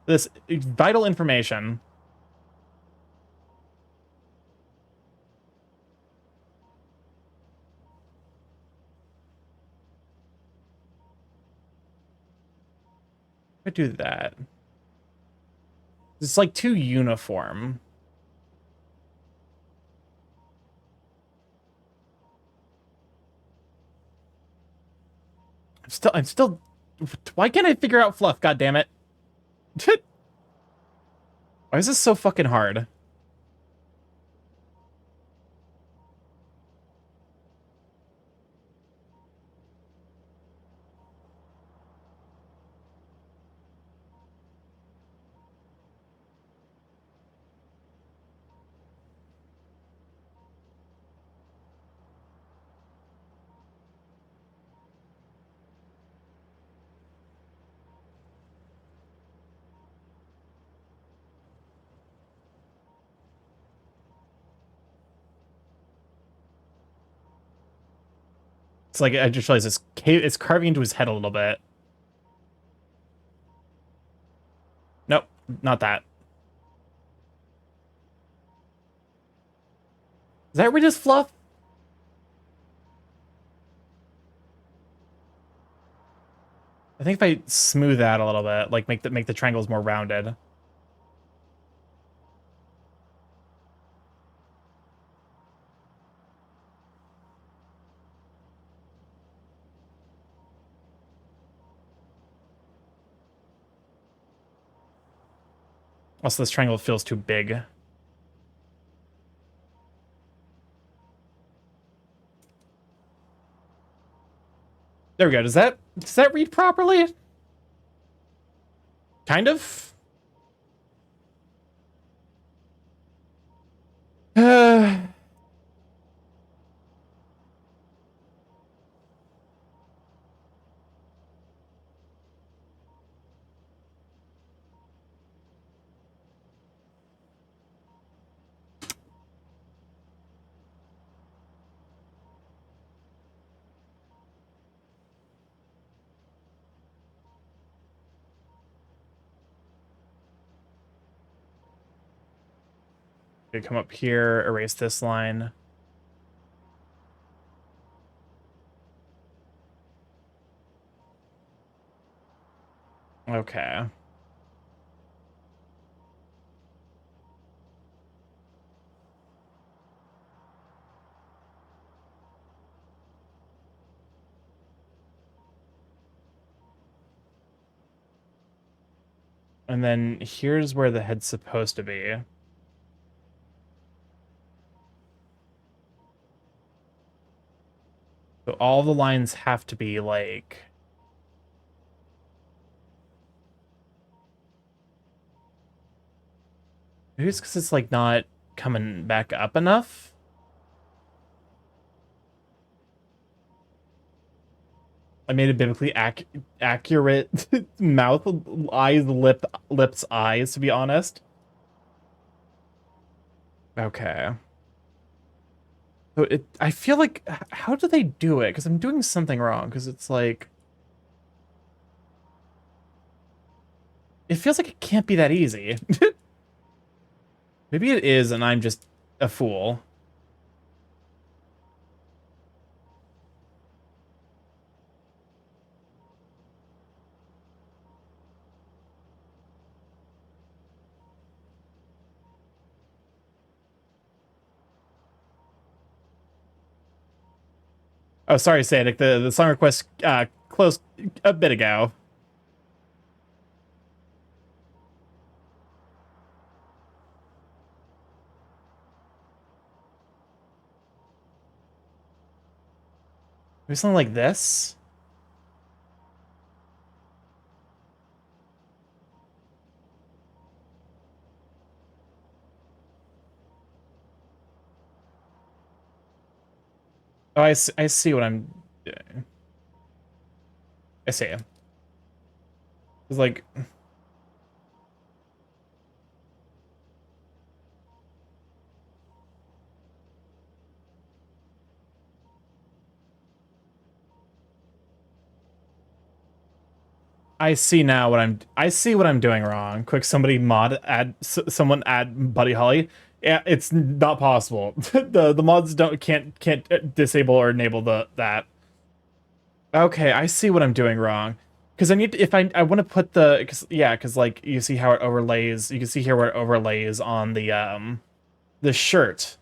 This vital information. I do that. It's like too uniform. I'm still. Why can't I figure out fluff? God damn it! Why is this so fucking hard? It's like I just realized it's carving into his head a little bit. Nope, not that. Is that really just fluff? I think if I smooth that a little bit, like make the triangles more rounded. Also, this triangle feels too big. There we go. Does that read properly? Kind of. Okay, come up here, erase this line. Okay. And then here's where the head's supposed to be. So all the lines have to be like... Maybe it's because it's like not coming back up enough? I made a biblically accurate mouth, eyes, lips, eyes, to be honest. Okay. So I feel like, how do they do it? Because I'm doing something wrong, because it's like... It feels like it can't be that easy. Maybe it is, and I'm just a fool. Oh, sorry, Sadik. The song request closed a bit ago. Maybe something like this? Oh, I see what I'm doing. I see. It's like... I see now what I see what I'm doing wrong. Quick, somebody someone add Buddy Holly. Yeah, it's not possible. The mods can't disable or enable that. Okay, I see what I'm doing wrong. Because I need to, if I want to put the, because like you see how it overlays, you can see here where it overlays on the shirt.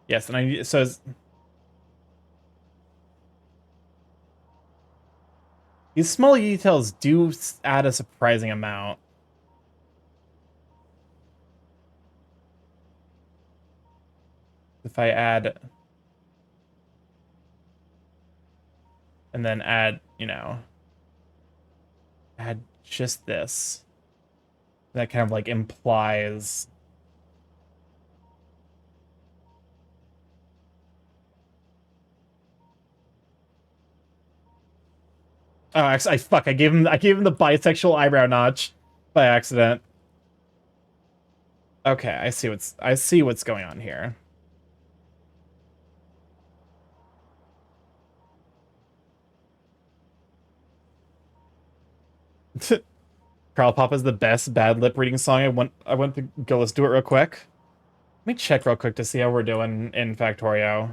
Yes, and these small details do add a surprising amount. If I add, and then add, add just this, that kind of like implies. Oh, actually, I gave him the bisexual eyebrow notch by accident. Okay, I see what's going on here. Carl Pop is the best bad lip reading song. I went to go. Let's do it real quick. Let me check real quick to see how we're doing in Factorio.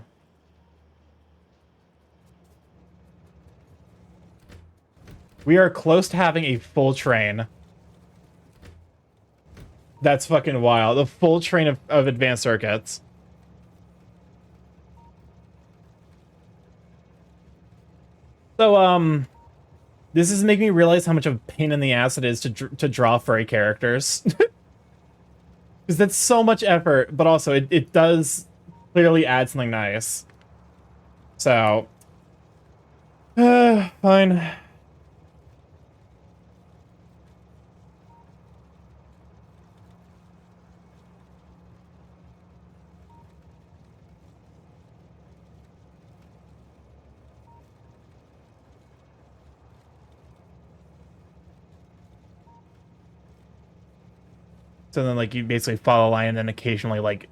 We are close to having a full train. That's fucking wild. A full train of advanced circuits. So, this is making me realize how much of a pain in the ass it is to draw furry characters. Because that's so much effort, but also it does clearly add something nice. So, fine. So then, like, you basically follow a line and then occasionally, like,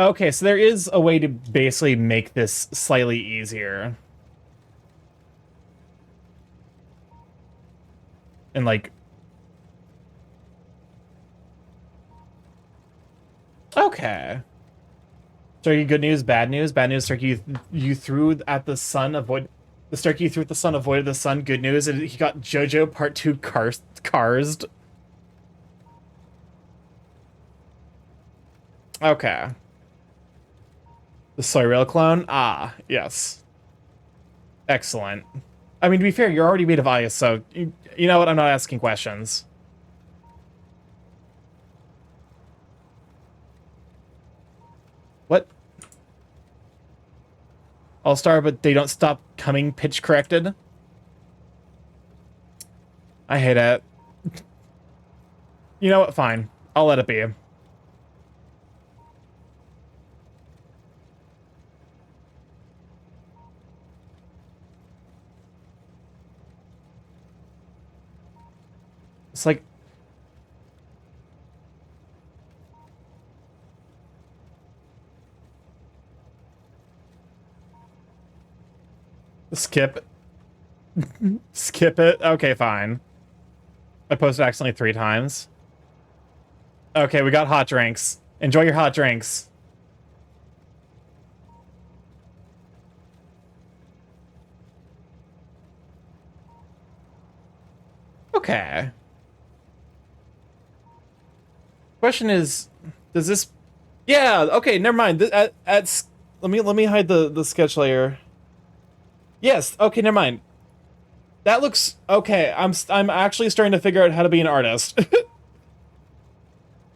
Okay, so there is a way to basically make this slightly easier. And like... Okay. Starky, good news, bad news. Bad news, Starky, you threw at the sun, avoid... The Starky you threw at the sun, avoided the sun. Good news, and he got JoJo Part 2 carsed. Okay. The Soy Rail clone? Ah, yes. Excellent. I mean, to be fair, you're already made of ice, so... You know what? I'm not asking questions. What? All-star, but they don't stop coming pitch corrected? I hate it. You know what? Fine. I'll let it be. It's like... Skip. Skip it? Okay, fine. I posted accidentally 3 times. Okay, we got hot drinks. Enjoy your hot drinks. Okay. Question is, does this... Yeah, okay, never mind. Let me hide the sketch layer. Yes, okay, never mind. That looks okay. I'm actually starting to figure out how to be an artist. If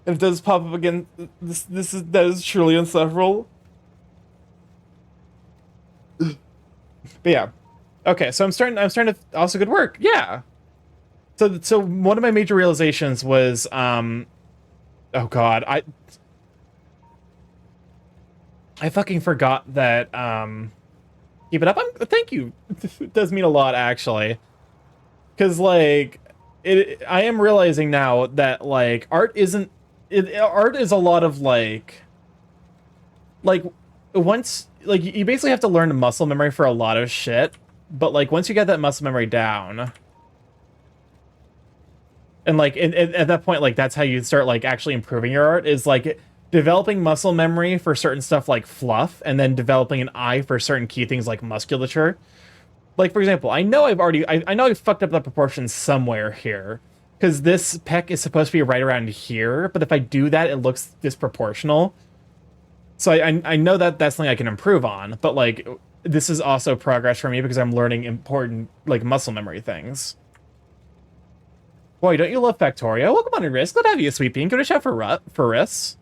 it does pop up again, that is truly insufferable. But yeah. Okay, so I'm starting to also good work. Yeah. So one of my major realizations was oh god, I fucking forgot that keep it up. Thank you. It does mean a lot actually. Cuz like I am realizing now that like art is a lot of like once like you basically have to learn muscle memory for a lot of shit, but like once you get that muscle memory down, and like at that point, like that's how you start like actually improving your art, is like developing muscle memory for certain stuff like fluff, and then developing an eye for certain key things like musculature. Like for example, I know I've fucked up the proportions somewhere here, because this pec is supposed to be right around here, but if I do that, it looks disproportional. So I know that that's something I can improve on, but like this is also progress for me because I'm learning important like muscle memory things. Boy, don't you love Factorio? Welcome on in, Risk. Glad to have you, Sweet Bean. Go to shout for Riss.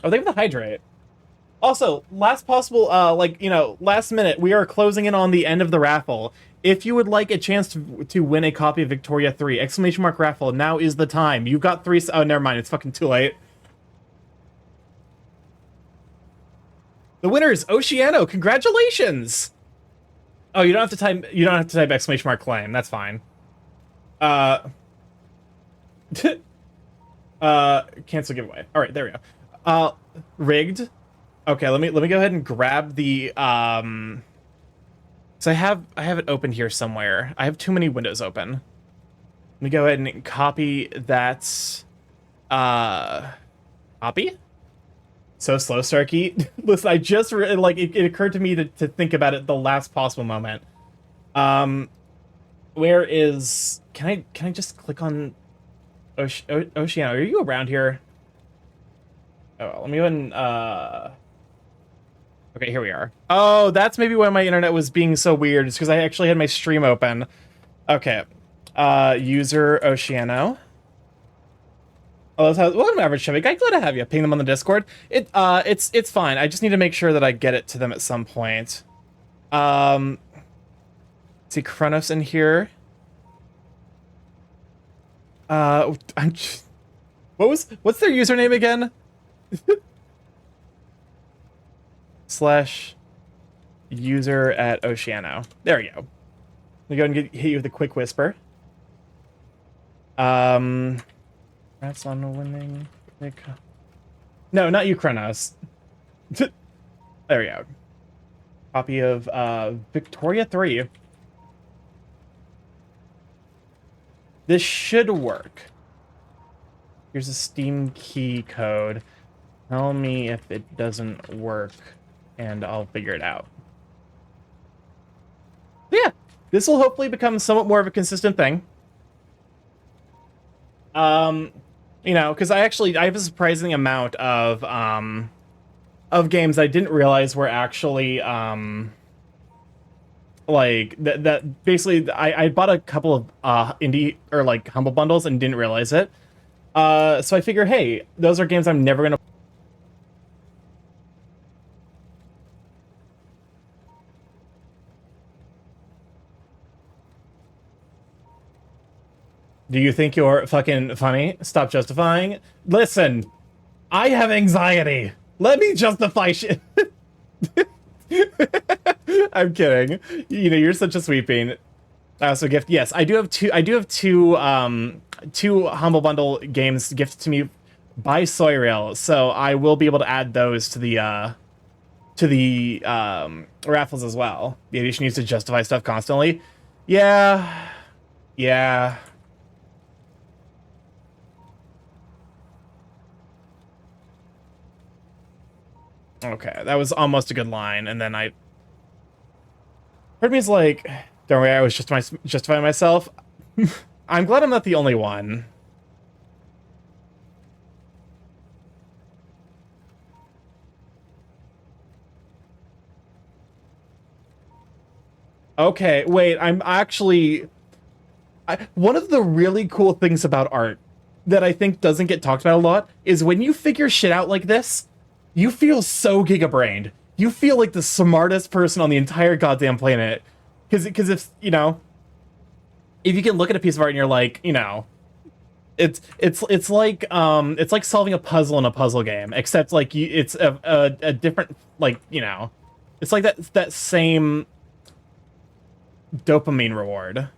Oh, they have the hydrate. Also, last possible, like, you know, last minute, we are closing in on the end of the raffle. If you would like a chance to win a copy of Victoria 3, exclamation mark raffle, now is the time. You've got 3... Oh, never mind. It's fucking too late. The winner is Oceano. Congratulations! Oh, you don't have to type exclamation mark claim. That's fine. Cancel giveaway. All right, there we go. Rigged. Okay, let me go ahead and grab the so I have it open here somewhere. I have too many windows open. Let me go ahead and copy that copy? So slow, Starky. Listen, I just like it occurred to me to think about it the last possible moment. Where is... Can I just click on Oceano? Are you around here? Oh, let me go ahead and okay, here we are. Oh, that's maybe why my internet was being so weird. It's because I actually had my stream open. Okay. User Oceano. Oh, welcome, Average Chevy Guy. Glad to have you. Ping them on the Discord. It's fine. I just need to make sure that I get it to them at some point. See Kronos in here. What's their username again? / user at Oceano. There we go. Let me go and hit you with a quick whisper. That's on winning. No, not you, Kronos. There we go. Copy of Victoria 3. This should work. Here's a Steam key code. Tell me if it doesn't work, and I'll figure it out. But yeah, this will hopefully become somewhat more of a consistent thing. You know, because I have a surprising amount of games I didn't realize were actually like that basically I bought a couple of indie or like humble bundles and didn't realize it. So I figure, hey, those are games I'm never gonna. Do you think you're fucking funny? Stop justifying. Listen, I have anxiety. Let me justify shit. I'm kidding. You know, you're such a sweeping. So gift. Yes, I do have two. I do have two humble bundle games gifted to me by Soyrail, so I will be able to add those to the raffles as well. The edition needs to justify stuff constantly. Yeah. Okay, that was almost a good line, and then part of me is like, don't worry, I was justifying myself. I'm glad I'm not the only one. Okay, wait, I'm actually... one of the really cool things about art that I think doesn't get talked about a lot is when you figure shit out like this, you feel so giga-brained. You feel like the smartest person on the entire goddamn planet. Because if, you know, if you can look at a piece of art and you're like, you know, it's like solving a puzzle in a puzzle game, except like it's a different, like, you know, it's like that same dopamine reward.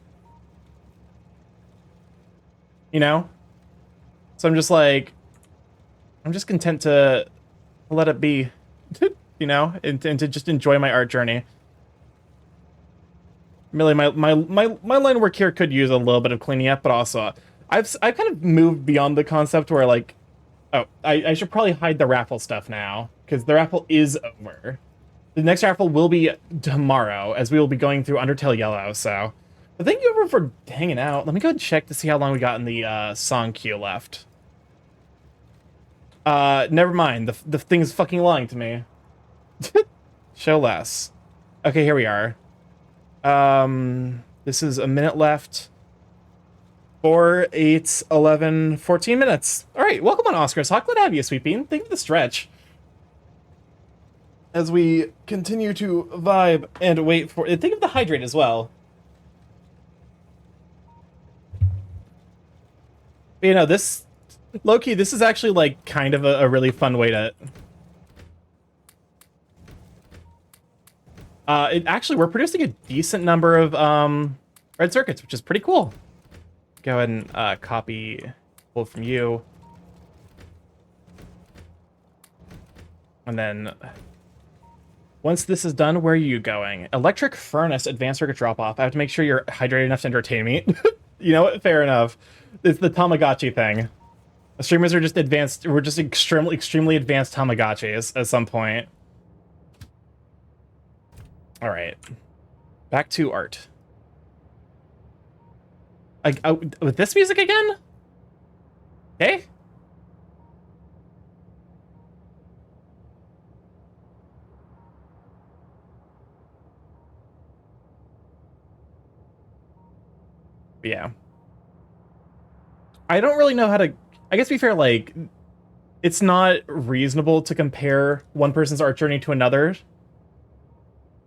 You know? So I'm just content to let it be, you know, and to just enjoy my art journey. Really, my line work here could use a little bit of cleaning up, but also I've kind of moved beyond the concept where like, oh, I should probably hide the raffle stuff now because the raffle is over. The next raffle will be tomorrow, as we will be going through Undertale Yellow. So, but thank you everyone for hanging out. Let me go and check to see how long we got in the song queue left. Never mind. The thing's fucking lying to me. Show less. Okay, here we are. This is a minute left. 4, 8, 11, 14 minutes. All right, welcome on Oscars. Hawk, glad to have you, Sweet Bean. Thank you for the stretch. As we continue to vibe and wait for... Think of the hydrate as well. But, you know, this... Low-key, this is actually, like, kind of a really fun way to... we're producing a decent number of, red circuits, which is pretty cool. Go ahead and, copy, pull from you. And then... Once this is done, where are you going? Electric Furnace, Advanced Circuit Drop-Off. I have to make sure you're hydrated enough to entertain me. You know what? Fair enough. It's the Tamagotchi thing. Streamers are just advanced. We're just extremely advanced Tamagotchis at some point. All right. Back to art. With this music again? Okay. Yeah. I don't really know how to... I guess to be fair, like, it's not reasonable to compare one person's art journey to another.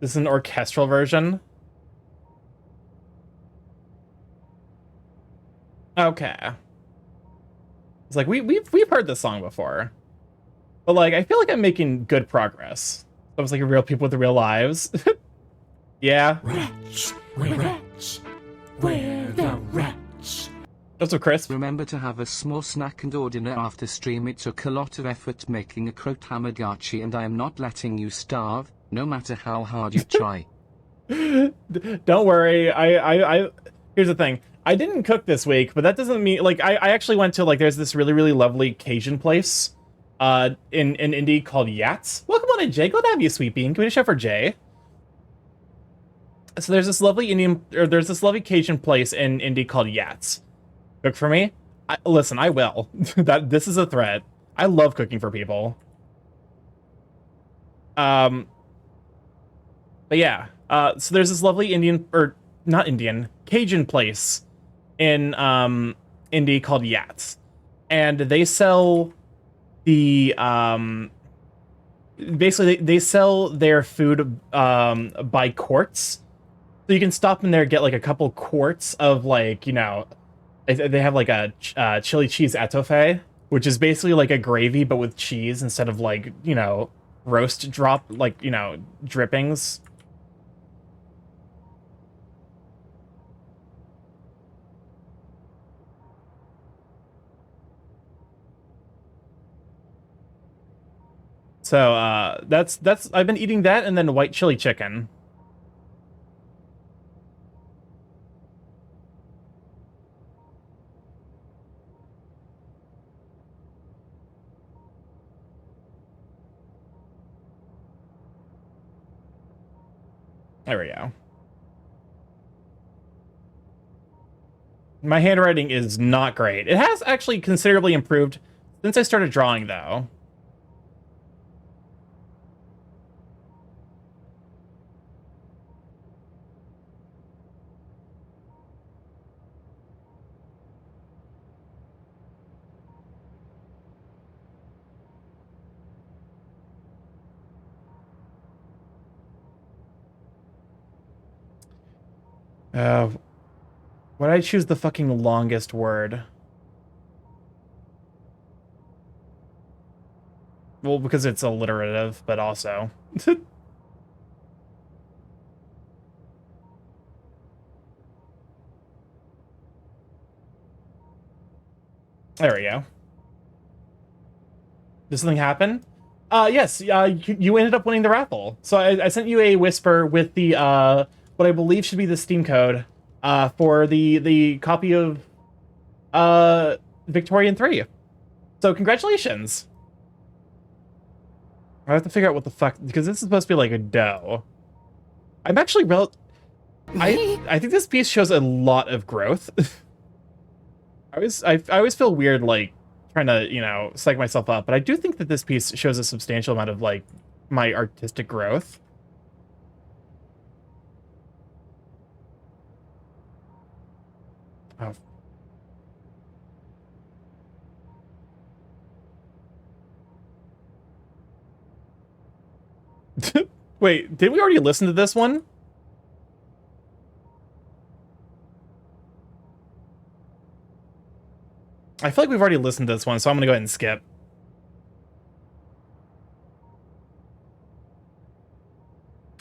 This is an orchestral version. Okay. It's like, we've heard this song before. But, like, I feel like I'm making good progress. I was like real people with real lives. Yeah. Rats, where the rats? That's a crisp. Remember to have a small snack and or dinner after stream. It took a lot of effort making a crow tamagotchi and I am not letting you starve, no matter how hard you try. Don't worry. Here's the thing. I didn't cook this week, but that doesn't mean, like, I actually went to, like, there's this really, really lovely Cajun place, in Indy called Yats. Welcome on in, Jay. Glad to have you, Sweet Bean. Can we just shout for Jay? So there's this lovely Cajun place in Indy called Yats. Cook for me? Listen, I will. This is a threat. I love cooking for people. But yeah, so there's this lovely Cajun place in Indy called Yats, and they sell the basically they sell their food by quarts, so you can stop in there and get like a couple quarts of, like, you know, they have like a chili cheese etouffee, which is basically like a gravy but with cheese instead of, like, you know, roast drop, like, you know, drippings. So that's I've been eating that and then white chili chicken. There we go. My handwriting is not great. It has actually considerably improved since I started drawing, though. Why did I choose the fucking longest word? Well, because it's alliterative, but also. There we go. Did something happen? Yes, you ended up winning the raffle. So I sent you a whisper with the, what I believe should be the Steam code, for the copy of, Victorian 3. So congratulations! I have to figure out what the fuck, because this is supposed to be like a dough. I'm actually I think this piece shows a lot of growth. I always feel weird, like, trying to, you know, psych myself up, but I do think that this piece shows a substantial amount of, like, my artistic growth. Oh. Wait, did we already listen to this one? I feel like we've already listened to this one, so I'm gonna go ahead and skip.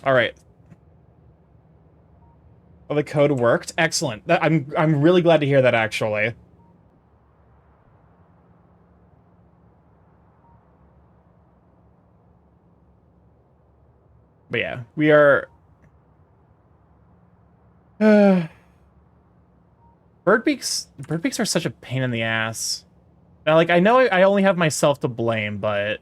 All right. Oh, the code worked. Excellent. I'm really glad to hear that, actually. But yeah, we are. Bird beaks are such a pain in the ass. Now, like, I know I only have myself to blame, but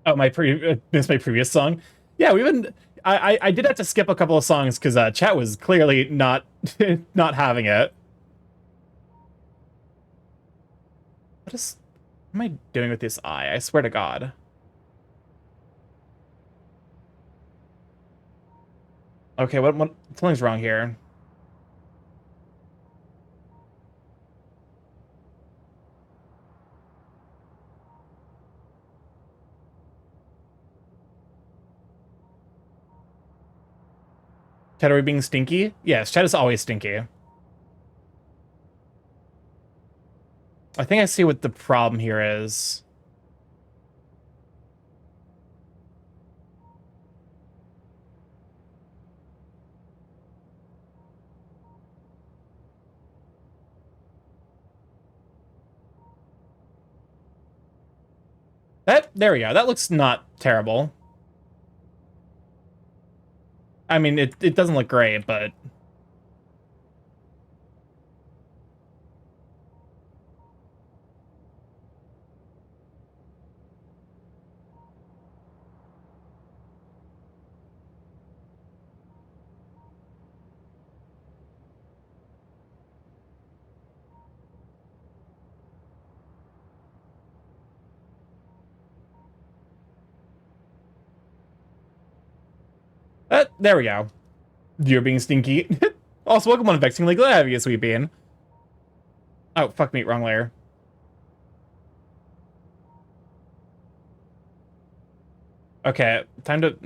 oh, missed my previous song. Yeah, we've been. I did have to skip a couple of songs because chat was clearly not not having it. What am I doing with this eye? I swear to God. Okay, what something's wrong here. Chat, are we being stinky? Yes, chat is always stinky. I think I see what the problem here is. There we go. That looks not terrible. I mean, it doesn't look great, but... there we go. You're being stinky. Also, welcome on Vexingly. Glad to have you, sweet bean. Oh, fuck me, wrong layer. Okay, time to...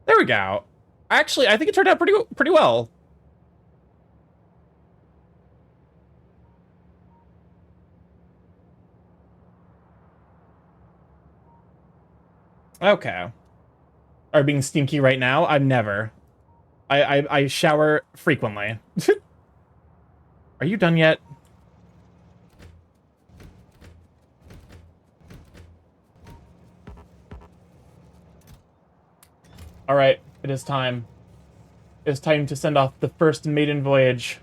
There we go. Actually, I think it turned out pretty well. Okay. Are being stinky right now? I'm never. I shower frequently. Are you done yet? All right, it is time. It is time to send off the first maiden voyage.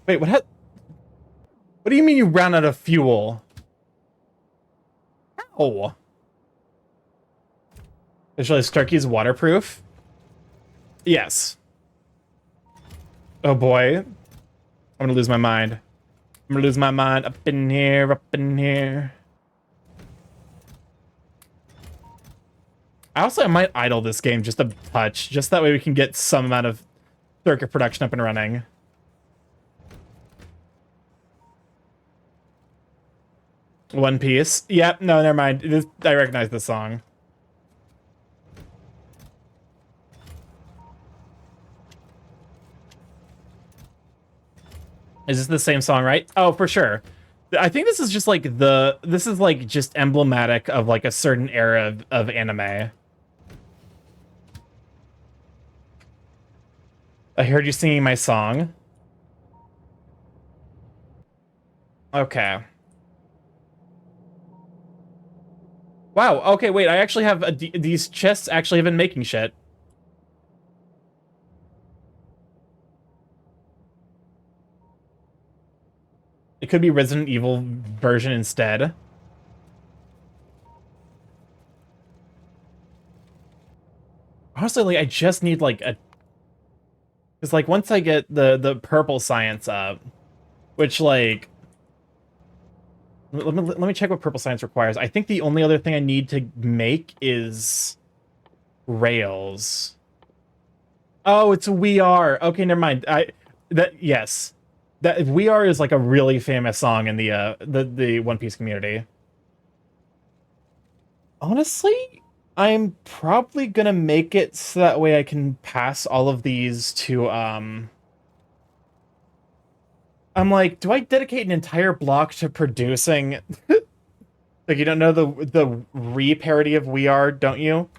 Wait, what do you mean you ran out of fuel? How? Actually, Starky's waterproof? Yes. Oh boy. I'm gonna lose my mind. I'm gonna lose my mind up in here, up in here. I might idle this game just a touch, just that way we can get some amount of circuit production up and running. One Piece. Yep, no, never mind. I recognize this song. Is this the same song, right? Oh, for sure. I think this is just like this is like just emblematic of like a certain era of anime. I heard you singing my song. Okay. Wow, okay, wait, I actually have these chests actually have been making shit. It could be Resident Evil version instead. Honestly, like, I just need, like, a... Because, like, once I get the purple science up, which, like... Let me check what purple science requires. I think the only other thing I need to make is... rails. Oh, it's We Are. Okay, never mind. Yes. That We Are is like a really famous song in the One Piece community. Honestly, I'm probably gonna make it so that way I can pass all of these to I'm like, do I dedicate an entire block to producing like, you don't know the re-parody of We Are, don't you?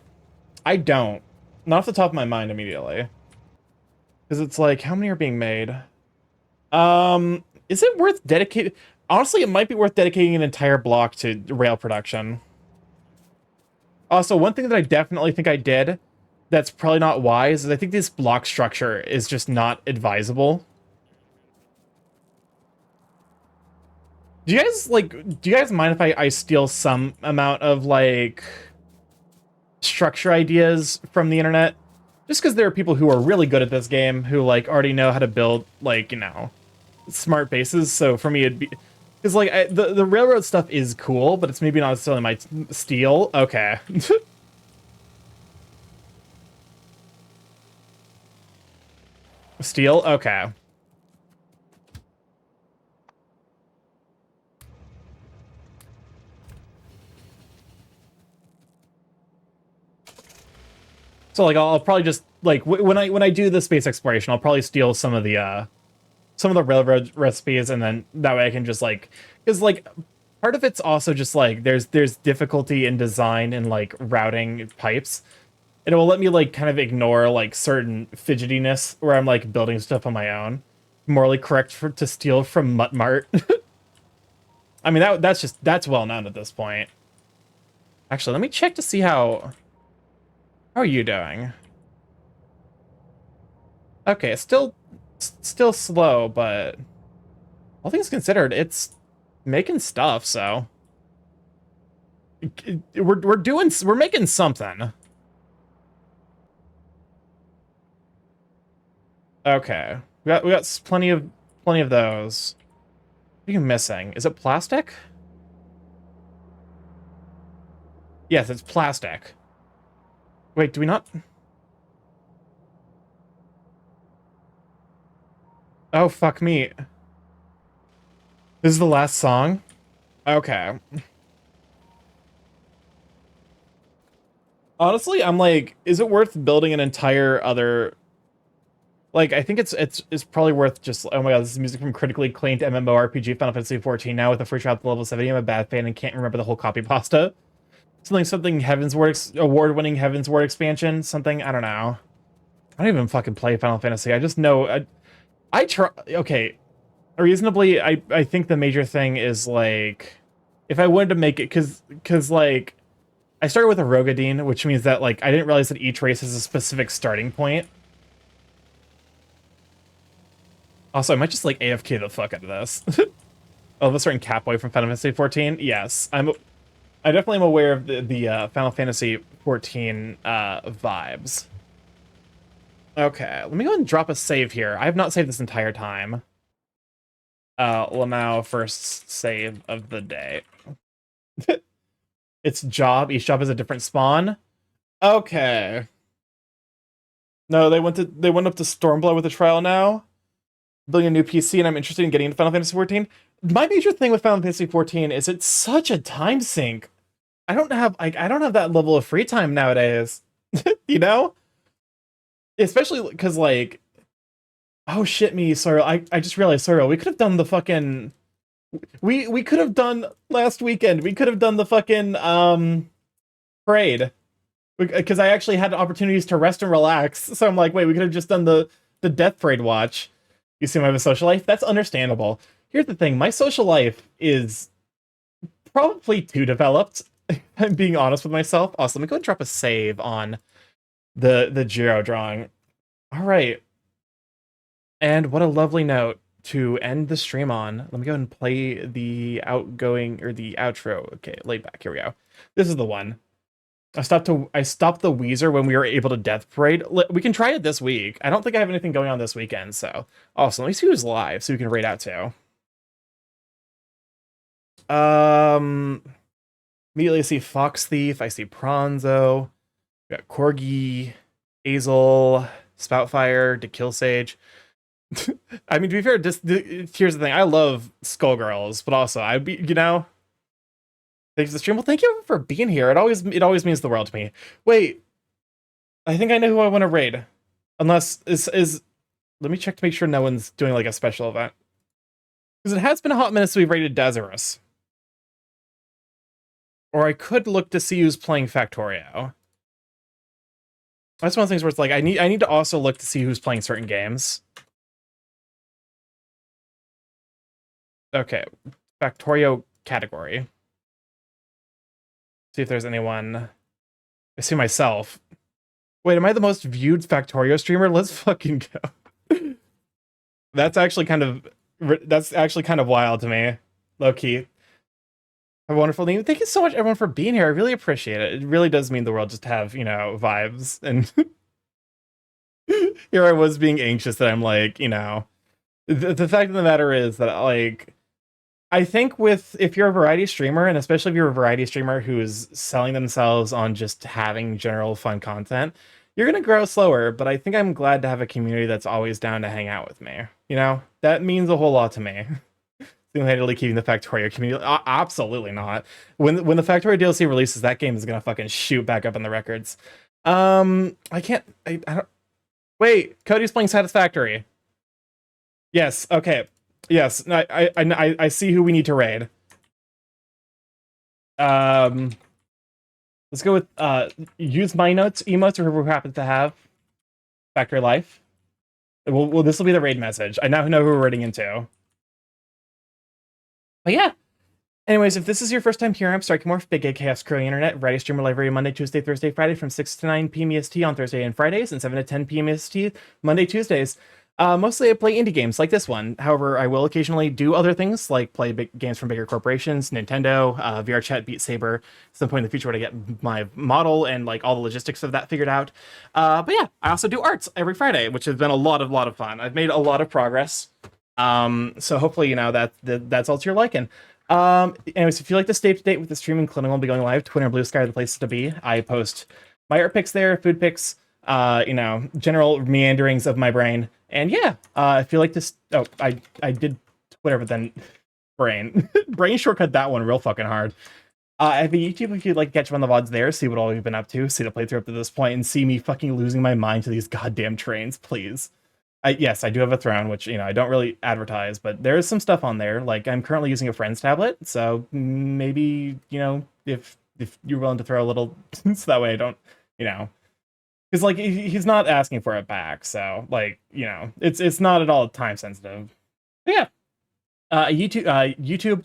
I don't. Not off the top of my mind immediately. Because it's like, how many are being made? Is it worth dedicating? Honestly, it might be worth dedicating an entire block to rail production. Also, one thing that I definitely think I did that's probably not wise is I think this block structure is just not advisable. Do you guys mind if I steal some amount of, like, structure ideas from the internet? Just because there are people who are really good at this game who, like, already know how to build, like, you know, smart bases. So for me, it'd be... Because, like, the railroad stuff is cool, but it's maybe not necessarily my steel. Okay. Steel? Okay. So like I'll probably just like when I do the space exploration, I'll probably steal some of the railroad recipes, and then that way I can just like, because like part of it's also just like there's difficulty in design and like routing pipes. And it will let me like kind of ignore like certain fidgetiness where I'm like building stuff on my own. Morally correct to steal from Mutt Mart. I mean that's well known at this point. Actually, let me check to see how are you doing? Okay, still slow, but all things considered, it's making stuff, so we're making something. Okay. We got plenty of those. What are you missing? Is it plastic? Yes, it's plastic. Wait, do we not? Oh, fuck me. This is the last song? Okay. Honestly, I'm like, is it worth building an entire other... Like, I think it's probably worth just... Oh my god, this is music from critically acclaimed MMORPG Final Fantasy XIV. Now with a free trial at level 70, I'm a bad fan and can't remember the whole copy pasta. Something award-winning Heavensward expansion. Something, I don't know. I don't even fucking play Final Fantasy. I just know... I try... Okay. Reasonably, I think the major thing is, like... If I wanted to make it... Because like... I started with a Rogadine, which means that, like, I didn't realize that each race has a specific starting point. Also, I might just, like, AFK the fuck out of this. Oh, the certain Catboy from Final Fantasy XIV? Yes. I definitely am aware of the Final Fantasy XIV vibes. Okay, let me go and drop a save here. I have not saved this entire time. Lamau, first save of the day. It's job. Each job is a different spawn. Okay. No, they went up to Stormblood with a trial now. Building a new PC, and I'm interested in getting into Final Fantasy XIV. My major thing with Final Fantasy XIV is it's such a time sink. I don't have that level of free time nowadays. You know? Especially because like, oh shit me, Sorrel. I just realized, Sorrel, we could have done the fucking we could have done last weekend. We could have done the fucking parade. Because I actually had opportunities to rest and relax. So I'm like, wait, we could have just done the Death Parade watch. You seem to have a social life? That's understandable. Here's the thing, my social life is probably too developed. I'm being honest with myself. Also, let me go and drop a save on the Giro drawing. Alright. And what a lovely note to end the stream on. Let me go and play the outgoing, or the outro. Okay, laid back, here we go. This is the one. I stopped the Weezer when we were able to Death Parade. We can try it this week. I don't think I have anything going on this weekend, so. Also, let me see who's live so we can raid out too. Immediately I see Fox Thief, I see Pronzo, we got Corgi, Azel, Spoutfire, DeKillSage. I mean, to be fair, here's the thing, I love Skullgirls, but also, I'd be, you know, thanks to the stream. Well, thank you for being here. It always means the world to me. Wait, I think I know who I want to raid. Unless let me check to make sure no one's doing like a special event. Because it has been a hot minute since we've raided Desirous. Or I could look to see who's playing Factorio. That's one of the things where it's like I need to also look to see who's playing certain games. Okay, Factorio category. See if there's anyone. I see myself. Wait, am I the most viewed Factorio streamer? Let's fucking go. That's actually kind of wild to me. Low key. A wonderful name. Thank you so much, everyone, for being here. I really appreciate it. It really does mean the world just to have, you know, vibes. And here I was being anxious that I'm like, you know, the fact of the matter is that, like, I think if you're a variety streamer, and especially if you're a variety streamer who is selling themselves on just having general fun content, you're going to grow slower, but I think I'm glad to have a community that's always down to hang out with me. You know, that means a whole lot to me. Single-handedly keeping the Factorio community. Absolutely not. When the Factorio DLC releases, that game is going to fucking shoot back up in the records. I can't. I don't. Wait, Cody's playing Satisfactory. Yes. Okay. Yes. I see who we need to raid. Let's go with use my notes emotes or whoever happens to have Factory Life. Well, this will be the raid message. I now know who we're raiding into. But yeah. Anyways, if this is your first time here, I'm StarkyMorph, Big A Chaos Curling Internet, Friday streamer live every Monday, Tuesday, Thursday, Friday from 6 to 9 p.m. EST on Thursday and Fridays, and 7 to 10 p.m. EST Monday, Tuesdays. Mostly I play indie games like this one. However, I will occasionally do other things, like play big games from bigger corporations, Nintendo, VR Chat, Beat Saber. At some point in the future when I get my model and like all the logistics of that figured out. But yeah, I also do arts every Friday, which has been a lot of fun. I've made a lot of progress. So hopefully, you know, that's all to your liking. Anyways, if you like to stay up to date with the stream, including I'll be going live, Twitter and Blue Sky are the places to be. I post my art pics there, food pics, you know, general meanderings of my brain. And yeah, if you like this, oh, I did Twitter, but then brain shortcut that one real fucking hard. I have a YouTube if you'd like to catch up on the VODs there, see what all we've been up to, see the playthrough up to this point, and see me fucking losing my mind to these goddamn trains, please. Yes, I do have a throne, which, you know, I don't really advertise, but there is some stuff on there. Like, I'm currently using a friend's tablet, so maybe, you know, if you're willing to throw a little, so that way I don't, you know, because, like, he's not asking for it back, so, like, you know, it's not at all time sensitive. But yeah, YouTube,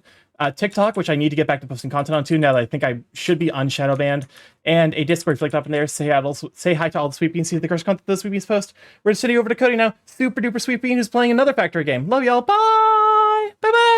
TikTok, which I need to get back to posting content on too, now that I think I should be unshadow banned, and a Discord flicked up in there. Say hi to all the Sweet Beans, see the curse content the Sweet Beans post. We're sitting over to Cody now, super duper Sweet Bean, who's playing another Factory game. Love y'all, bye! Bye-bye!